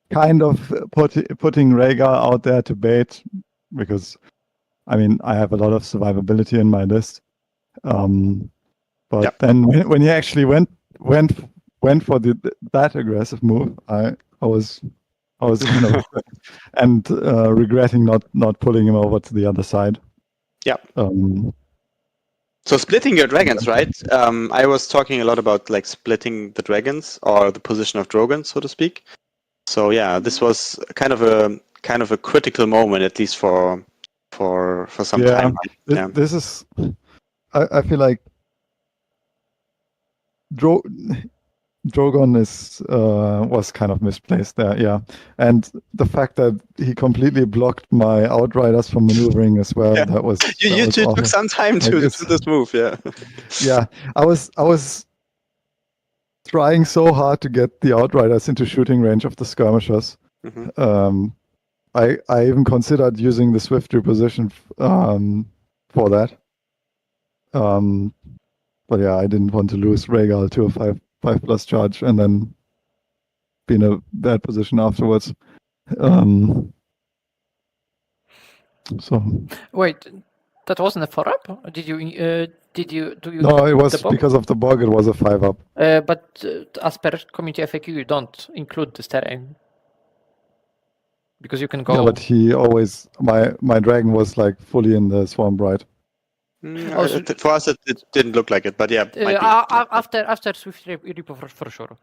[SPEAKER 4] kind of putting Rhaegar out there to bait because I mean I have a lot of survivability in my list. But
[SPEAKER 3] Yep.
[SPEAKER 4] then when he actually went for that aggressive move, I was kind of and regretting not pulling him over to the other side.
[SPEAKER 3] Yeah.
[SPEAKER 4] Um,
[SPEAKER 3] So splitting your dragons, right? I was talking a lot about like splitting the dragons or the position of Drogon, so to speak. So yeah, this was kind of a critical moment, at least for some time. Right? Yeah.
[SPEAKER 4] This is I feel like Drogon was kind of misplaced there, yeah. And the fact that he completely blocked my outriders from maneuvering as well,
[SPEAKER 3] Yeah.
[SPEAKER 4] that was
[SPEAKER 3] You two
[SPEAKER 4] awful.
[SPEAKER 3] took some time
[SPEAKER 4] Like,
[SPEAKER 3] to do this move, yeah.
[SPEAKER 4] Yeah, I was trying so hard to get the outriders into shooting range of the skirmishers.
[SPEAKER 3] Mhm.
[SPEAKER 4] I even considered using the swift reposition for that. But yeah, I didn't want to lose Rhaegar to a 5+ charge and then be in a bad position afterwards. So
[SPEAKER 2] Wait, that wasn't a 4-up? Did you do you?
[SPEAKER 4] no, it was
[SPEAKER 2] the bog?
[SPEAKER 4] because of the bog. It was a 5-up.
[SPEAKER 2] But as per community FAQ, you don't include this terrain because you can go.
[SPEAKER 4] Yeah, but he always my dragon was like fully in the swamp, right?
[SPEAKER 3] For us, it didn't look like it, but yeah. Might be.
[SPEAKER 2] After Swift Repo for sure.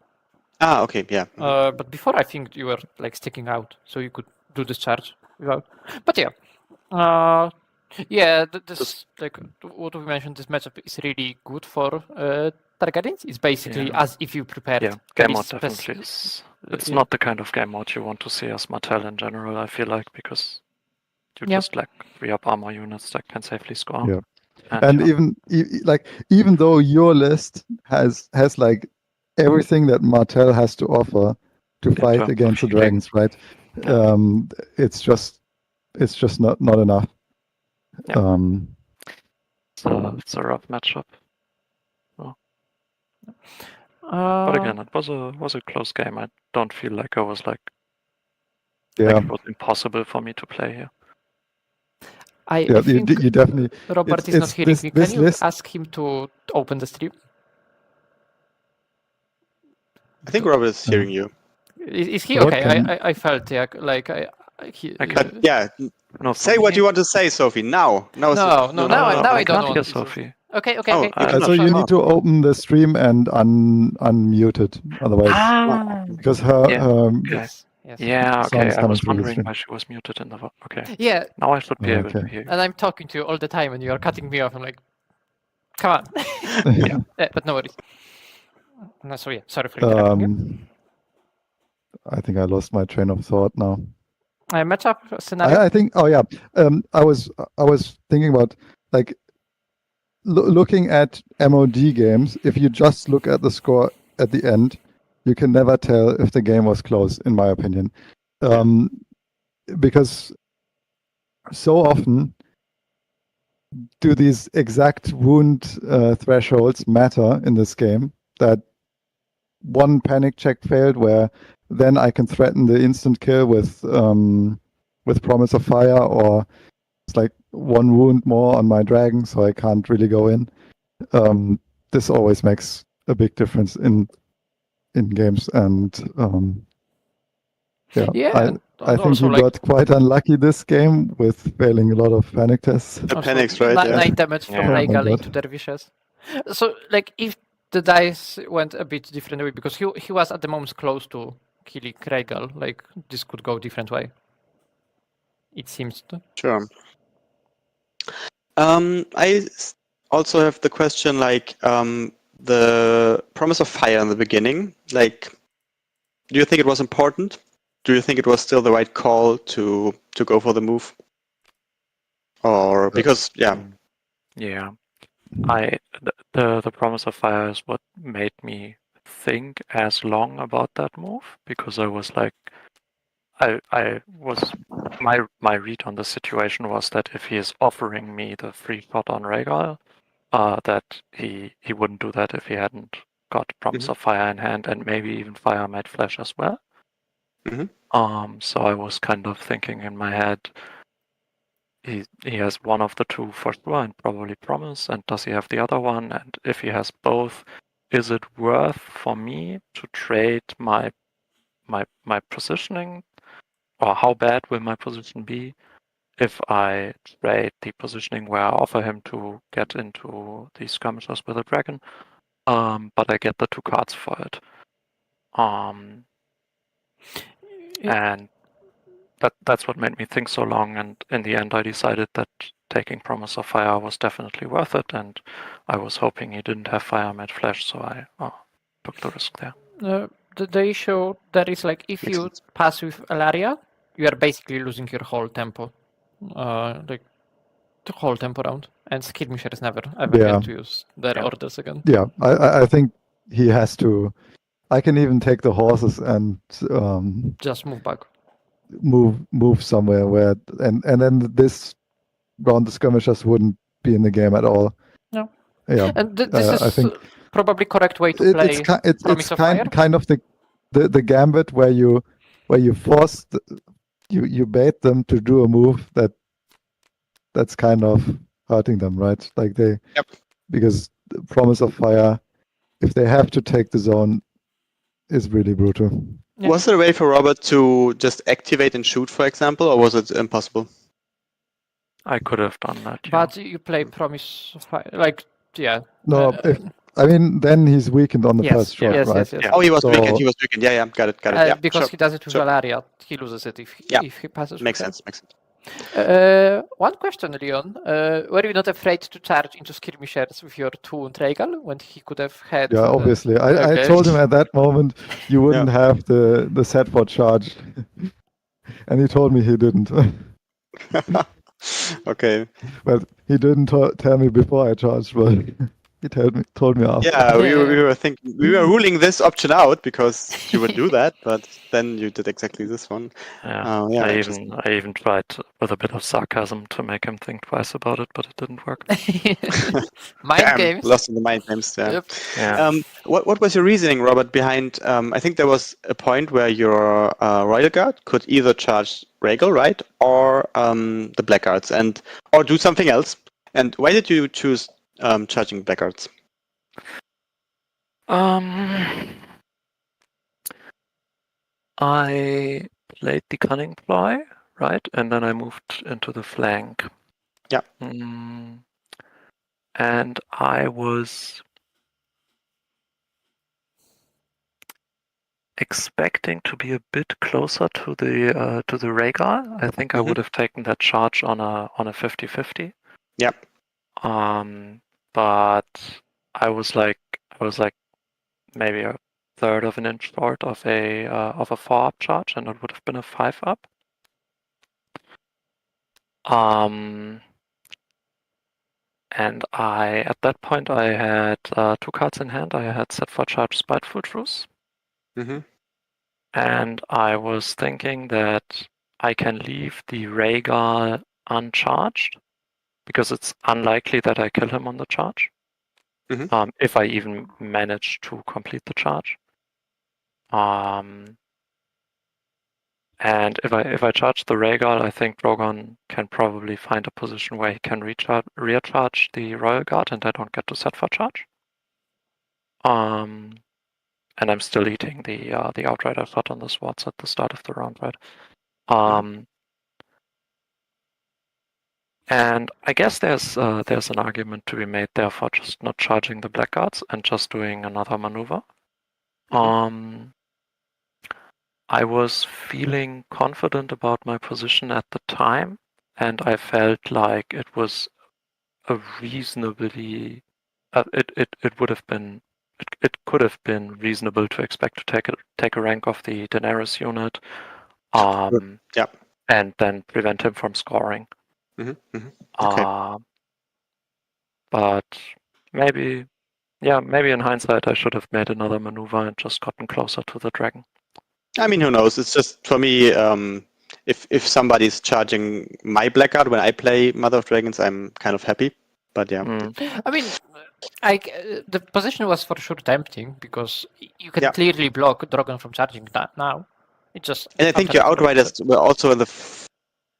[SPEAKER 3] Okay, yeah.
[SPEAKER 2] But before I think you were like sticking out, so you could do this charge without. But yeah, this like what we mentioned. This matchup is really good for Targaryens. It's basically as if you prepared.
[SPEAKER 5] Yeah, game mode definitely is. It's not the kind of game mode you want to see as Martel in general. I feel like because you just like 3-up armor units that can safely score.
[SPEAKER 4] Yeah. And even though your list has like everything that Martel has to offer to fight against the dragons, right?
[SPEAKER 5] Yeah.
[SPEAKER 4] It's just not enough.
[SPEAKER 5] Yeah. It's a rough matchup. Well. But again, it was a close game. I don't feel like I was like it was impossible for me to play here.
[SPEAKER 2] I think
[SPEAKER 4] you definitely.
[SPEAKER 2] Robert is not hearing me. Can you ask him to open the stream?
[SPEAKER 3] I think Robert is hearing you.
[SPEAKER 2] Is he okay? I felt like
[SPEAKER 3] No, say what you want to say, Sophie. Now
[SPEAKER 2] I don't want to.
[SPEAKER 5] Sophie.
[SPEAKER 2] Okay.
[SPEAKER 4] So you need to open the stream and unmute it, otherwise, because her
[SPEAKER 2] yes.
[SPEAKER 5] Yeah, okay. I was wondering why she was muted in the. Okay.
[SPEAKER 2] Yeah.
[SPEAKER 5] Now I should be able to hear you.
[SPEAKER 2] And I'm talking to you all the time, and you are cutting me off. I'm like, come on. But no worries. No, sorry for interrupting you.
[SPEAKER 4] I think I lost my train of thought now.
[SPEAKER 2] Matchup scenario?
[SPEAKER 4] I think. Oh yeah. I was thinking about like looking at MOD games. If you just look at the score at the end, you can never tell if the game was close, in my opinion, because so often do these exact wound thresholds matter in this game that one panic check failed, where then I can threaten the instant kill with promise of fire, or it's like one wound more on my dragon, so I can't really go in. This always makes a big difference in games, and I think you got quite unlucky this game with failing a lot of panic tests.
[SPEAKER 3] The panics, right?
[SPEAKER 2] 9 damage from Rhaegal into Dervishes. So, like, if the dice went a bit different way, because he was at the moment close to killing Rhaegal, like, this could go different way. It seems to.
[SPEAKER 3] Sure. I also have the question, like, the promise of fire in the beginning. Like, do you think it was important? Do you think it was still the right call to go for the move? Or because the
[SPEAKER 5] promise of fire is what made me think as long about that move, because I was like, my read on the situation was that if he is offering me the free shot on Rhaegal, that he wouldn't do that if he hadn't got promise of fire in hand, and maybe even fire might flash as well. So I was kind of thinking in my head, he has one of the two for sure, and probably promise, and does he have the other one? And if he has both, is it worth for me to trade my positioning, or how bad will my position be if I trade the positioning where I offer him to get into the skirmishes with a dragon, but I get the 2 cards for it. And that's what made me think so long, and in the end I decided that taking promise of fire was definitely worth it, and I was hoping he didn't have fire mid flash, so I took the risk there.
[SPEAKER 2] The issue there is, like, if you pass with Alaria, you are basically losing your whole tempo, like the whole tempo round, and skirmishers never ever get to use their orders again.
[SPEAKER 4] Yeah, I think he has to. I can even take the horses and
[SPEAKER 2] just move back.
[SPEAKER 4] Move somewhere where, and then this round the skirmishers wouldn't be in the game at all.
[SPEAKER 2] No.
[SPEAKER 4] Yeah.
[SPEAKER 2] And this is, I think, probably correct way to play.
[SPEAKER 4] It's kind of the gambit where you force you bait them to do a move that's kind of hurting them, right? Like because the promise of fire, if they have to take the zone, is really brutal.
[SPEAKER 3] Yeah. Was there a way for Robert to just activate and shoot, for example, or was it impossible?
[SPEAKER 5] I could have done that. Yeah.
[SPEAKER 2] But you play promise of fire, like,
[SPEAKER 4] No, I mean, then he's weakened on the first shot, right?
[SPEAKER 2] Yes.
[SPEAKER 3] Oh, he was weakened. Yeah, got it. Yeah,
[SPEAKER 2] because he does it with Valaria, he loses it if he passes.
[SPEAKER 3] Makes sense.
[SPEAKER 2] One question, Leon. Were you not afraid to charge into skirmishers with your 2 and Rhaegal when he could have had?
[SPEAKER 4] Yeah, obviously. I told him at that moment you wouldn't have the set for charge, and he told me he didn't.
[SPEAKER 3] Okay.
[SPEAKER 4] Well, he didn't tell me before I charged, but he told me after.
[SPEAKER 3] Yeah, we were ruling this option out because you would do that, but then you did exactly this one.
[SPEAKER 5] I even tried with a bit of sarcasm to make him think twice about it, but it didn't work.
[SPEAKER 2] Mind games.
[SPEAKER 3] Lost in the mind games. Yeah.
[SPEAKER 2] Yep.
[SPEAKER 5] Yeah.
[SPEAKER 3] What was your reasoning, Robert, behind? I think there was a point where your Royal Guard could either charge Rhaegal, right, or the Blackguards, or do something else. And why did you choose charging Blackguards?
[SPEAKER 5] I played the cunning ploy, right, and then I moved into the flank.
[SPEAKER 3] Yeah.
[SPEAKER 5] And I was expecting to be a bit closer to the Rhaegal. I think I would have taken that charge on a 50-50.
[SPEAKER 3] Yep.
[SPEAKER 5] But I was like maybe a third of an inch short of a 4-up charge, and it would have been a 5-up. And at that point, I had 2 cards in hand. I had set for charge Spiteful Truce.
[SPEAKER 3] Mm-hmm.
[SPEAKER 5] And I was thinking that I can leave the Rhaegar uncharged, because it's unlikely that I kill him on the charge.
[SPEAKER 3] Mhm.
[SPEAKER 5] If I even manage to complete the charge. And if I charge the Rhaegar, I think Drogon can probably find a position where he can rear charge the Royal Guard, and I don't get to set for charge. And I'm still eating the outright I thought on the swords at the start of the round, right? And I guess there's an argument to be made there for just not charging the Blackguards and just doing another maneuver. I was feeling confident about my position at the time, and I felt like it was a reasonably it would have been it could have been reasonable to expect to take a rank of the Daenerys unit, and then prevent him from scoring.
[SPEAKER 3] Okay.
[SPEAKER 5] But maybe in hindsight I should have made another maneuver and just gotten closer to the dragon.
[SPEAKER 3] I mean, who knows? It's just, for me, if somebody's charging my Blackguard when I play Mother of Dragons, I'm kind of happy. But yeah.
[SPEAKER 2] I mean, the position was for sure tempting, because you can clearly block Drogon from charging that now. It just.
[SPEAKER 3] And I think your Outriders were also in the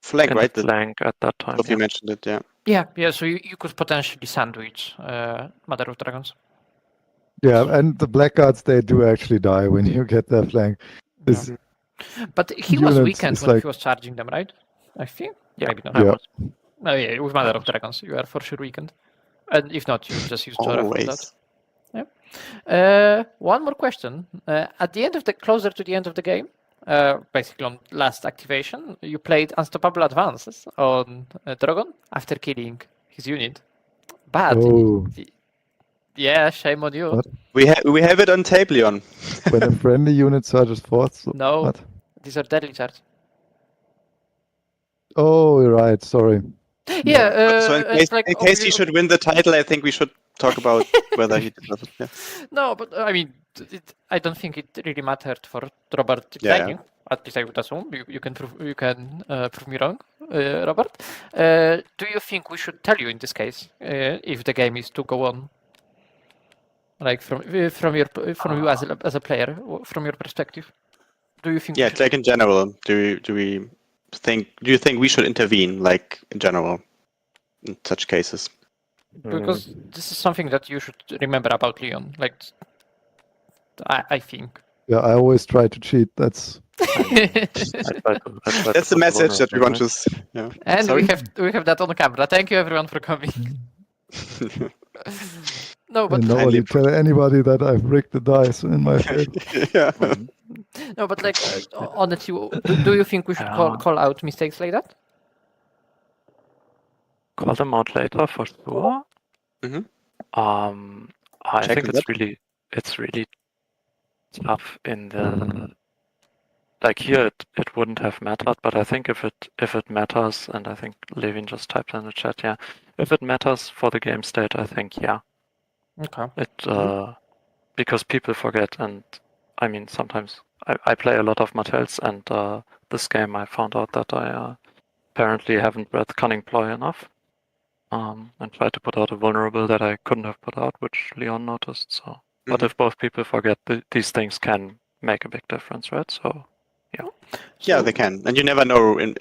[SPEAKER 3] flank, right?
[SPEAKER 5] The flank at that time.
[SPEAKER 3] Sophie mentioned it, yeah.
[SPEAKER 2] Yeah, so you could potentially sandwich Mother of Dragons.
[SPEAKER 4] Yeah, and the Blackguards, they do actually die when you get their flank.
[SPEAKER 2] But he was weakened when he was charging them, right? I think. Maybe not.
[SPEAKER 4] Yeah.
[SPEAKER 2] Oh yeah, with Mother of Dragons, you are for sure weakened. And if not, you just use Jorah for that. Yeah. One more question. At the end of closer to the end of the game, basically on last activation, you played Unstoppable Advances on Drogon after killing his unit. But yeah, shame on you.
[SPEAKER 4] What?
[SPEAKER 3] We have it on tape, Leon.
[SPEAKER 4] When a friendly unit surges forth.
[SPEAKER 2] No,
[SPEAKER 4] what?
[SPEAKER 2] These are deadly charges.
[SPEAKER 4] Oh, you're right. Sorry.
[SPEAKER 2] Yeah.
[SPEAKER 3] So in case he should win the title, I think we should talk about whether he deserves it. Yeah.
[SPEAKER 2] No, but I mean, I don't think it really mattered for Robert dying. At least I would assume. You can prove me wrong, Robert. Do you think we should tell you in this case if the game is to go on? Like from you as a player, from your perspective, do you think?
[SPEAKER 3] Yeah, like in general, do you think we should intervene, like in general, in such cases?
[SPEAKER 2] Because this is something that you should remember about Leon. Like, I think.
[SPEAKER 4] Yeah, I always try to cheat. That's.
[SPEAKER 3] That's the message that we want to. Yeah.
[SPEAKER 2] And we have that on camera. Thank you everyone for coming. No, but
[SPEAKER 4] nobody tell anybody that I've rigged the dice in my favor.
[SPEAKER 3] Yeah.
[SPEAKER 2] No, but like honestly, do you think we should call out mistakes like that?
[SPEAKER 5] Call them out later for sure. I think it's really tough in the like here. It wouldn't have mattered, but I think if it matters, and I think Levin just typed in the chat, if it matters for the game state, I think
[SPEAKER 2] Okay.
[SPEAKER 5] It because people forget, and I mean sometimes I play a lot of Martels, and this game I found out that I apparently haven't read Cunning Ploy enough, and tried to put out a vulnerable that I couldn't have put out, which Leon noticed. So, but if both people forget, these things can make a big difference, right? So.
[SPEAKER 3] Yeah, they can, and you never know you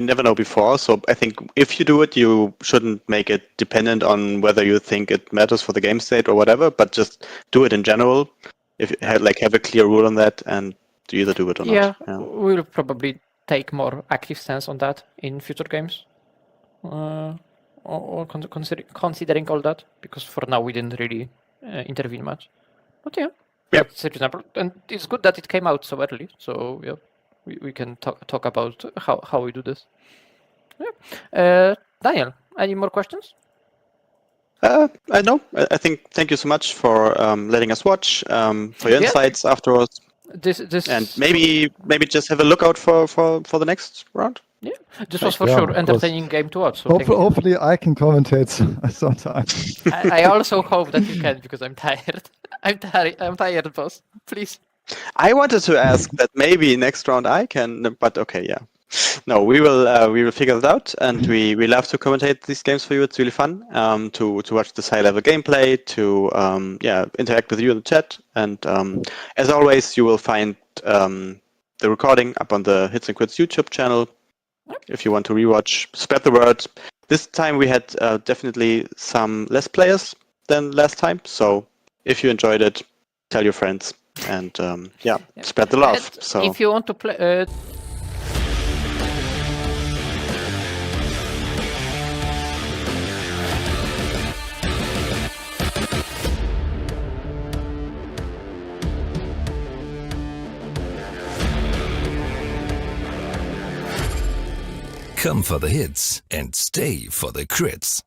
[SPEAKER 3] never know before. So I think if you do it, you shouldn't make it dependent on whether you think it matters for the game state or whatever, but just do it in general. If you have a clear rule on that, and you either do it or not. Yeah,
[SPEAKER 2] we'll probably take more active stance on that in future games, or considering all that, because for now we didn't really intervene much. But yeah. That's reasonable, and it's good that it came out so early. So we can talk about how we do this. Daniel, any more questions?
[SPEAKER 3] No. I think thank you so much for letting us watch, for your insights afterwards.
[SPEAKER 2] This
[SPEAKER 3] and maybe just have a lookout for the next round.
[SPEAKER 2] This was for
[SPEAKER 4] Yeah,
[SPEAKER 2] sure
[SPEAKER 4] of
[SPEAKER 2] entertaining game to watch. So thank you.
[SPEAKER 4] Hopefully, I can commentate sometime.
[SPEAKER 2] I also hope that you can because I'm tired. I'm tired, boss. Please.
[SPEAKER 3] I wanted to ask that maybe next round I can, but okay, yeah. No, we will figure it out, and we love to commentate these games for you. It's really fun to watch this high level gameplay, to interact with you in the chat, and as always, you will find the recording up on the Hits and Quits YouTube channel. If you want to rewatch, spread the word. This time we had definitely some less players than last time, so if you enjoyed it, tell your friends, and spread the love. So
[SPEAKER 2] if you want to play.
[SPEAKER 1] Come for the hits and stay for the crits.